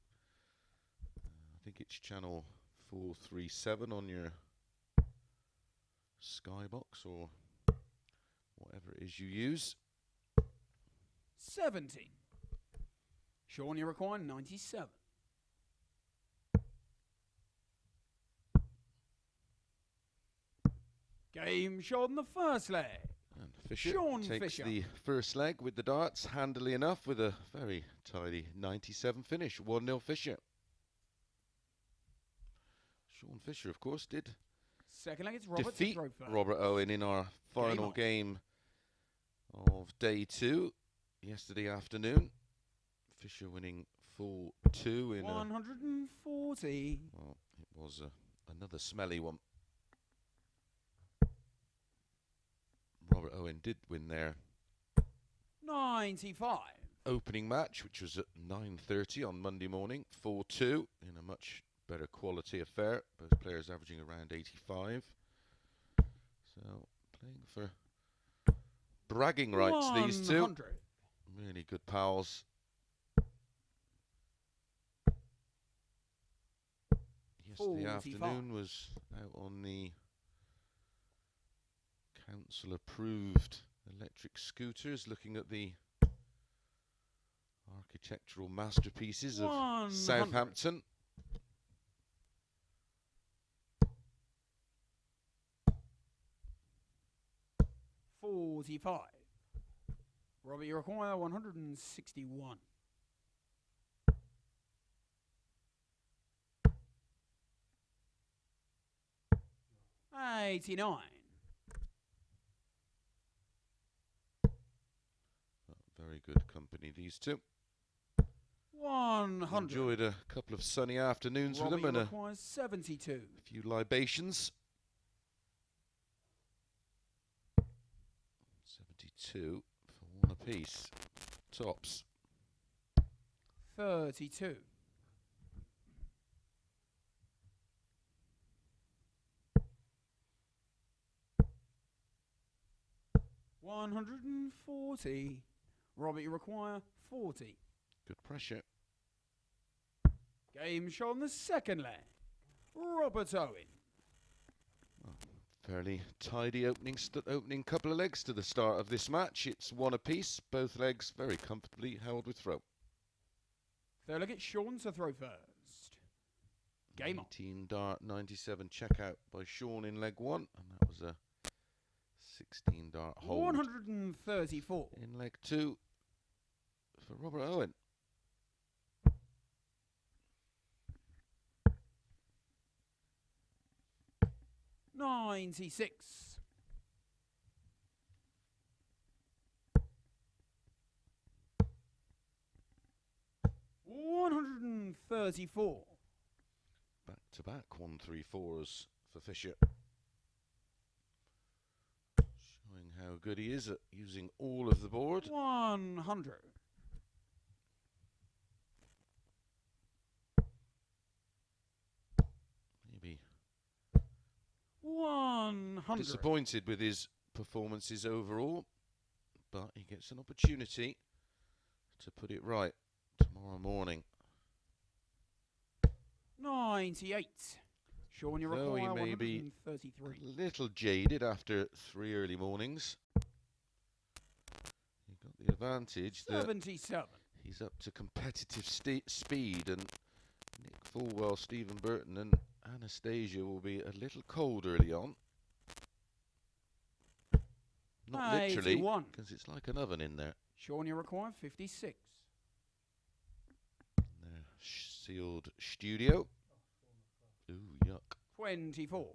I think it's channel 437 on your Skybox or whatever it is you use. 70. Sean, you require 97. Game shot in the first leg. And Fisher Sean takes Fisher. the first leg with the darts handily enough with a very tidy 97 finish. 1-0 Fisher. Sean Fisher, of course, did Second leg, it's Robert defeat to throw first. Robert Owen in our final on. game of day 2 yesterday afternoon. Fisher winning full 2 in 140. well, it was another smelly one. Robert Owen did win their 95. opening match, which was at 9:30 on Monday morning, 4-2 in a much better quality affair. Both players averaging around 85. So playing for bragging rights, these two. 100. Really good pals. Yesterday 45. afternoon was out on the council approved electric scooters, looking at the architectural masterpieces of 100. Southampton. $45. Robbie, you require 161. $89. Very good company, these two. 100. Enjoyed a couple of sunny afternoons Robbie, with them and you a require 72. few libations. 72 for one apiece. Tops. 32. $140. Robert, you require 40. Good pressure. Game shot on the second leg. Robert Owen. Fairly tidy opening couple of legs to the start of this match. It's one apiece, both legs very comfortably held with throw. Third leg, it's Sean to throw first. Game on. 18 dart 97 checkout by Sean in leg one, and that was a 16 dart hold 134. in leg two for Robert Owen. $96. 134. Back to back 1-3-4s for Fisher. Showing how good he is at using all of the board. 100. Maybe 100. disappointed with his performances overall, but he gets an opportunity to put it right tomorrow morning. 98. Sean, you Though he require may be 133. a little jaded after 3 early mornings. He got the advantage that 77. he's up to competitive speed, and Nick Fulwell, Stephen Burton and Anastasia will be a little cold early on. Not literally, 81. because it's like an oven in there. Sean, you require 56. Their sealed studio. Ooh, yuck. 24.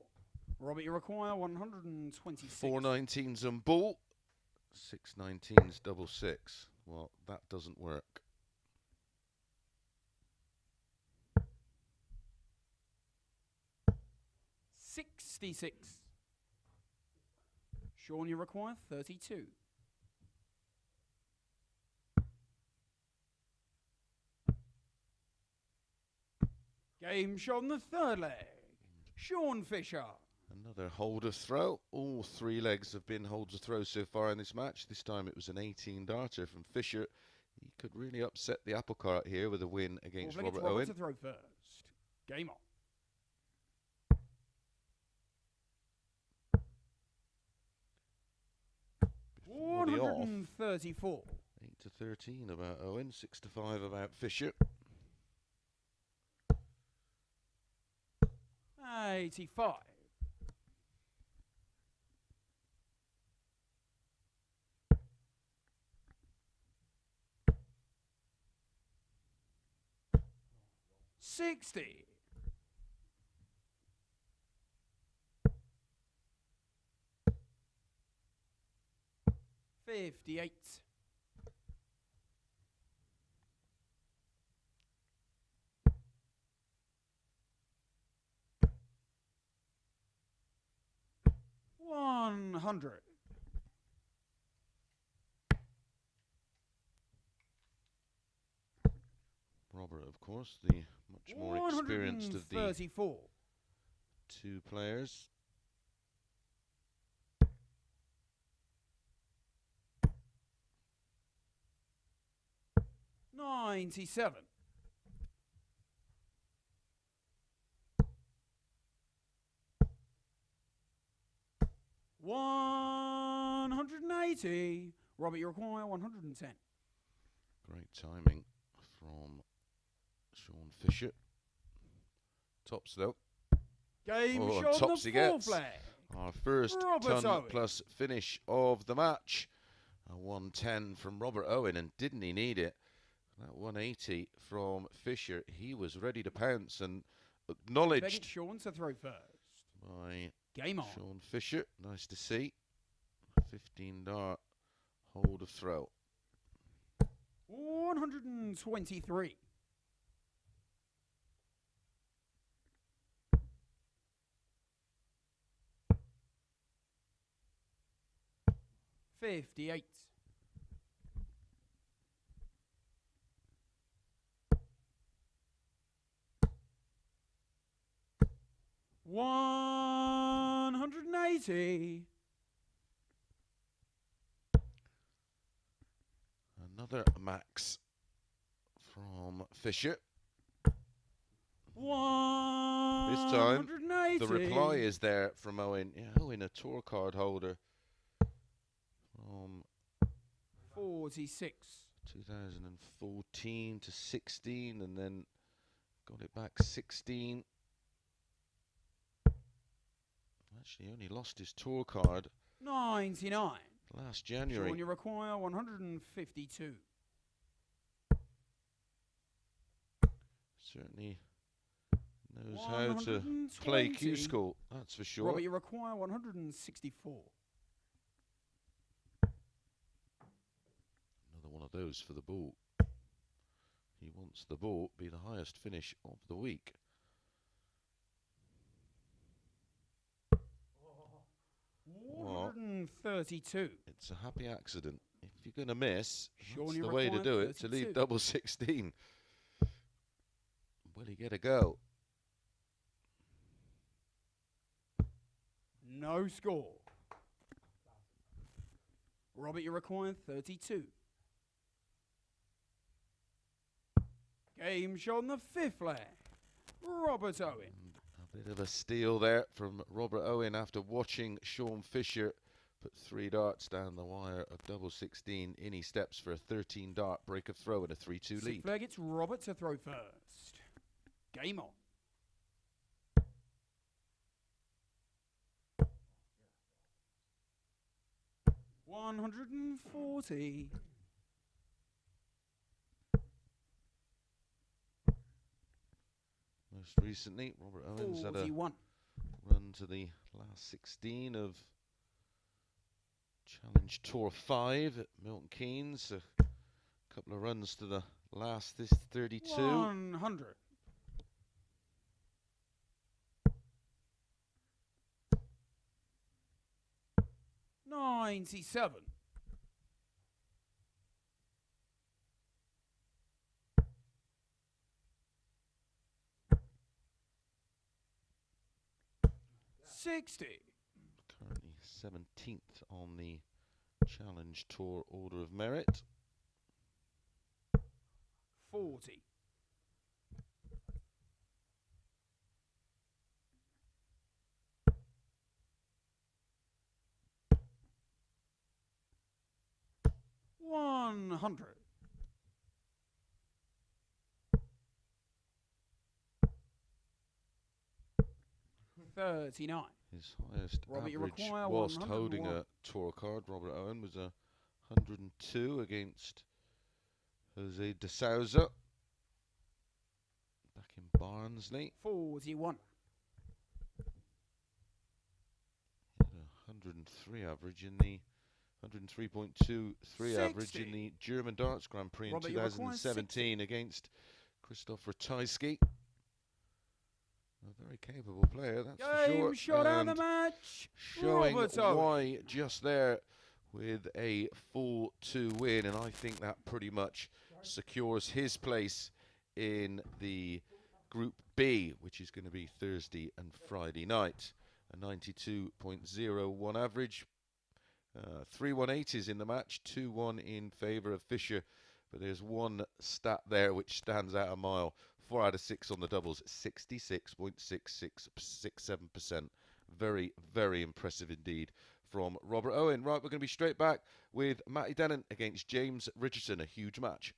Robert, you require 126. 4 19s and ball. 6 19s double six. Well, that doesn't work. $66. Sean, you require 32. Game shot on the third leg. Sean Fisher. Another holder throw. All 3 legs have been holder throw so far in this match. This time it was an 18 darter from Fisher. He could really upset the apple cart here with a win against Fourth leg, it's Robert Owen. to throw first. Game on. 134. 8 to 13 about Owen, 6 to 5 about Fisher. 85. $60. $58. $100. Robert, of course, the much more experienced of the 134. 2 players. $97. $180. Robert, you require 110. Great timing from Sean Fisher. Tops though. Game Oh, shot on tops the he fourth gets. leg. Our first Robert ton Owen. plus finish of the match. A 110 from Robert Owen, and didn't he need it? That 180 from Fisher. He was ready to pounce and Beg acknowledged it, Sean to throw first. by Game on. Sean Fisher. Nice to see. 15 dart hold of throw. 123. $58. $180. Another max from Fisher. time, 180. the reply is there from Owen. Yeah, Owen, a tour card holder from 46. 2014 to 16, and then got it back 16. Actually, only lost his tour card 99. last January. Sean, you require 152. Certainly knows how to play Q school, that's for sure. Robert, you require 164. Another one of those for the ball. He wants the ball be the highest finish of the week. Well, 132. it's a happy accident. If you're going to miss, Sean, that's you the way to do require it, to leave 32. double 16. Will he get a go? No score. Robert, you require 32. Game shot on the fifth leg. Robert Owen. And a bit of a steal there from Robert Owen after watching Sean Fisher put 3 darts down the wire of double 16. In he steps for a 13 dart break of throw and a 3-2 lead. Sixth leg, it's Robert to throw first. Game on. $140. Most recently, Robert Owens had a 41. run to the last 16 of Challenge Tour 5 at Milton Keynes. A couple of runs to the last, this 32. 100. $97. $60. Currently 17th on the Challenge Tour Order of Merit. 40. $100. $39. His highest Robert, you average require whilst holding 101. a tour card, Robert Owen, was a 102 against Jose de Souza back in Barnsley. 41. He had a 103 average in the 103.23 average 60. in the German Darts Grand Prix Robert, in you require 2017 against Christoph Ratajski. A very capable player, that's for Game sure. shot out And of the match. showing Robert Owen. why just there with a 4-2 win, and I think that pretty much secures his place in the Group B, which is going to be Thursday and Friday night. A 92.01 average. 3 180s in the match, 2-1 in favour of Fisher, but there's one stat there which stands out a mile. 4 out of 6 on the doubles, 66.6667%. Very, very impressive indeed from Robert Owen. Right, we're going to be straight back with Matty Dennant against James Richardson, a huge match.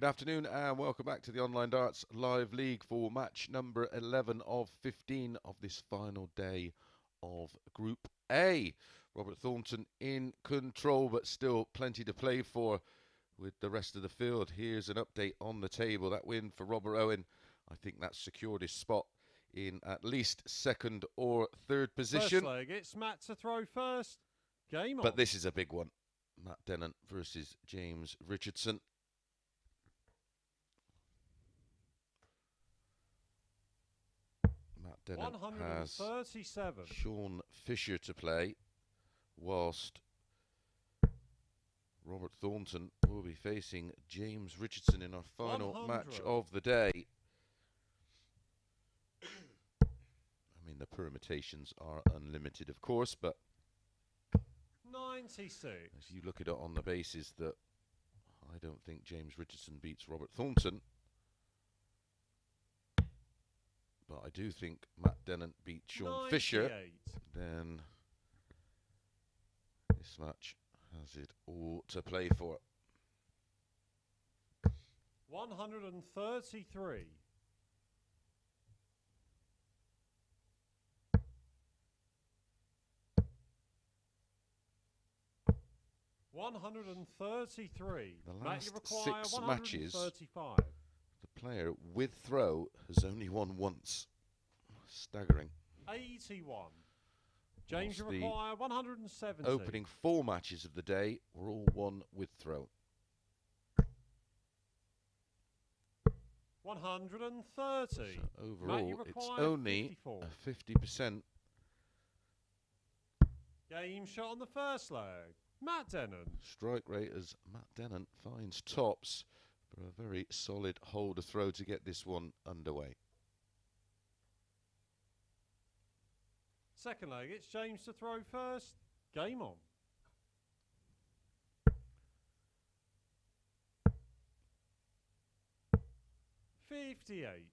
Good afternoon and welcome back to the Online Darts Live League for match number 11 of 15 of this final day of Group A. Robert Thornton in control, but still plenty to play for with the rest of the field. Here's an update on the table. That win for Robert Owen, I think that's secured his spot in at least second or third position. First leg, it's Matt to throw first. Game on. But this is a big one. Matt Dennant versus James Richardson. Matt Dennant has 137. Sean Fisher to play, whilst Robert Thornton will be facing James Richardson in our final 100. match of the day. I mean, the permutations are unlimited, of course, but 96. as you look at it on the basis that I don't think James Richardson beats Robert Thornton, but I do think Matt Dennant beats Sean 98. Fisher, then this match has it all to play for. 133. 133. The Matt, last you require 6 matches, 135. the player with throw has only won once. Staggering. 81. James, you Whilst the require 170. Opening 4 matches of the day were all won with throw. 130. So Matt, overall, you it's require only 54. a 50%. Game shot on the first leg. Matt Dennen. Strike rate as Matt Dennant finds tops for a very solid holder throw to get this one underway. Second leg, it's James to throw first. Game on. $58.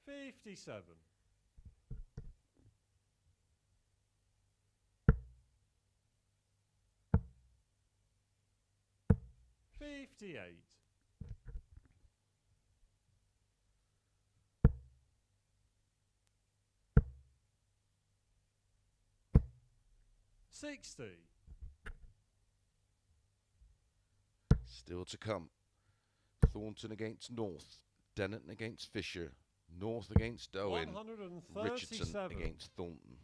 57. 58. 60. Still to come. Thornton against North. Dennant against Fisher. North against Owen. Richardson 137. against Thornton.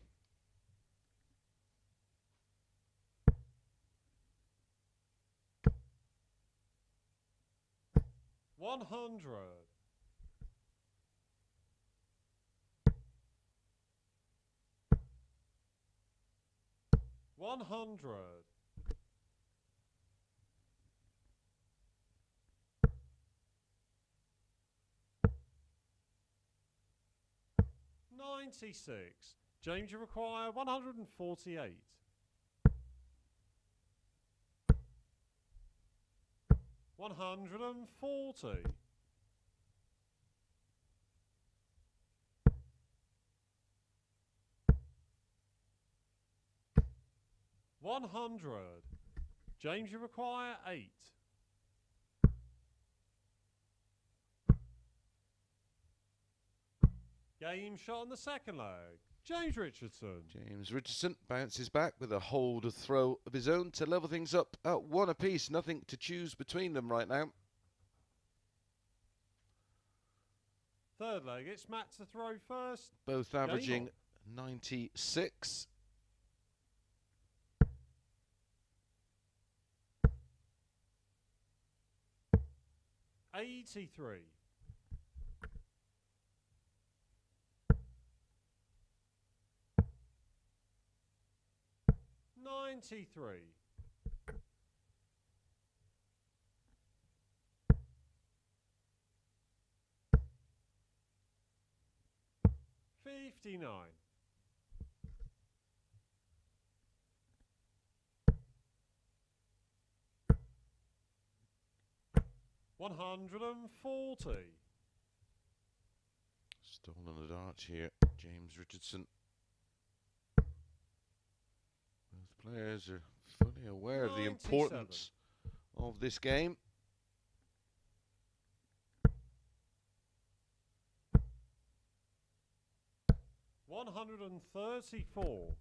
100. 100. 96. James, you require 148. 140. 100. James, you require 8. 'Game shot on the second leg. James Richardson. James Richardson bounces back with a hold throw of his own to level things up at 1 apiece. Nothing to choose between them right now. Third leg, it's Matt to throw first. Both averaging 96. 83. 93. 59. 140. Stolen the darts here, James Richardson. Players are fully aware of the 97. importance of this game. $134.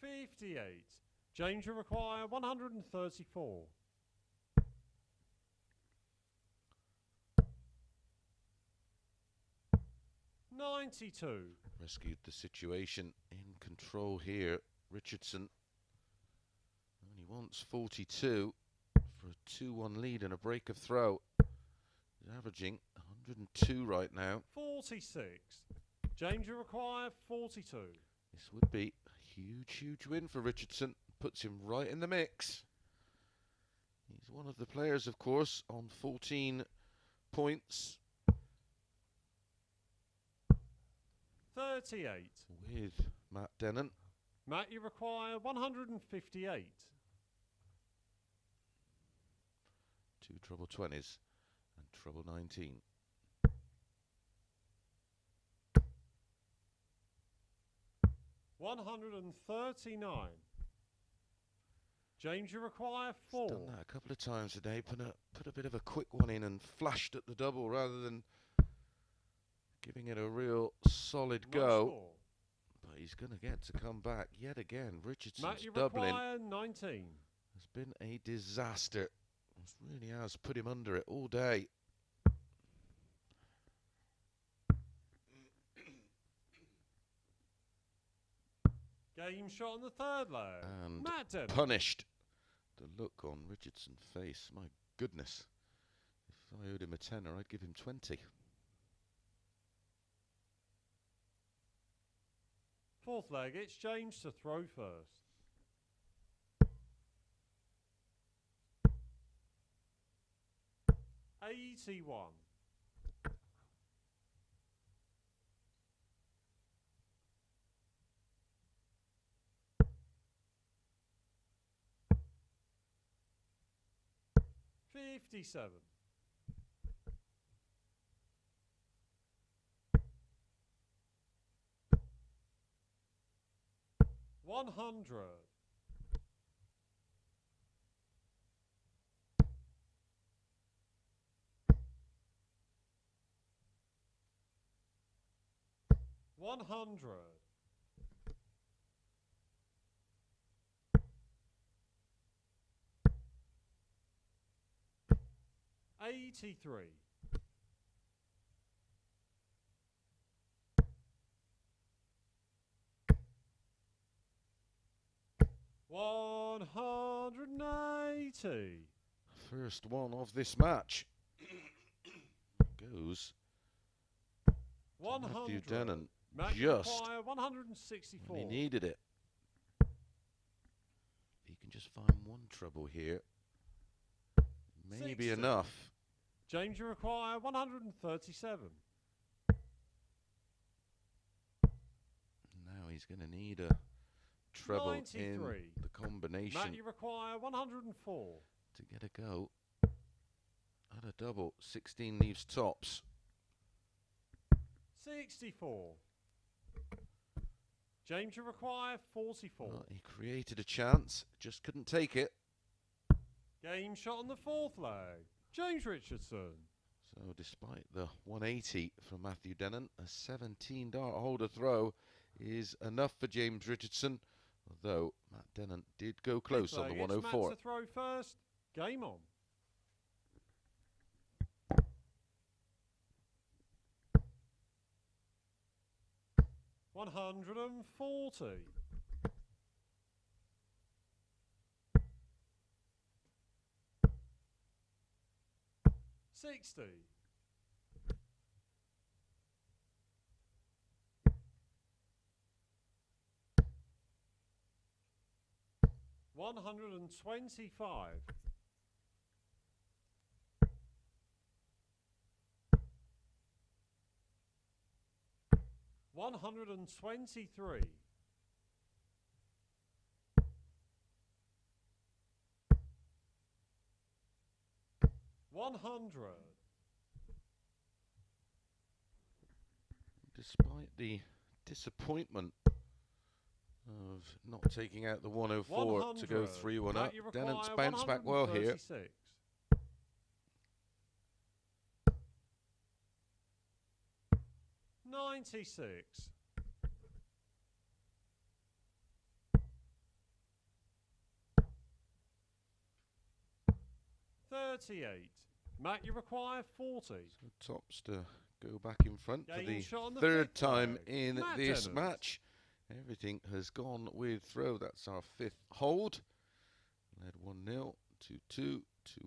$58. James, you require 134. $92. Rescued the situation in control here. Richardson only wants 42 for a 2-1 lead and a break of throw. He's averaging 102 right now. 46. James, you require 42. This would be a huge win for Richardson. Puts him right in the mix. He's one of the players, of course, on 14 points. 38. With Matt Dennen. Matt, you require 158. 2 treble 20s and treble 19. $139. James, you require 4. Done that a couple of times today. Put a bit of a quick one in and flashed at the double rather than giving it a real solid go. But he's going to get to come back yet again. Richardson's Matt, you doubling require 19. has been a disaster. It really has put him under it all day. Game shot on the third leg. And Matt Dennen. punished. The look on Richardson's face, my goodness. If I owed him a tenner, I'd give him 20. Fourth leg, it's James to throw first. $81. $57. $100. $100. $83. $180. First one of this match goes to Matthew 100. Dennen. Matt, you Just require 164. when he needed it. If he can just find one treble here, maybe 60. enough. James, you require 137. Now he's going to need a treble 93. in the combination Matt, you require 104. to get a go at a double. 16 leaves tops. 64. James, you require 44. Well, he created a chance, just couldn't take it. Game shot on the fourth leg. James Richardson. So despite the 180 from Matthew Dennant, a 17-dart holder throw is enough for James Richardson, although Matt Dennant did go close Fifth on the leg, it's 104. Matt to throw first. Game on. $140. $60. $125. $123. $100. despite the disappointment of not taking out the 104 to go 3-1 up, Dennant's bounced back well here. 96. 38. Matt, you require 40. So tops to go back in front for Game the shot on the third fifth time flag. in Matt this Dennant. match. Everything has gone with throw. That's our fifth hold. Led 1-0, 2-2,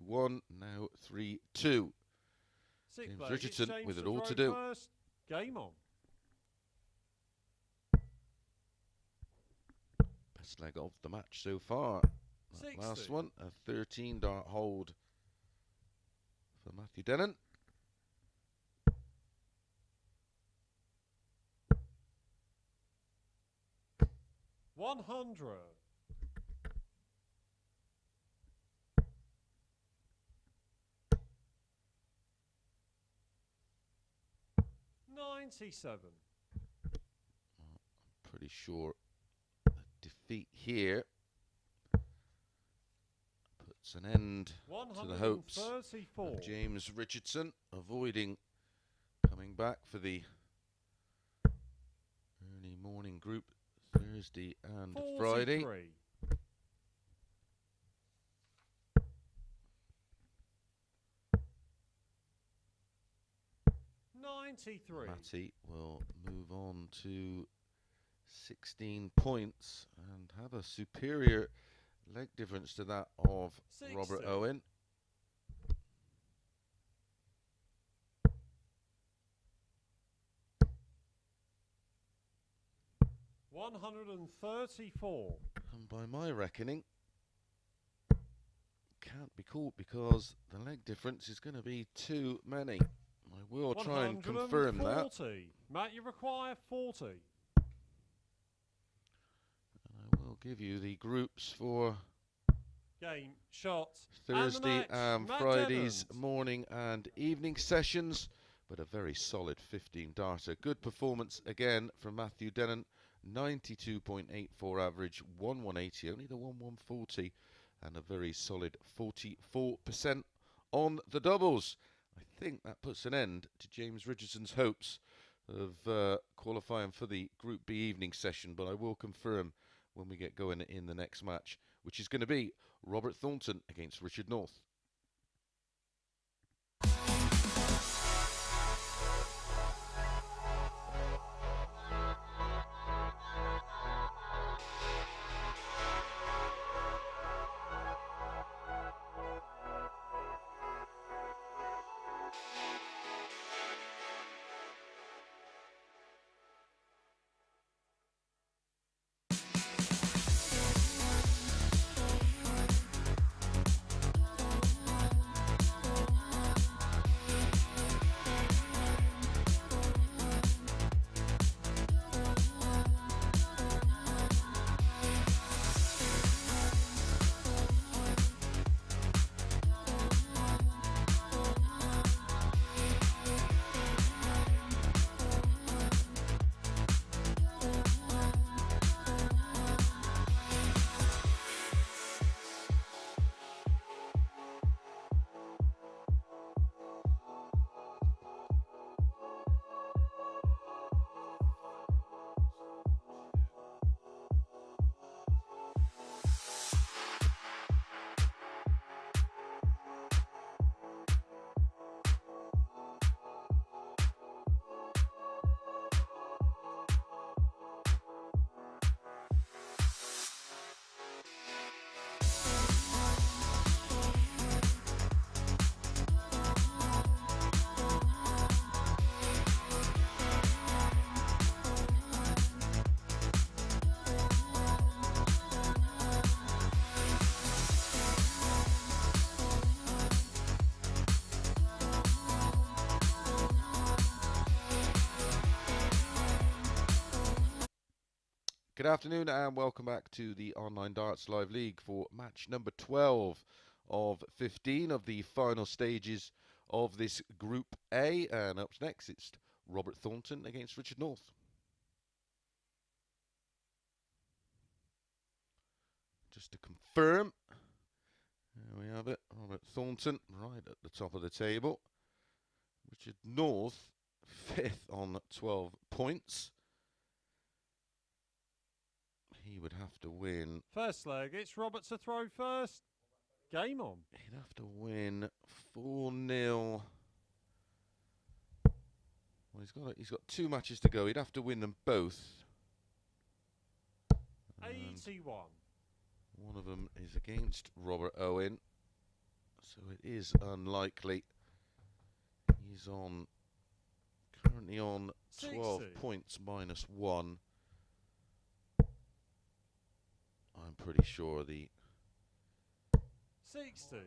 2-1, now 3-2. Sixth James flag, Richardson it's with James it all to throw do. First. Game on. Best leg of the match so far. That 60. last one, a 13-dart hold for Matthew Dennen. $100. 97. Pretty sure a defeat here puts an end to the hopes 134. of James Richardson, avoiding coming back for the early morning group Thursday and Friday. 43. 93. Matty will move on to 16 points and have a superior leg difference to that of 60. Robert Owen. $134. And by my reckoning, can't be caught because the leg difference is going to be too many. I will try and confirm that. 140. Matt, you require 40. And I will give you the groups for Game, shot, Thursday and and Friday's Dennant. morning and evening sessions, but a very solid 15-darter. Good performance again from Matthew Dennen. 92.84 average, 1/180, only the 1/140, and a very solid 44% on the doubles. I think that puts an end to James Richardson's hopes of qualifying for the Group B evening session, but I will confirm when we get going in the next match, which is going to be Robert Thornton against Richard North. Good afternoon and welcome back to the Online Darts Live League for match number 12 of 15 of the final stages of this Group A. And up next it's Robert Thornton against Richard North. Just to confirm, there we have it. Robert Thornton right at the top of the table. Richard North 5th on 12 points. He would have to win. First leg, it's Robert to throw first. Game on. He'd have to win 4-0. Well, he's got 2 matches to go. He'd have to win them both. 81. One of them is against Robert Owen, so it is unlikely. He's currently on 12 60. points minus 1. I'm pretty sure the 60.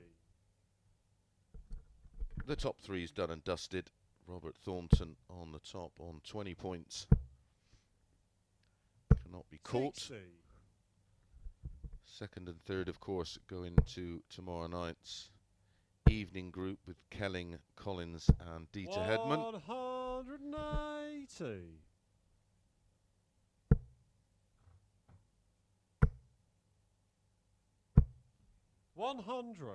top 3 is done and dusted. Robert Thornton on the top on 20 points. Cannot be caught. 60. Second and third, of course, go into tomorrow night's evening group with Kelling, Collins and Dieter Hedman. 180. 100.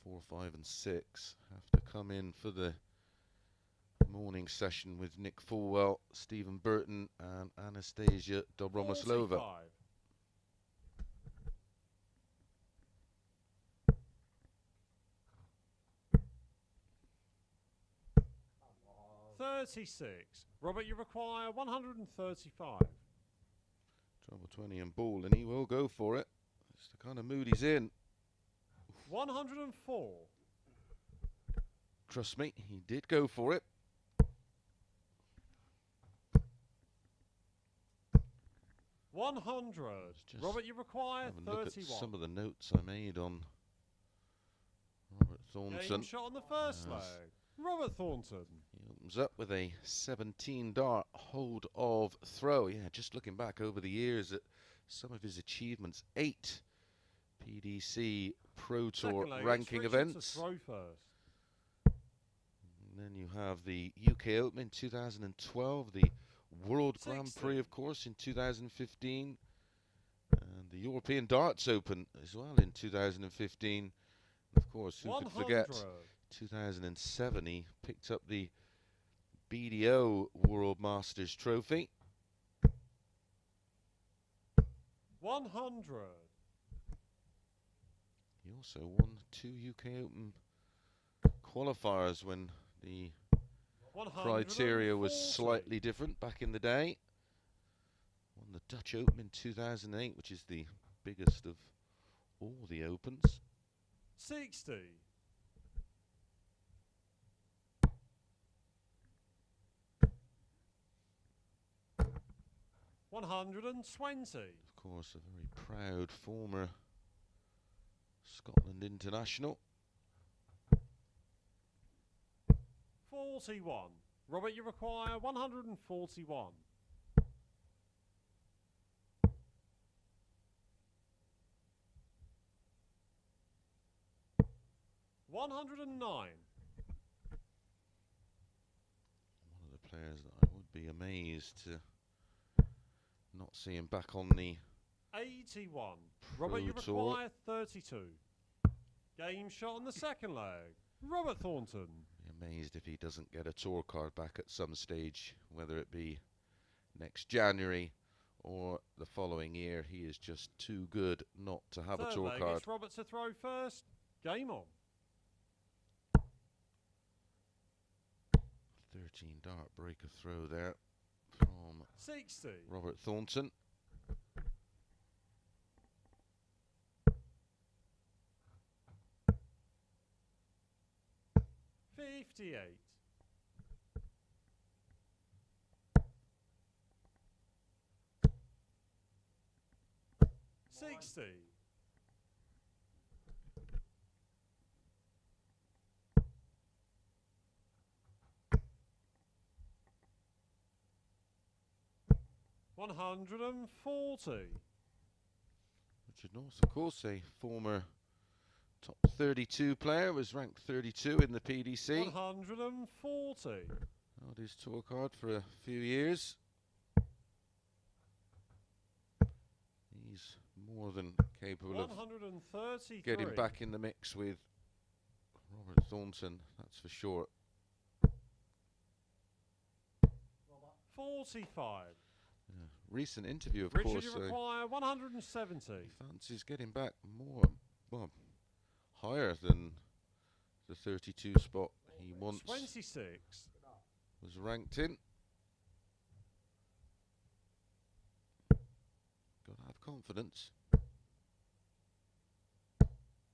4, 5 and 6 have to come in for the morning session with Nick Fulwell, Stephen Burton and Anastasia Dobromoslova. 45. 36. Robert, you require 135. Trouble 20 and ball, and he will go for it. It's the kind of mood he's in. 104. Trust me, he did go for it. 100. Just Robert, you require have a look at 31. some of the notes I made on Robert Thornton. Game shot on the first leg. Robert Thornton. He opens up with a 17-dart hold of throw. Yeah, just looking back over the years at some of his achievements. 8 PDC Pro Tour Second leg, ranking it's Richardson events. to throw first. And then you have the UK Open in 2012, the World Grand Prix, of course, in 2015, and the European Darts Open as well in 2015. Of course, who could forget 2007, he picked up the BDO World Masters Trophy. 100. He also won 2 UK Open qualifiers when the criteria was 140. slightly different back in the day. Won the Dutch Open in 2008, which is the biggest of all the Opens. 60. 120. Of course, a very proud former Scotland international. 41. Robert, you require 141. 109. One of the players that I would be amazed to not see him back on the 81. Robert, you Tour. require 32. Game shot on the second leg. Robert Thornton. Be amazed if he doesn't get a tour card back at some stage, whether it be next January or the following year. He is just too good not to have Third a tour leg, card. it's Robert to throw first. Game on. 13-dart breaker throw there from 60. Robert Thornton. 58. 60. 140. Richard North, of course, a former top 32 player, was ranked 32 in the PDC. 140. Held his tour card for a few years. He's more than capable of 133. getting back in the mix with Robert Thornton, that's for sure. 45. Recent interview, of Richard, course. you require 170. He fancies getting back more, well, higher than the 32 spot he once 26. was ranked in. Got to have confidence.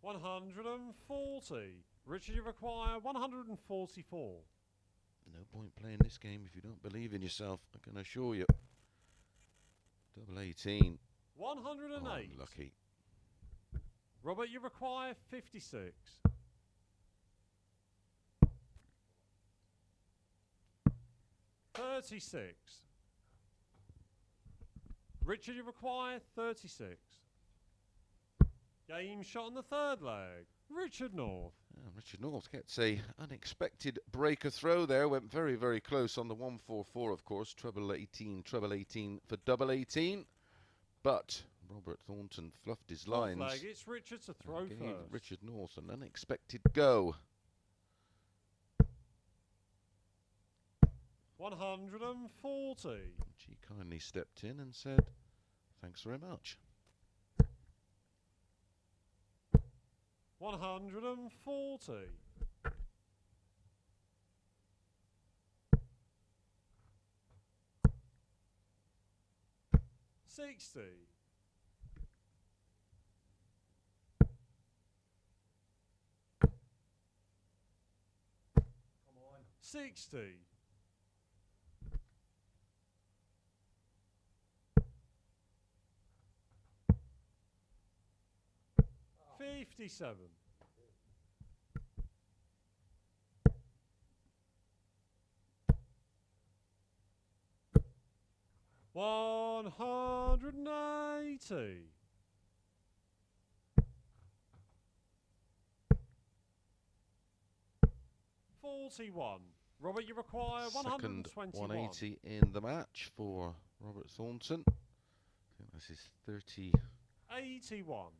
140. Richard, you require 144. No point playing this game if you don't believe in yourself, I can assure you. Double 18. 108. Oh, lucky. Robert, you require 56. 36. Richard, you require 36. Game shot on the third leg. Richard North. Richard North gets a unexpected breaker throw there. Went very, very close on the 144, of course. Treble 18 for double 18. But Robert Thornton fluffed his Fourth lines. leg, it's Richard to throw Gave first. Richard North an unexpected go. 140. She kindly stepped in and said, "Thanks very much." 140. 60. 60. 57. 180. 41. Robert, you require Second 121. 180 in the match for Robert Thornton. I think this is 81.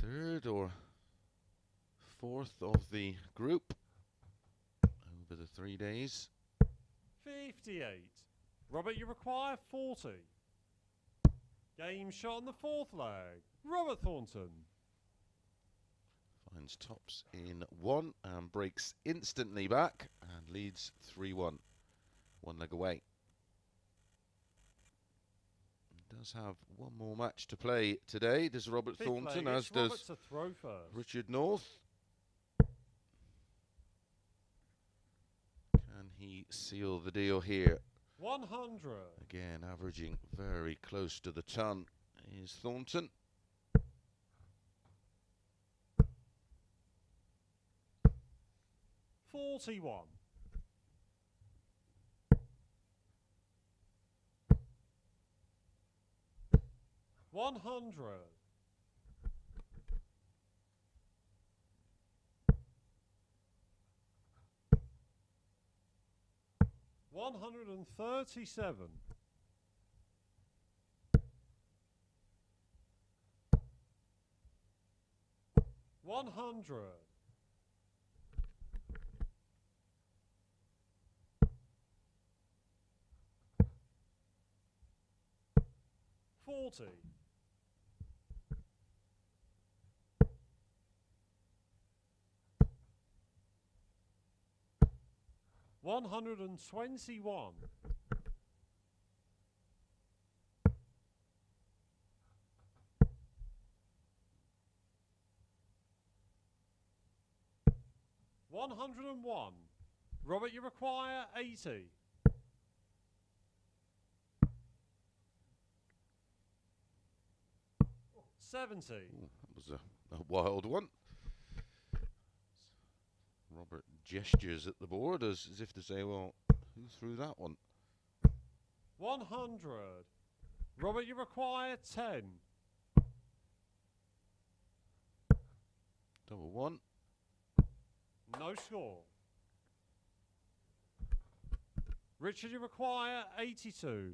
33rd or 4th of the group over the 3 days. 58. Robert, you require 40. Game shot on the fourth leg. Robert Thornton. Finds tops in 1 and breaks instantly back and leads 3-1. 1 leg away. Does have one more match to play today. Does Robert Fifth Thornton, leg, as it's Robert does to throw first. Richard North. Can he seal the deal here? 100. Again, averaging very close to the ton is Thornton. 41. 100. 137. 100. 40. 121. 101. Robert, you require 80. 70. Ooh, that was a wild one. Robert gestures at the board as if to say, well, who threw that one? 100. Robert, you require 10. Double 1. No score. Richard, you require 82.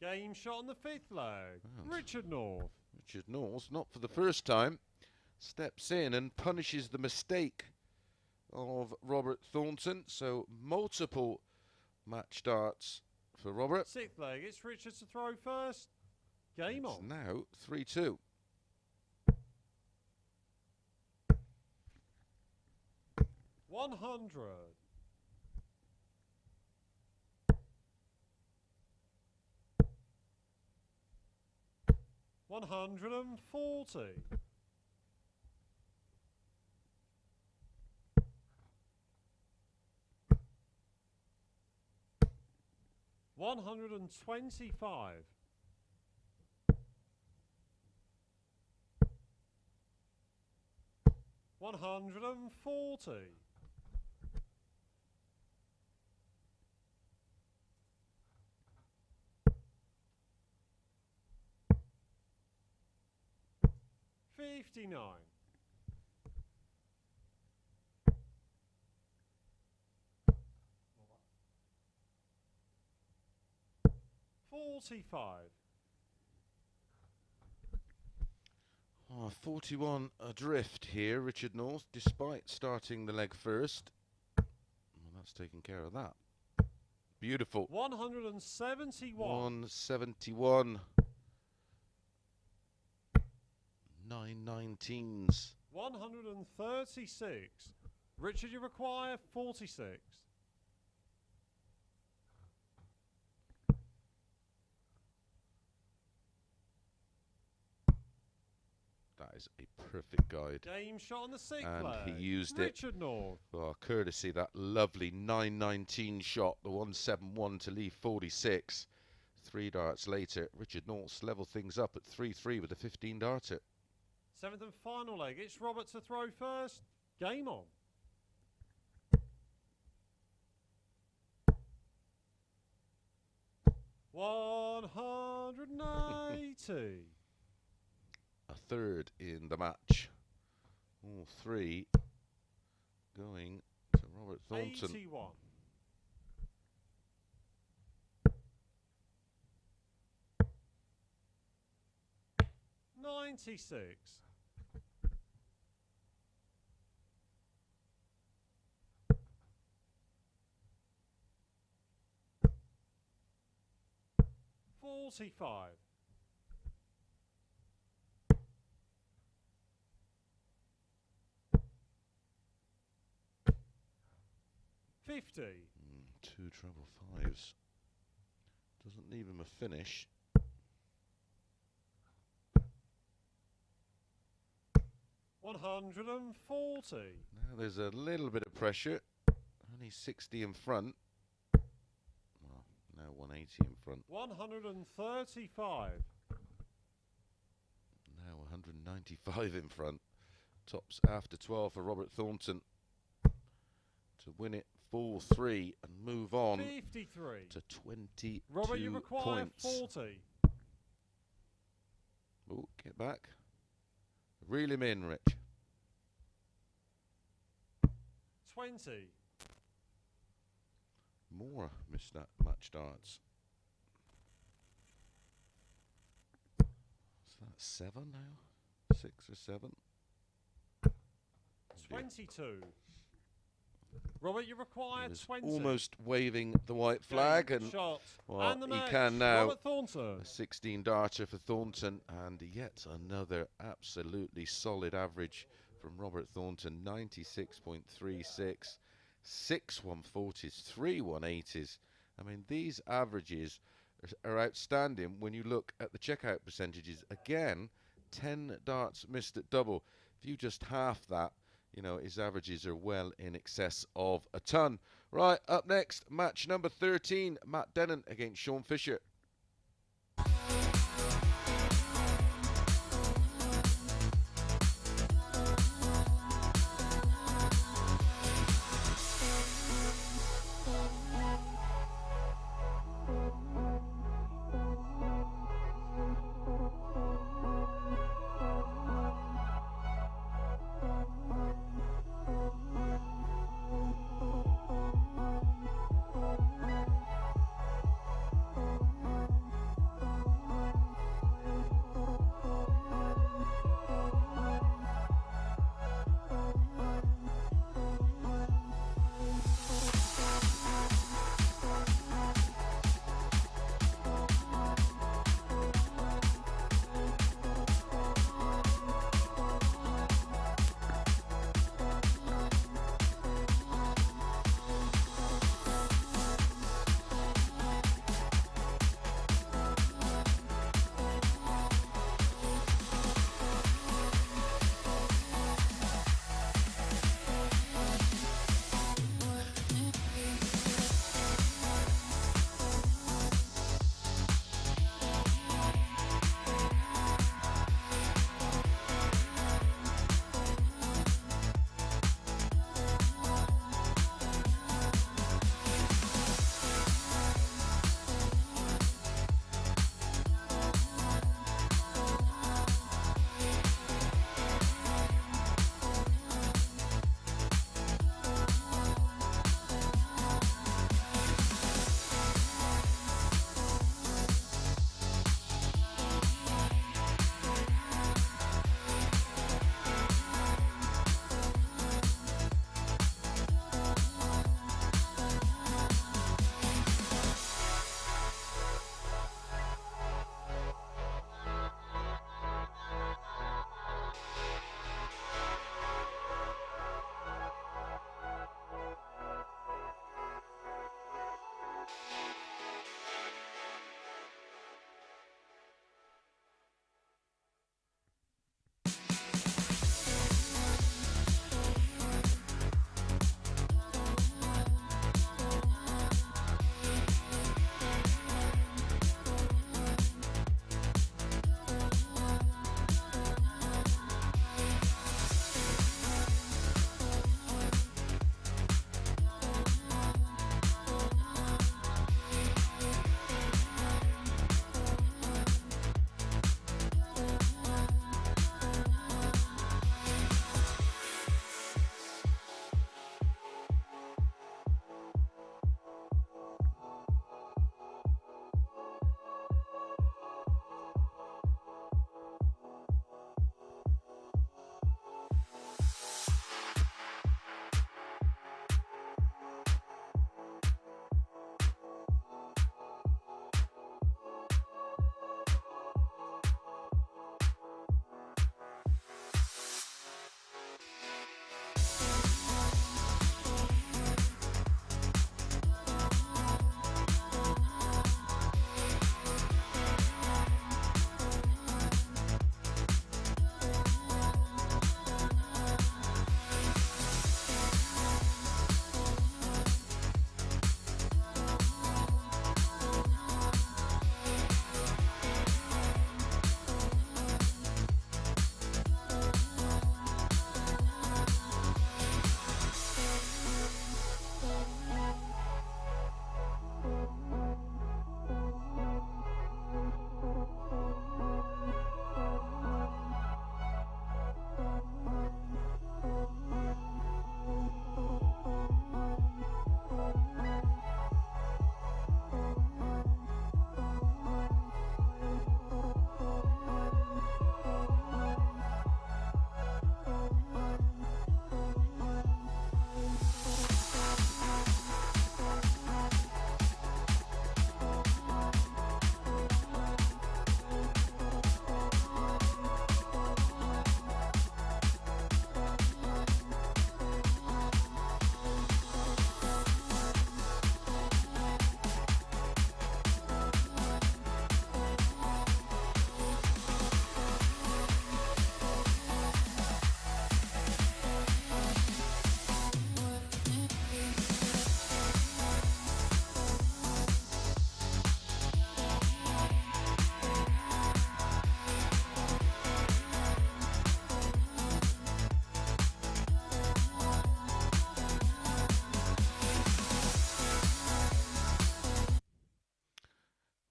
Game shot on the 5th leg. And Richard North. Richard North, not for the first time, steps in and punishes the mistake of Robert Thornton. So multiple match darts for Robert. 6th leg. It's Richard to throw first. Game It's on. now 3-2. $100. $140. $125. $140. $59. $45. 41 adrift here, Richard North, despite starting the leg first. Well, that's taken care of that. Beautiful. 171. 171. 919s. 136. Richard, you require 46. That is a perfect guide. Game shot on the 6th And leg. he used Richard North. Oh, courtesy that lovely 919 shot, the 171 to leave 46. 3 darts later, Richard North level things up at 3-3 with a 15 darter. 7th and final leg. It's Robert to throw first. Game on. $180. A third in the match. All 3 going to Robert Thornton. 81. $96. $45. $50. 2 treble 5s. Doesn't leave him a finish. $140. Now there's a little bit of pressure. Only 60 in front. Well, now 180 in front. 135. Now 195 in front. Tops after 12 for Robert Thornton to win it 4-3 and move on 53. to 22 Robert, you require points. 40. Oh, get back. Reel him in, Rich. 20. More missed that match darts. Is that 7 now? 6 or 7? 22. Robert, you require He was 20. almost waving the white flag, Game, and shot. well, And the he match. can now. Robert Thornton. A 16 darter for Thornton, and yet another absolutely solid average from Robert Thornton. 96.36, 6 140s, 3 180s. I mean, these averages are outstanding when you look at the checkout percentages. Again, 10 darts missed at double. If you just half that, you know, his averages are well in excess of a ton. Right, up next, match number 13, Matt Dennen against Sean Fisher.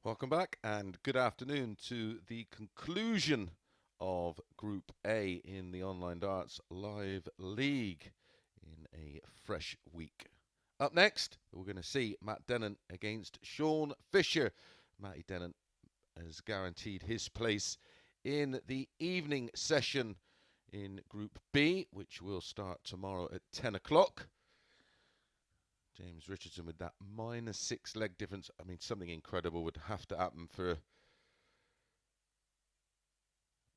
Welcome back and good afternoon to the conclusion of Group A in the Online Darts Live League in a fresh week. Up next, we're going to see Matt Dennant against Sean Fisher. Matty Dennant has guaranteed his place in the evening session in Group B, which will start tomorrow at 10 o'clock. James Richardson with that -6 leg difference. I mean, something incredible would have to happen for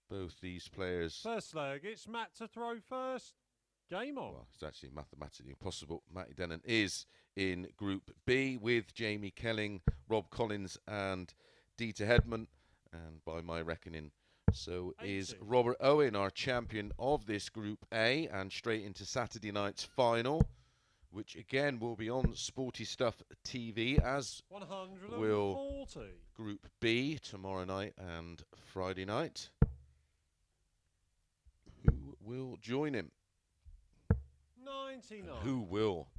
both these players. First leg, it's Matt to throw first. Game on. Well, it's actually mathematically impossible. Matty Dennen is in Group B with Jamie Kelling, Rob Collins and Dieter Hedman. And by my reckoning, so 80. is Robert Owen, our champion of this Group A. And straight into Saturday night's final, which again will be on Sporty Stuff TV, as 140. will Group B tomorrow night and Friday night. Who will join him? 99. And who will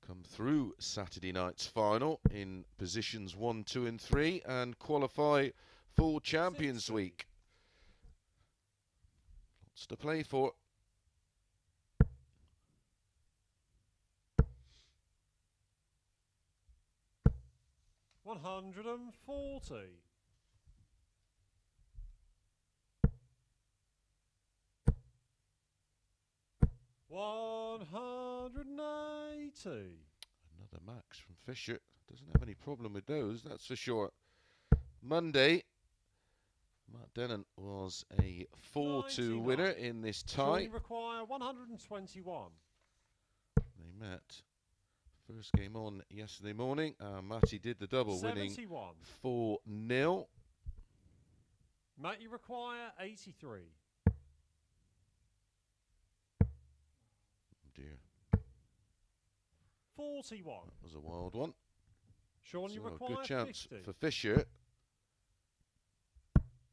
come through Saturday night's final in positions 1, 2 and 3 and qualify for Champions 60. Week? Lots to play for. $140. $180. Another max from Fisher. Doesn't have any problem with those, that's for sure. Monday, Matt Dennen was a 4-2 winner in this tie. You require 121. They met first game on yesterday morning. Matty did the double, 71. winning 4-0. Matt, you require 83. Dear, 41. that was a wild one. Sean, you So a require good chance 50. for Fisher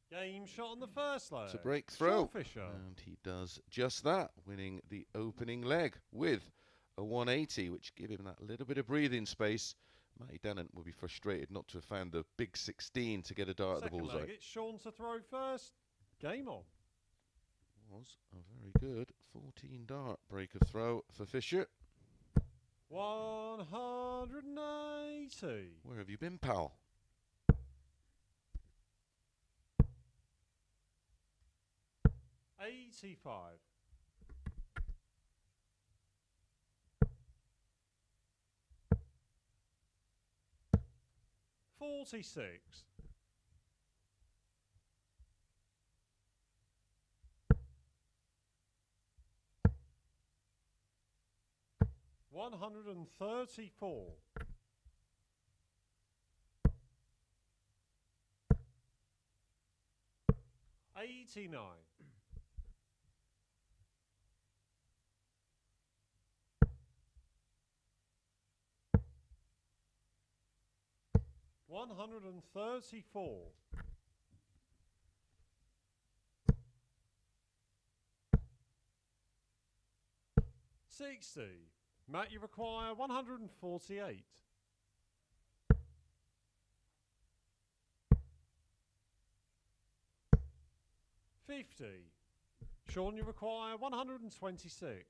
Game shot on the first leg. to break through. Sean Fisher. And he does just that, winning the opening leg with a 180, which gave him that little bit of breathing space. Matty Dennant will be frustrated not to have found the big 16 to get a dart at the Second bullseye. leg, it's Sean to throw first. Game on. Was a very good 14 dart break of throw for Fisher. 180. Where have you been, pal? $85. $46. $134. $89. $134. $60. Matt, you require 148. $50. Sean, you require 126.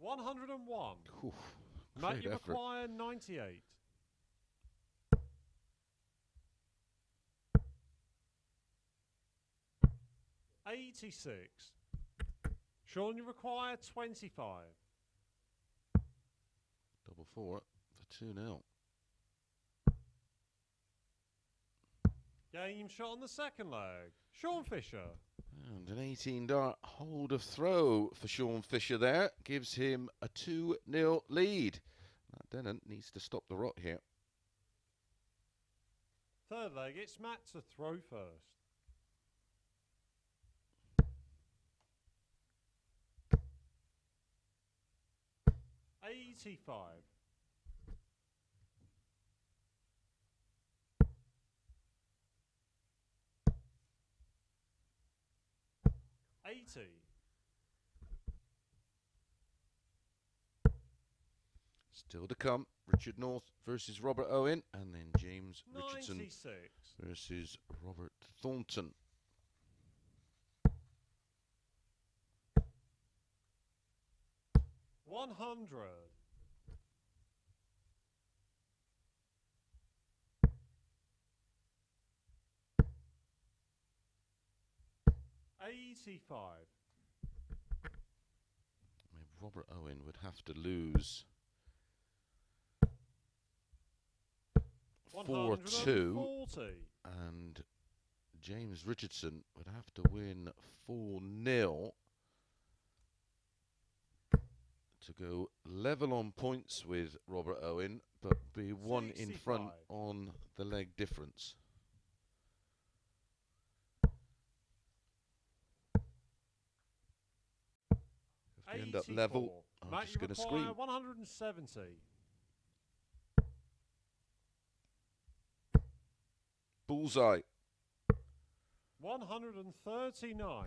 $101. Oof, Matt, great you effort. require 98. $86. Sean, you require 25. Double four for 2-0. Game shot on the second leg. Sean Fisher. And an 18 dart hold of throw for Sean Fisher there gives him a 2-0 lead. Matt Dennant needs to stop the rot here. Third leg, it's Matt to throw first. $85. $80. Still to come. Richard North versus Robert Owen, and then James Richardson 96. versus Robert Thornton. $100. $85. I mean, Robert Owen would have to lose 4-2, 140. and James Richardson would have to win 4-0 to go level on points with Robert Owen, but be one in front 65. on the leg difference. If they end up level, I'm Matty, just going to require scream. 170. Bullseye. 139.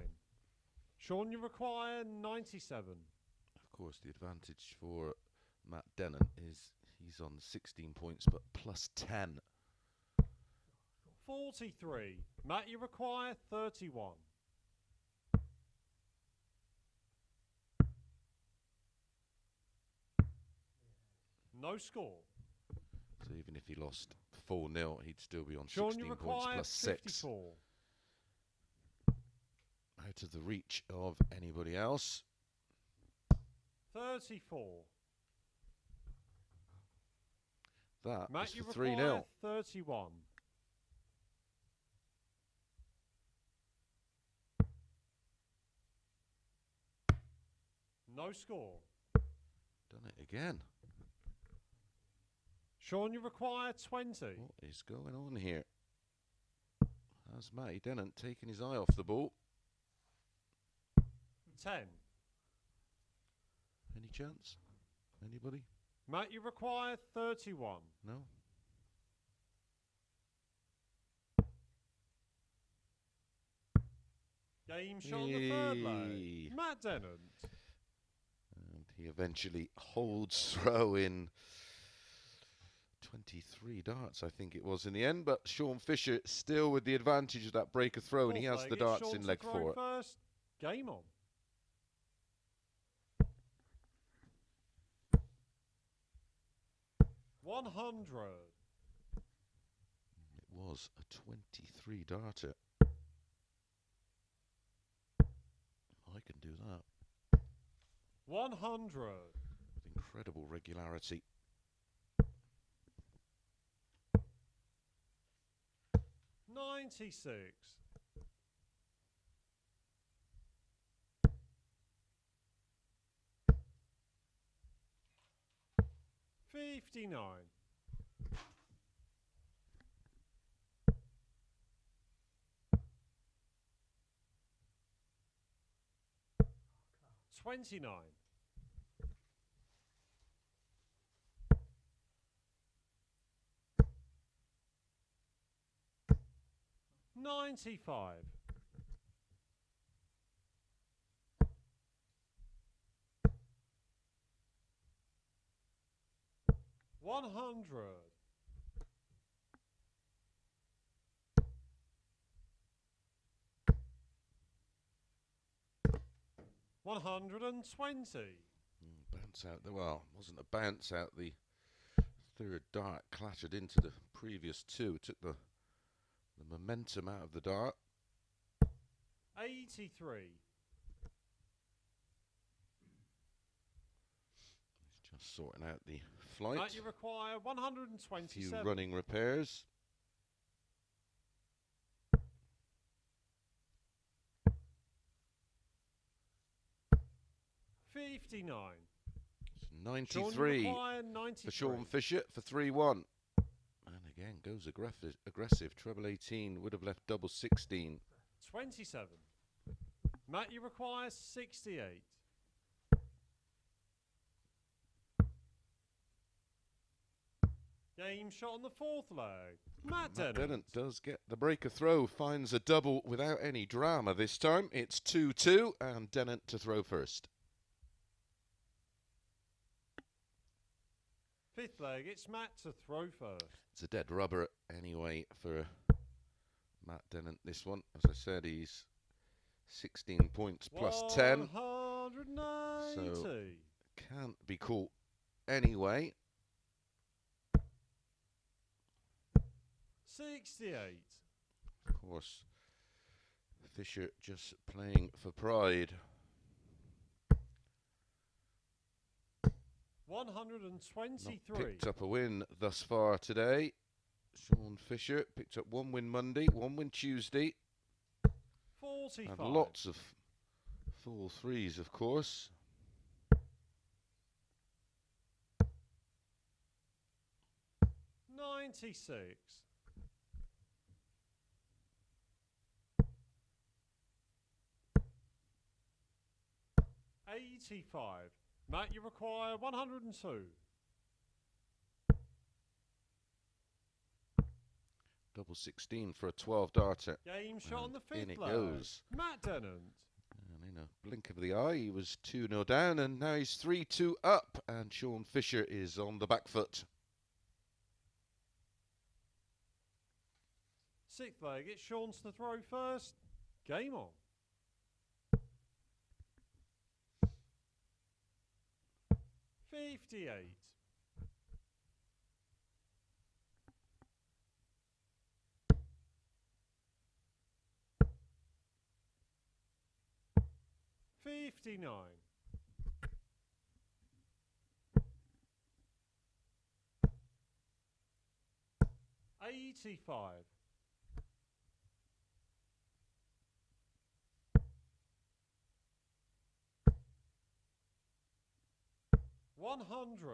Sean, you require 97. Of course, the advantage for Matt Dennen is he's on 16 points, but plus 10. 43. Matt, you require 31. No score. So even if he lost 4-0, he'd still be on Sean, 16 you points require plus 6. 54. Out of the reach of anybody else. 34. That Matt, is you for require 3-0. 31. No score. Done it again. Sean, you require 20. What is going on here? Has Matty Dennant taken his eye off the ball? 10. Any chance? Anybody? Matt, you require 31. No? Game shot on the third Yay. leg. Matt Dennant. And he eventually holds throw in 23 darts, I think it was in the end. But Sean Fisher still with the advantage of that break of throw, and he Fourth has leg, the it's darts Sean in to leg throw 4. First. Game on. $100. It was a 23 darter. I can do that 100. with incredible regularity. $96. $59. $29. $95. $100. $120. Bounce out. Well, wasn't a bounce out. The third dart clattered into the previous two. Took the momentum out of the dart. 83. He's just sorting out the flight. Matt, you require A 127. few running repairs. $59. It's Sean, you 93 require 93. for Sean Fisher for 3-1. And again, goes aggressive. Treble 18 would have left double 16. 27. Matt, you require 68. Game shot on the fourth leg. Matt Dennant. Dennant does get the breaker throw, finds a double without any drama this time. It's 2-2 and Dennant to throw first. Fifth leg, it's Matt to throw first. It's a dead rubber anyway for Matt Dennant. This one, as I said, he's 16 points plus 10. 190. So can't be caught anyway. 68. Of course, Fisher just playing for pride. 123. Not picked up a win thus far today. Sean Fisher picked up one win Monday, one win Tuesday. 45. And lots of full threes, of course. 96. 85. Matt, you require 102. Double 16 for a 12 darter. Game shot on the In fifth it leg. goes. Matt Dennant. And in a blink of the eye, he was 2-0 down, and now he's 3-2 up. And Sean Fisher is on the back foot. Sixth leg, it's Sean's to throw first. Game on. 58. 59. 85. 100.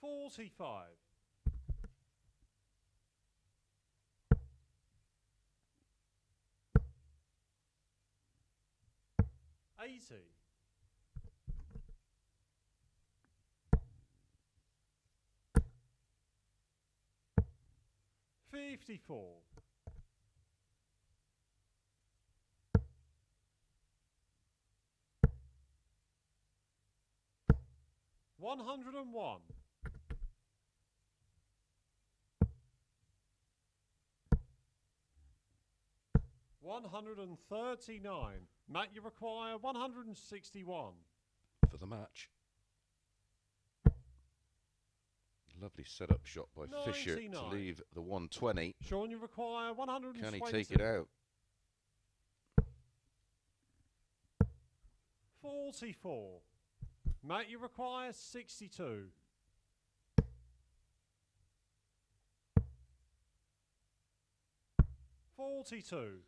45. 80. 54. 101. 139. Matt, you require 161. For the match. Lovely setup shot by Fisher 99. to leave the 120. Sean, you require 120. Can he take it out? 44. Matt, you require 62. 42.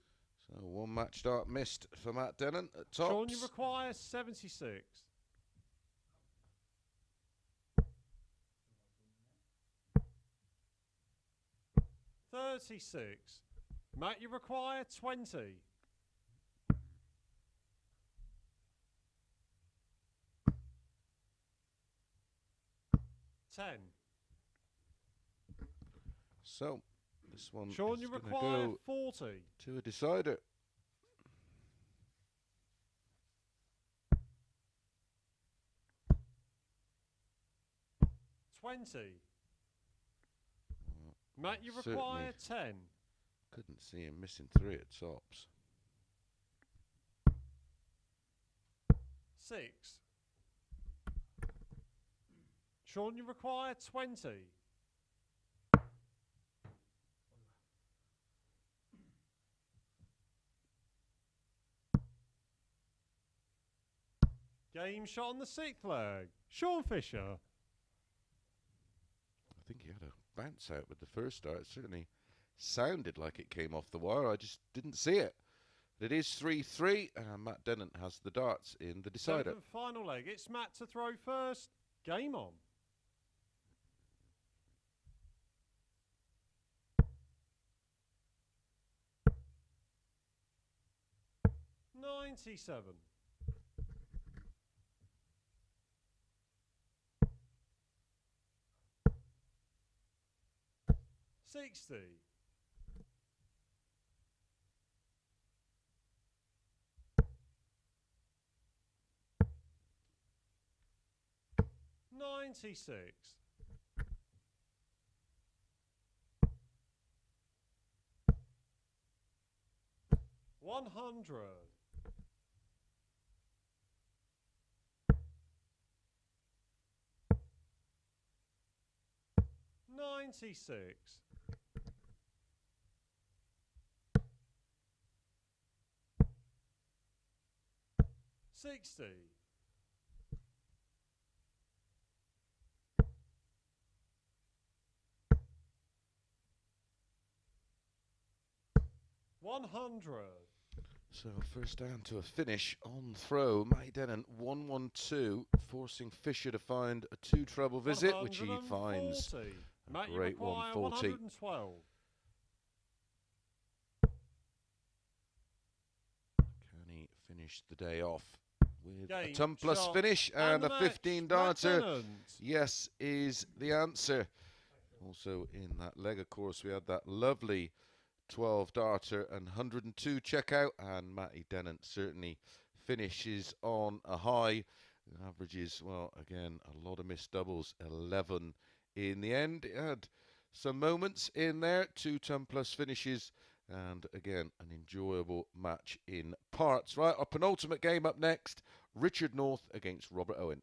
So one match start missed for Matt Dennen at tops. Sean, you require 76. 36. Matt, you require 20. 10. So this one Sean, is you gonna require go 40. to a decider. 20. Matt, you require 10. Couldn't see him missing 3 at tops. 6. Sean, you require 20. 'Game shot on the 6th leg. Sean Fisher. I think he had a bounce out with the first start. It certainly sounded like it came off the wire. I just didn't see it. It is 3-3, and Matt Dennant has the darts in the decider. 7th final leg. It's Matt to throw first. Game on. 97. 60. 96. 100. 96. 60. 100. So first down to a finish on throw. Matty Dennant 1-1-2, forcing Fisher to find a two treble visit, which he finds. Matt, you Great require 140. 112. Can he finish the day off with a Game, ton plus shot, finish and and the a match, 15 Matt darter? Dennant. Yes, is the answer. Also in that leg, of course, we had that lovely 12 darter and 102 checkout, and Matty Dennant certainly finishes on a high. Averages, well, again, a lot of missed doubles, 11 in the end. It had some moments in there, 2 ton plus finishes, and again, an enjoyable match in parts. Right, our penultimate game up next, Richard North against Robert Owen.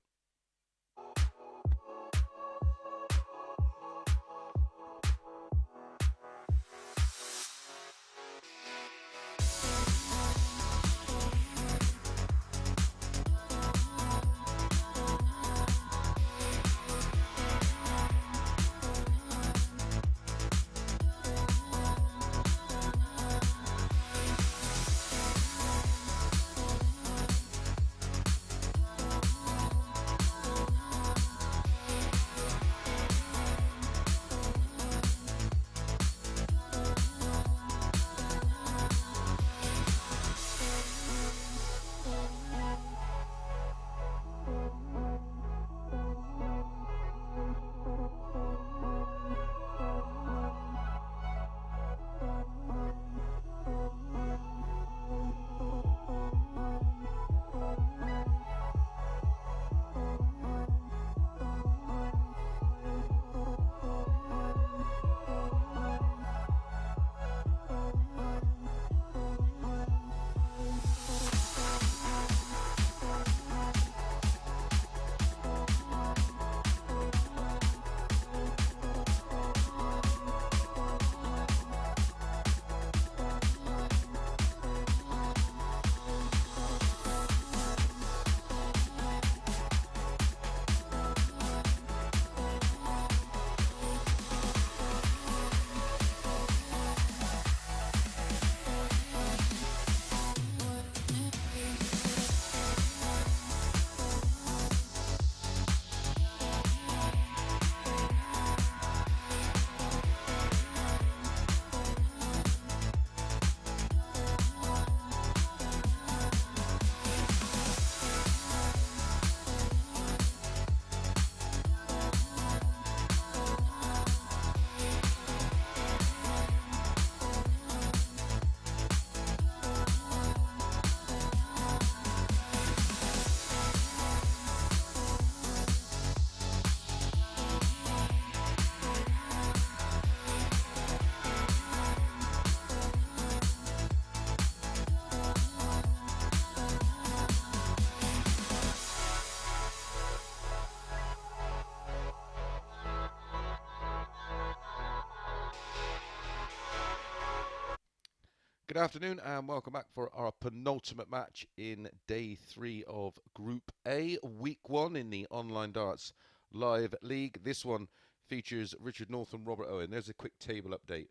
Good afternoon and welcome back for our penultimate match in day 3 of Group A, week 1 in the Online Darts Live League. This one features Richard North and Robert Owen. There's a quick table update.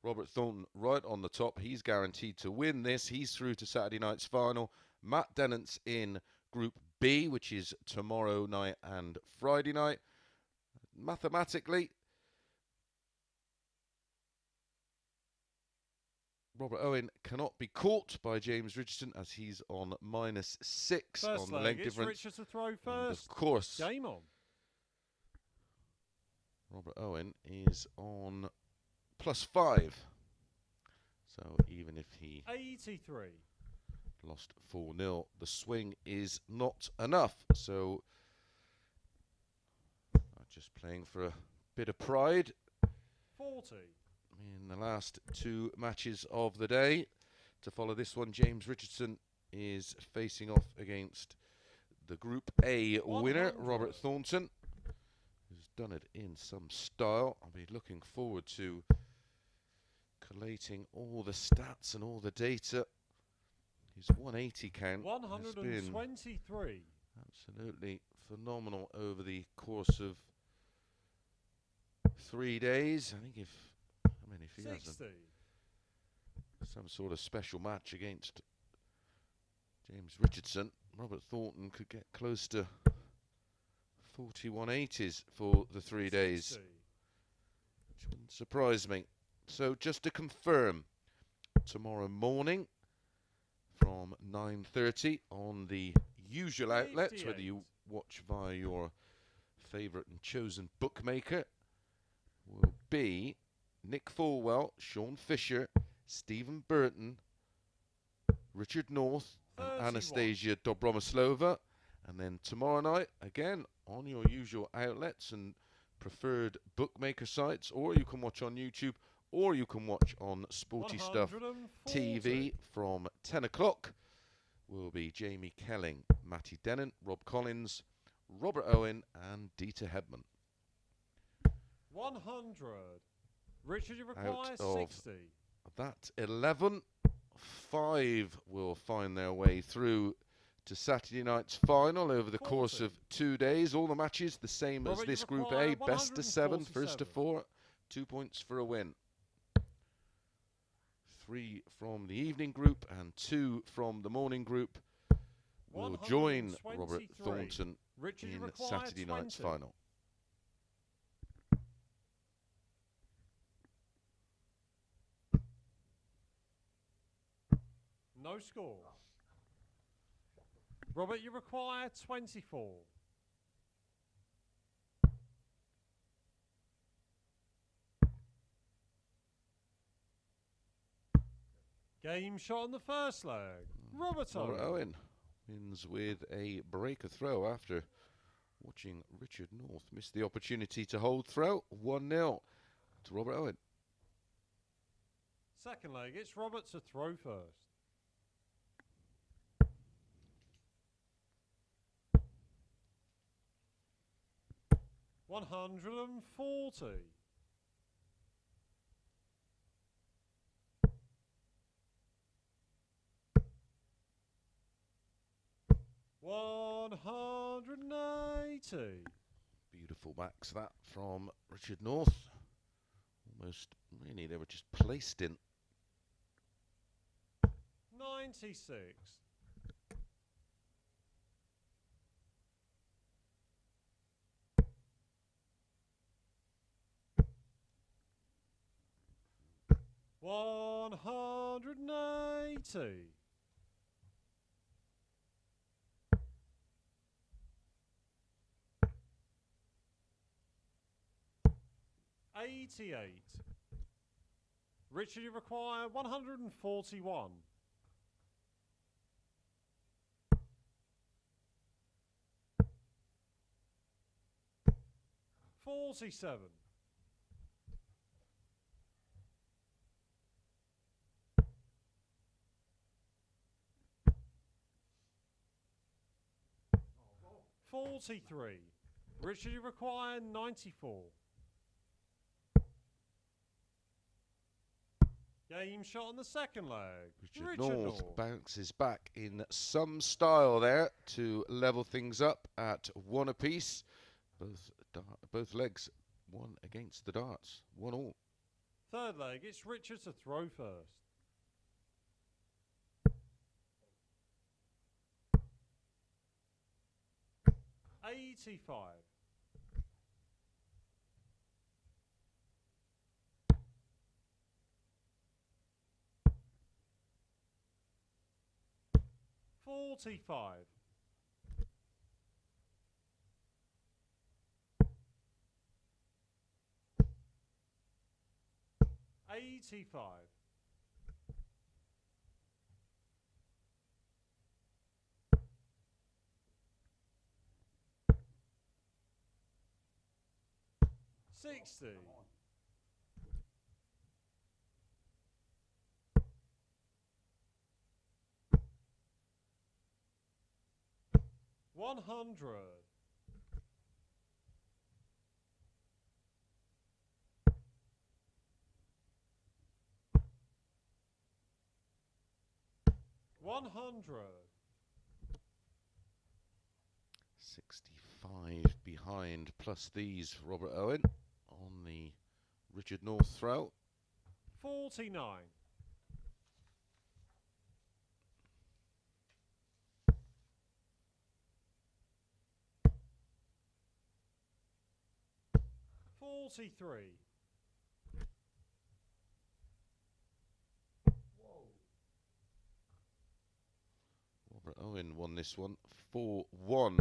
Robert Thornton right on the top. He's guaranteed to win this. He's through to Saturday night's final. Matt Dennant's in Group B, which is tomorrow night and Friday night. Mathematically, Robert Owen cannot be caught by James Richardson as he's on -6 First on the leg, leg it's difference. Richard to throw And first. of course, Game on. Robert Owen is on +5. So even if he 83. lost 4-0, the swing is not enough. So just playing for a bit of pride 40. in the last two matches of the day. To follow this one, James Richardson is facing off against the Group A winner, 100. Robert Thornton, who's done it in some style. I'll be looking forward to collating all the stats and all the data. His 180 count has been 123. absolutely phenomenal over the course of 3 days. I think if he has 60. some sort of special match against James Richardson, Robert Thornton could get close to 4180s for the 3 days, 60. which wouldn't surprise me. So just to confirm, tomorrow morning from 9:30 on the usual outlets, whether you watch via your favourite and chosen bookmaker, will be Nick Fulwell, Sean Fisher, Stephen Burton, Richard North, and 31. Anastasia Dobromoslova. And then tomorrow night, again, on your usual outlets and preferred bookmaker sites, or you can watch on YouTube, or you can watch on Sporty Stuff 140. TV from 10 o'clock, will be Jamie Kelling, Matty Dennant, Rob Collins, Robert Owen, and Dieter Hebman. 100. Richard, you require Out of 60. that 11, 5 will find their way through to Saturday night's final over the course 40. of 2 days. All the matches the same as Robert, this you Group require A, best to 7, first to 147. 4, 2 points for a win. 3 from the evening group and 2 from the morning group will join Robert 123. Thornton Richard, you in require Saturday night's 20. final. No score. Robert, you require 24. Game shot on the first leg. Robert Robert Owen. Owen wins with a breaker throw after watching Richard North miss the opportunity to hold throw. 1-0 to Robert Owen. Second leg, it's Robert to throw first. $140. $180. Beautiful backs that from Richard North. Almost, really, they were just placed in. 96. $180. $88. Richard, you require 141. $47. $43. Richard, you require 94. Game shot on the second leg. Richard North bounces back in some style there to level things up at 1 apiece. Both legs one against the darts, 1-1. Third leg, it's Richard to throw first. $85. $45. $85. 60. 100. 100. 65 behind, plus these, Robert Owen, on the Richard North throw. 49. 43. Robert Owen won this one 4-1 when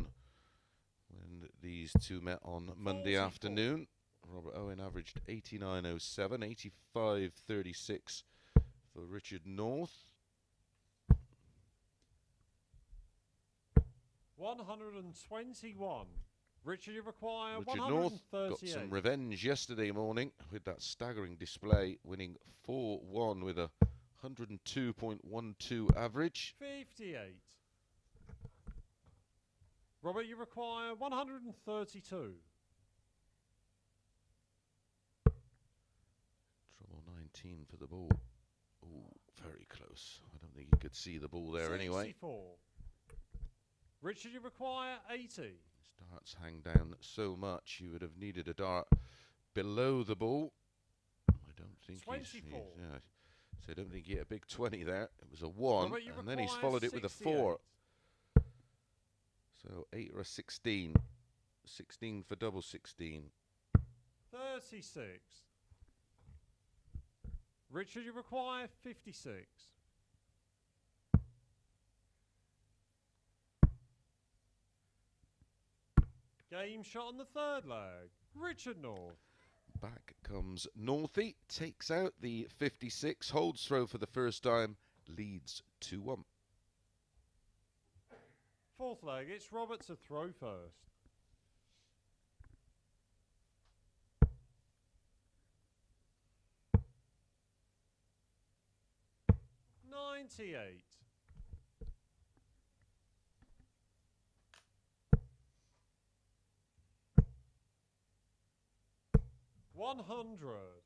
these two met on Monday 44. afternoon. Robert Owen averaged 89.07, 85.36 for Richard North. 121. Richard, you require Richard North got 138. some revenge yesterday morning with that staggering display, winning 4-1 with a 102.12 average. 58. Robert, you require 132. Trouble 19 for the ball. Oh, very close. I don't think he could see the ball there 64. anyway. Richard, you require 80. His darts hang down so much, you would have needed a dart below the ball. I don't think 24. yeah, so I don't think he hit a big 20 there. It was a 1, Robert, you and then he's require followed it with a 68. 4. So 8 or a 16. 16 for double 16. 36. Richard, you require 56. Game shot on the third leg. Richard North. Back comes Northie, takes out the 56, holds throw for the first time, leads 2-1. Fourth leg, it's Robert to throw first. $98. 100.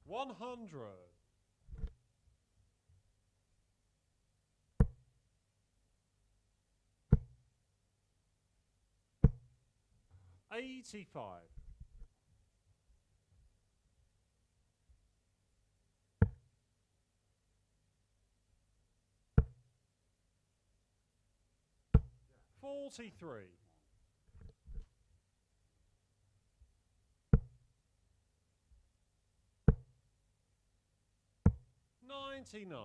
100. 85. 43. 99.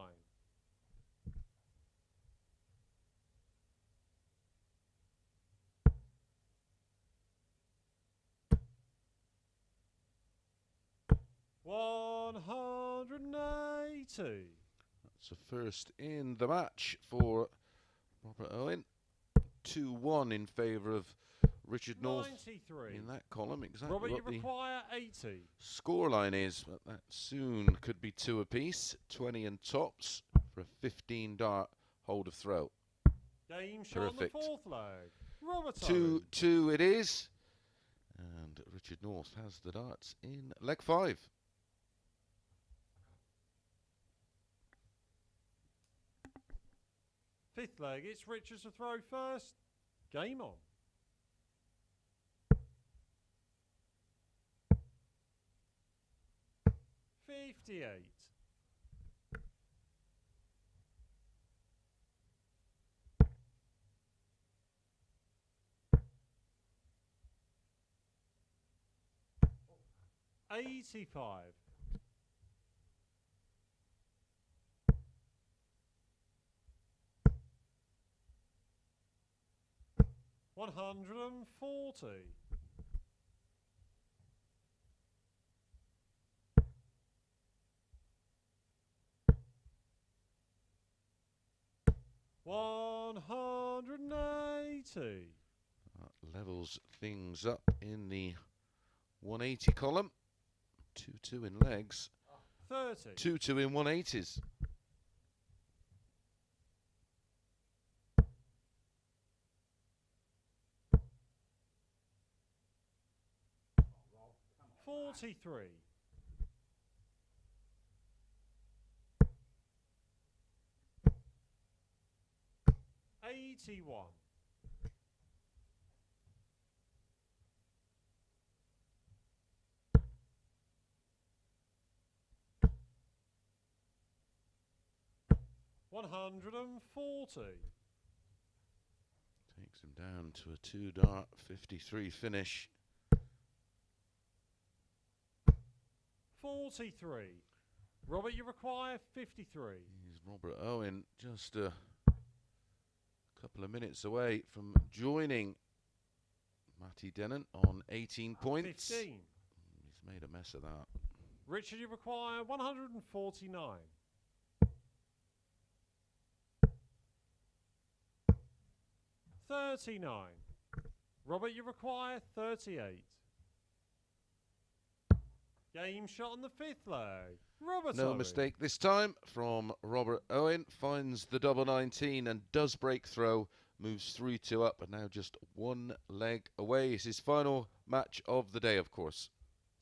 180. That's a first in the match for Robert Owen. 2-1 in favour of Richard North 93. in that column. Exactly Robert, you what the require 80. scoreline is, but that soon could be 2 apiece. 20 and tops for a 15 dart hold of throw. Game shot Perfect. on the fourth leg. Robert 2-2 it is. And Richard North has the darts in leg 5. Fifth leg, it's Richard to throw first. Game on. $58. 85. 140. That levels things up in the 180 column. 2-2 in legs. 30. 2-2 in 180s. $43. 81. 140. Takes him down to a 2-dart 53 finish. 43. Robert, you require 53. Here's Robert Owen, just a couple of minutes away from joining Matty Dennant on 18 points. 15. He's made a mess of that. Richard, you require 149. 39. Robert, you require 38. Game shot on the 5th leg. Robert No Owen. mistake this time from Robert Owen. Finds the double 19 and does break throw. Moves 3-2 up and now just one leg away. It's his final match of the day, of course.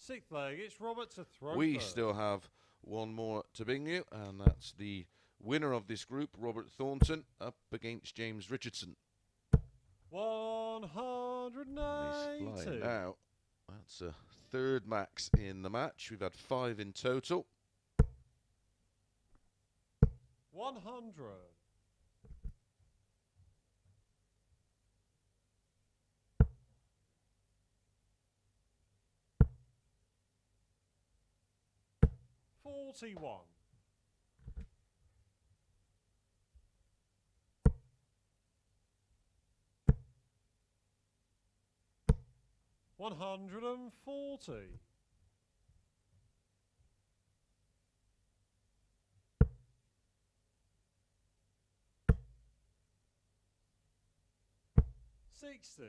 6th leg, it's Robert to throw We first. still have one more to bring you, and that's the winner of this group, Robert Thornton, up against James Richardson. 190. He's flying now. That's a third max in the match. We've had 5 in total. 100. 41. 140. 60.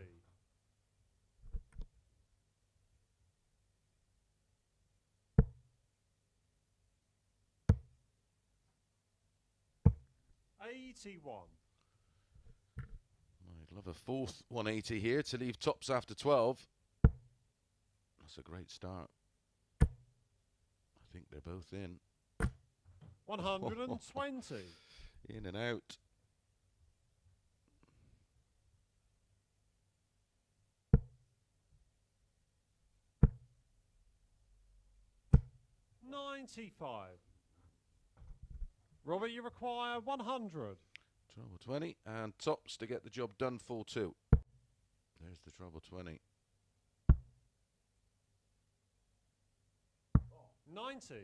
81. I'd love a fourth 180 here to leave tops after 12. That's a great start. I think they're both in. 120. In and out. $95. Robert, you require 100. Treble 20 and tops to get the job done full 2. There's the treble 20. 90.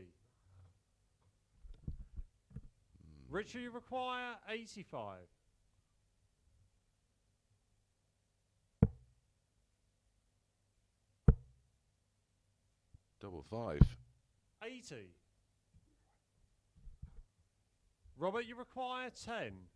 Richard, you require 85. Double 5. 80. Robert, you require 10.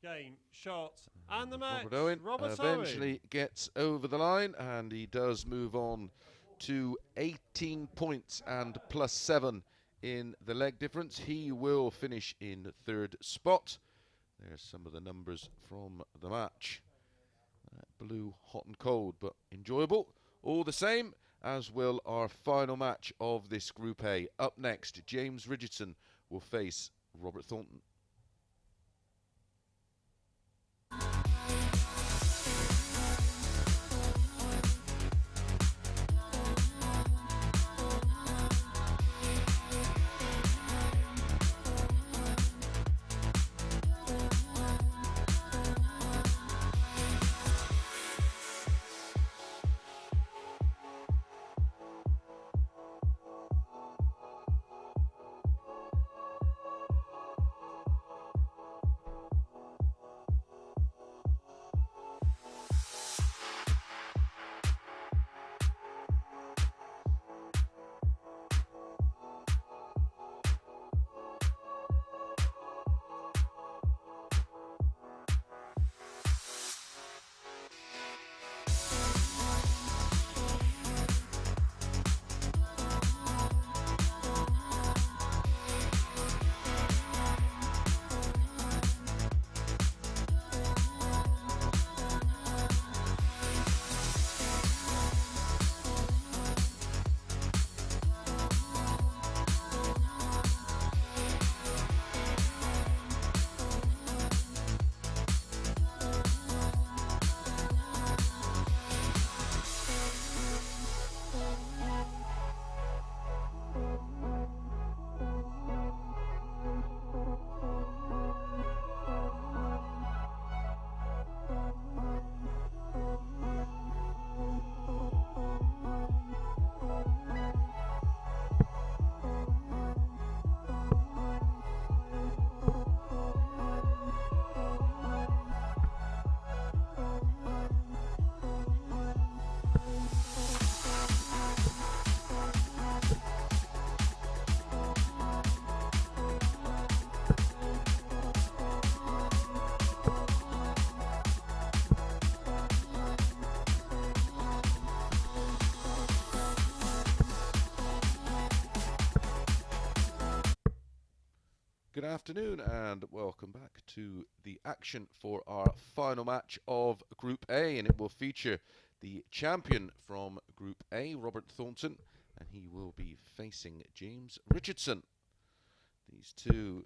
Game, shot, and the match. Robert Owen Robert eventually gets over the line, and he does move on to 18 points and +7 in the leg difference. He will finish in 3rd spot. There's some of the numbers from the match. Blue, hot and cold, but enjoyable all the same, as will our final match of this Group A. Up next, James Richardson will face Robert Thornton. good afternoon, and welcome back to the action for our final match of Group A, and it will feature the champion from Group A, Robert Thornton, and he will be facing James Richardson. These two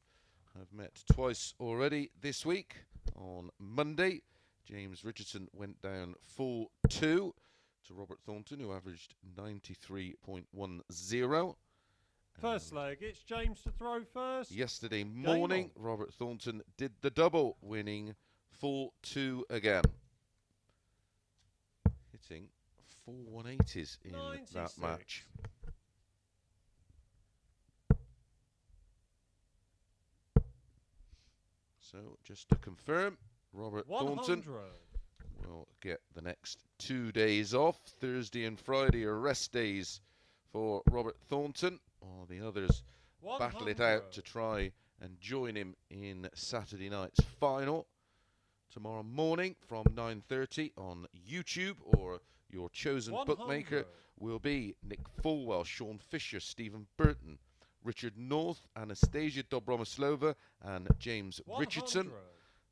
have met twice already this week. On Monday, James Richardson went down 4-2 to Robert Thornton, who averaged 93.10. First leg, it's James to throw first. Yesterday morning, Robert Thornton did the double, winning 4-2 again. Hitting 4 180s in 96. that match. So, just to confirm, Robert 100. Thornton will get the next 2 days off. Thursday and Friday are rest days for Robert Thornton, while the others battle it out to try and join him in Saturday night's final. Tomorrow morning from 9:30 on YouTube, or your chosen 100. bookmaker will be Nick Fulwell, Sean Fisher, Stephen Burton, Richard North, Anastasia Dobromoslova and James 100. Richardson.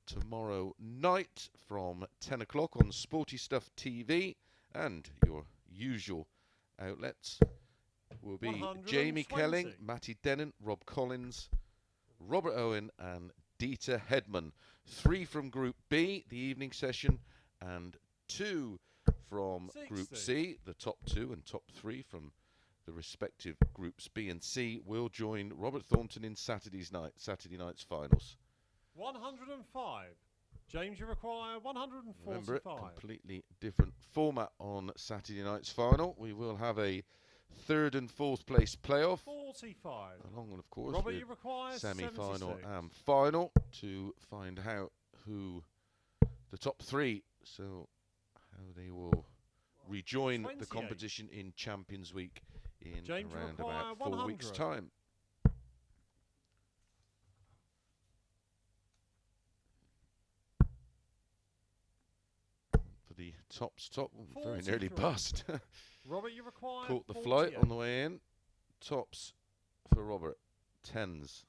Tomorrow night from 10 o'clock on Sporty Stuff TV, and your usual outlets will be Jamie 120. Kelling, Matty, Dennen, Rob Collins, Robert Owen and Dieter Hedman. 3 from Group B, the evening session, and 2 from 60. Group C. The top 2 and top 3 from the respective Groups B and C will join Robert Thornton in Saturday night's finals. 105. James, you require 145. Remember, completely different format on Saturday night's final. We will have a 3rd and 4th place playoff, 45. along with, of course, Robert, the you require semi-final 76. and final to find out who the top 3, so how they will rejoin the 28. competition in Champions Week in James, you around require about 4 weeks' 100. time. For the top, very nearly 43. bust. Robert, you require Caught the 48. flight on the way in. Tops for Robert. 10s.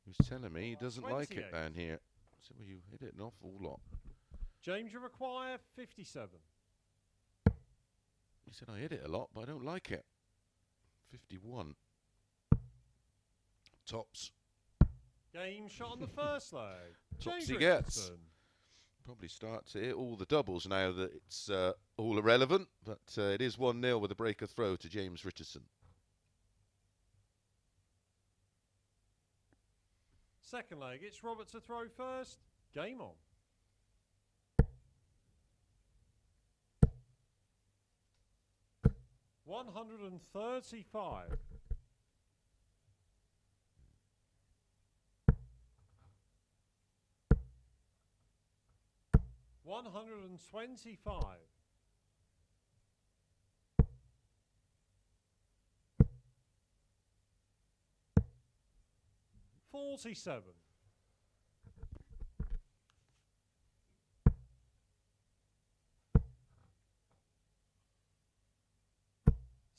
He was telling me he doesn't like it 28. down here. I said, well, you hit it an awful lot. James, you require 57. He said, I hit it a lot, but I don't like it. 51. Tops. Game shot on the first leg. Tops James he gets. Richardson. Probably start to hit all the doubles now that it's all irrelevant, but it is 1-0 with a breaker throw to James Richardson. Second leg, it's Robert to throw first. Game on. $135. $125. $47.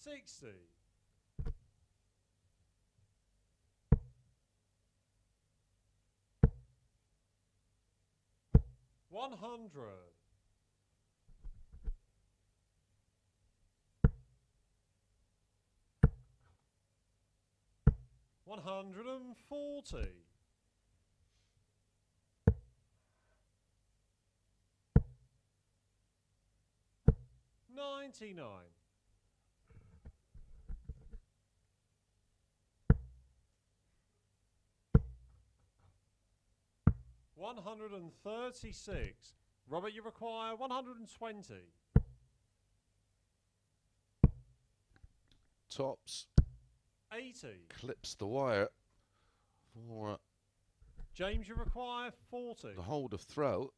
$60. $100. $140. $99. $136. Robert, you require 120. Tops. 80. Clips the wire for James, you require 40. the hold of throw.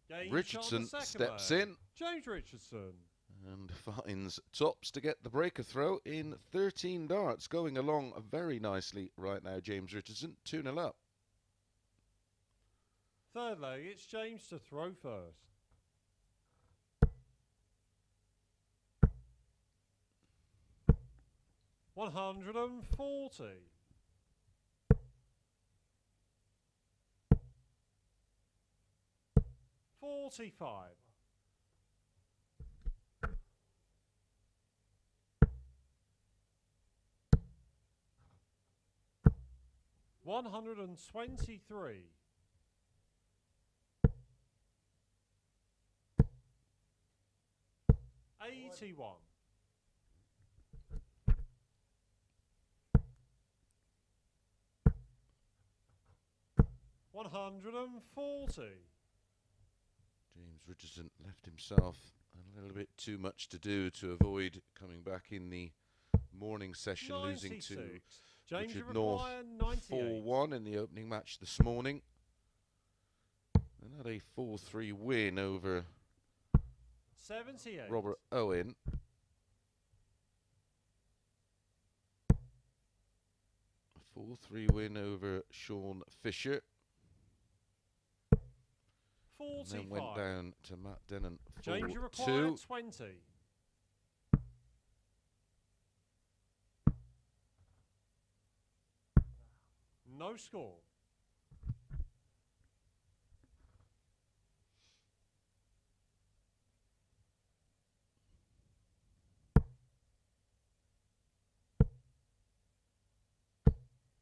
Game Richardson shot on the second steps leg. in James Richardson. and finds Tops to get the breaker throw in 13 darts. Going along very nicely right now, James Richardson. 2-0 up. Third leg, it's James to throw first. $140. 45. 123. 81. 140. James Richardson left himself a little bit too much to do to avoid coming back in the morning session, losing to James, you Richard North require 98. 4-1 in the opening match this morning. And had a 4-3 win over 78. Robert Owen. A 4-3 win over Sean Fisher. 45. And then went down to Matt Dennen 4-2. James, you require 20. No score.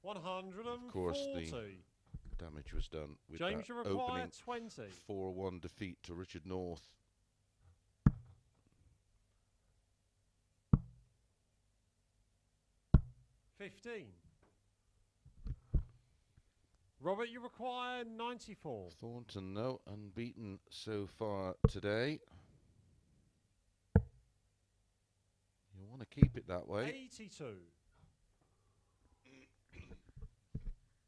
Of course, the damage was done with James, that you require opening 20. 4-1 defeat to Richard North. $15. Robert, you require 94. Thornton, no, unbeaten so far today. You want to keep it that way. 82.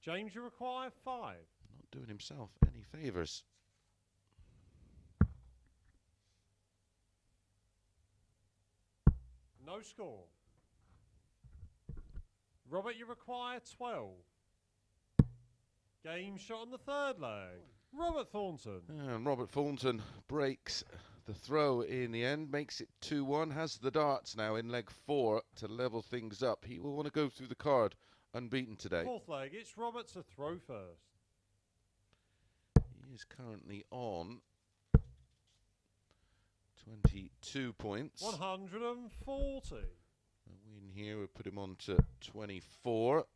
James, you require 5. Not doing himself any favours. No score. Robert, you require 12. Game shot on the third leg. Robert Thornton. And Robert Thornton breaks the throw in the end, makes it 2-1, has the darts now in leg 4 to level things up. He will want to go through the card unbeaten today. Fourth leg, it's Robert to throw first. He is currently on 22 points. 140. A win here would put him on to 24.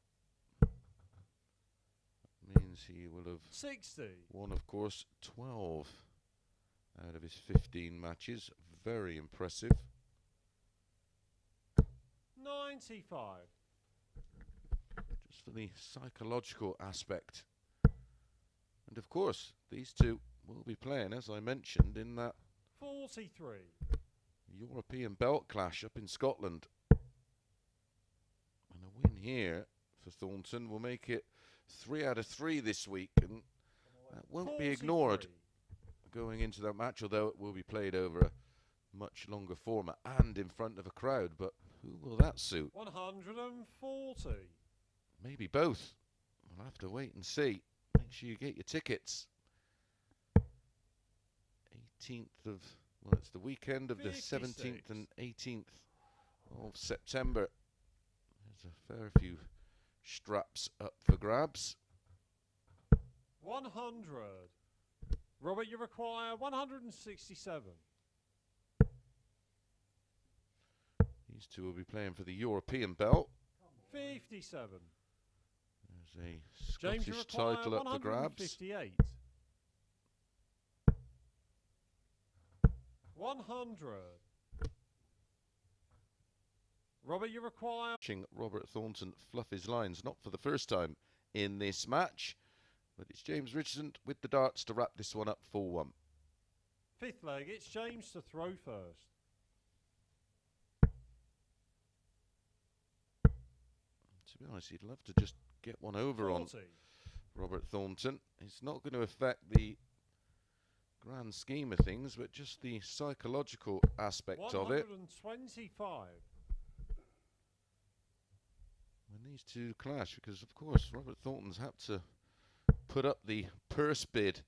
Means he will have 60. won, of course, 12 out of his 15 matches. Very impressive. 95. Just for the psychological aspect. And of course, these two will be playing, as I mentioned, in that 43. European belt clash up in Scotland. And a win here for Thornton will make it 3 out of 3 this week, and that won't be ignored going into that match, although it will be played over a much longer format and in front of a crowd. But who will that suit? 140. Maybe both. We'll have to wait and see. Make sure you get your tickets. 18th of, well, it's the weekend of the 17th and 18th of September. There's a fair few straps up for grabs. 100. Robert, you require 167. These two will be playing for the European belt. 57. There's a James, you Scottish require title up for grabs. 158. 100. Robert, you require... Watching Robert Thornton fluff his lines, not for the first time in this match, but it's James Richardson with the darts to wrap this one up 4-1. Fifth leg, it's James to throw first. To be honest, he'd love to just get one over 40. on Robert Thornton. It's not going to affect the grand scheme of things, but just the psychological aspect of it. 125. When these two clash, because of course Robert Thornton's had to put up the purse bid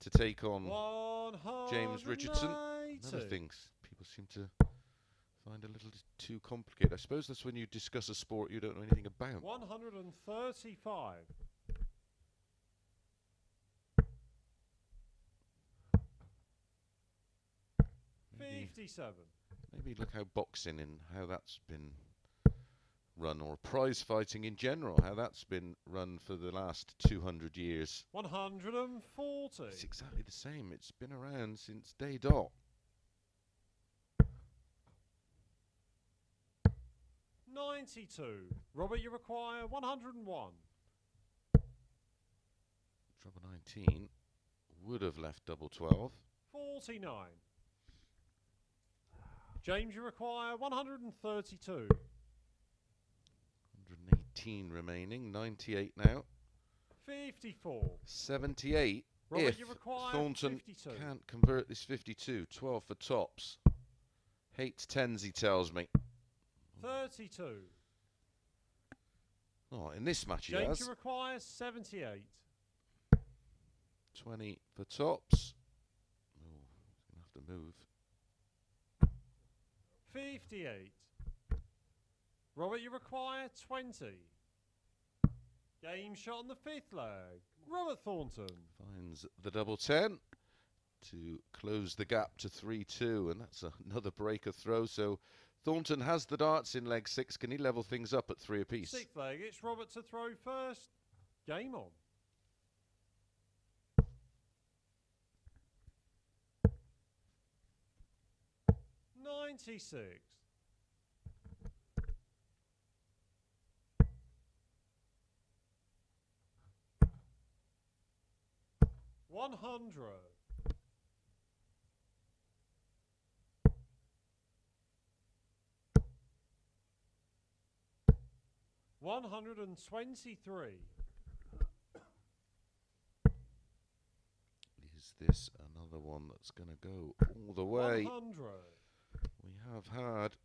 to take on James Richardson. And other things people seem to find a little too complicated. I suppose that's when you discuss a sport you don't know anything about. 135. 57. Maybe look how boxing and how that's been run, or prize fighting in general, how that's been run for the last 200 years. 140. It's exactly the same. It's been around since day dot. 92. Robert, you require 101. Trouble 19 would have left double 12. 49. James, you require 132. 118 remaining. 98 now. 54. 78. Robert, If you require Thornton 52. can't convert this 52. 12 for tops. Hates tens, he tells me. 32. Oh, in this match he James, has. you require 78. 20 for tops. Oh, he's going to have to move. 58. Robert, you require 20. Game shot on the 5th leg. Robert Thornton. Finds the double 10 to close the gap to 3-2, and that's another breaker throw. So Thornton has the darts in leg 6. Can he level things up at 3 apiece? 6th leg, it's Robert to throw first. Game on. $96. 100. 123. Is this another one that's going to go all the way? 100. We have had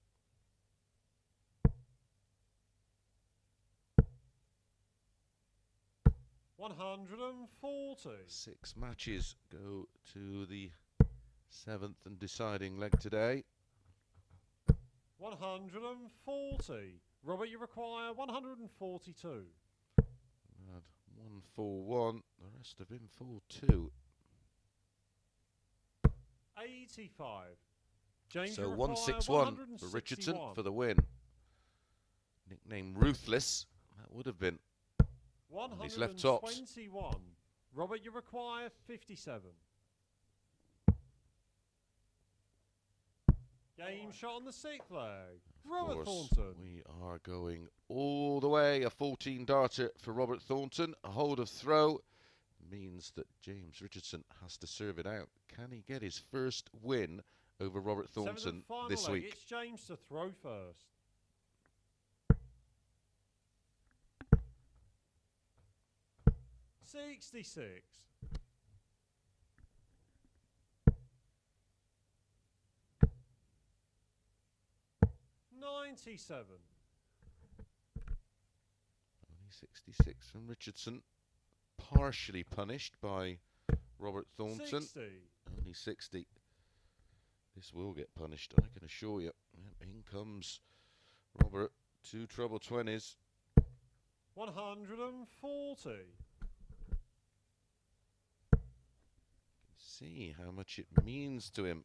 $140. 6 matches go to the 7th and deciding leg today. 140. Robert, you require 142. We had 141. The rest have been 4-2. 85. James, So you require 161 for Richardson 161. for the win. Nickname Ruthless. That would have been. He's left tops. 121. Robert, you require 57. Game shot on the 6th leg. Robert Of course, Thornton. we are going all the way. A 14 darter for Robert Thornton. A hold of throw means that James Richardson has to serve it out. Can he get his first win over Robert 7th Thornton and final this leg. week? It's James to throw first. $66. 97. Only 66 from Richardson. Partially punished by Robert Thornton. 60. Only 60. This will get punished, I can assure you. Yep, in comes Robert. 2 treble 20s. 140. See how much it means to him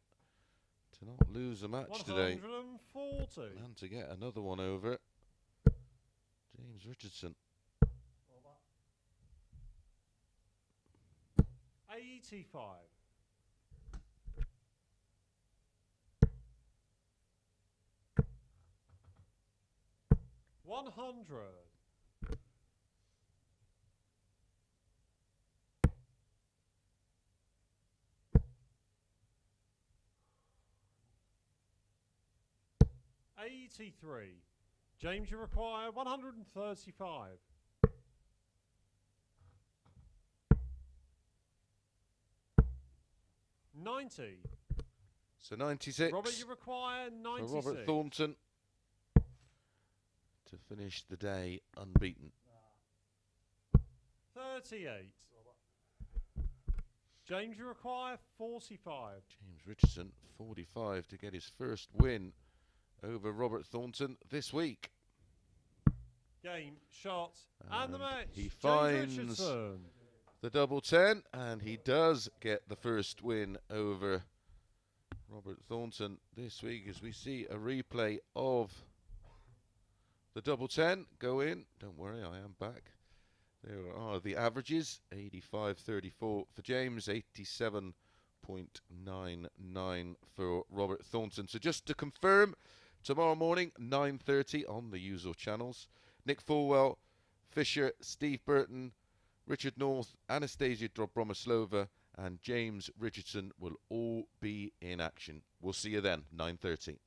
to not lose a match today 140. and to get another one over. James Richardson. 85. 100. 83. James, you require 135. 90. So 96 Robert, you require for 96. Robert Thornton to finish the day unbeaten. 38. James, you require 45. James Richardson, 45 to get his first win over Robert Thornton this week. Game, shot, and the match. He James finds Richardson. the double 10, and he does get the first win over Robert Thornton this week as we see a replay of the double 10 go in. Don't worry, I am back. There are the averages. 85.34 for James, 87.99 for Robert Thornton. So just to confirm, tomorrow morning, 9:30 on the usual channels. Nick Fulwell, Fisher, Steve Burton, Richard North, Anastasia Dobromoslova, and James Richardson will all be in action. We'll see you then, 9:30.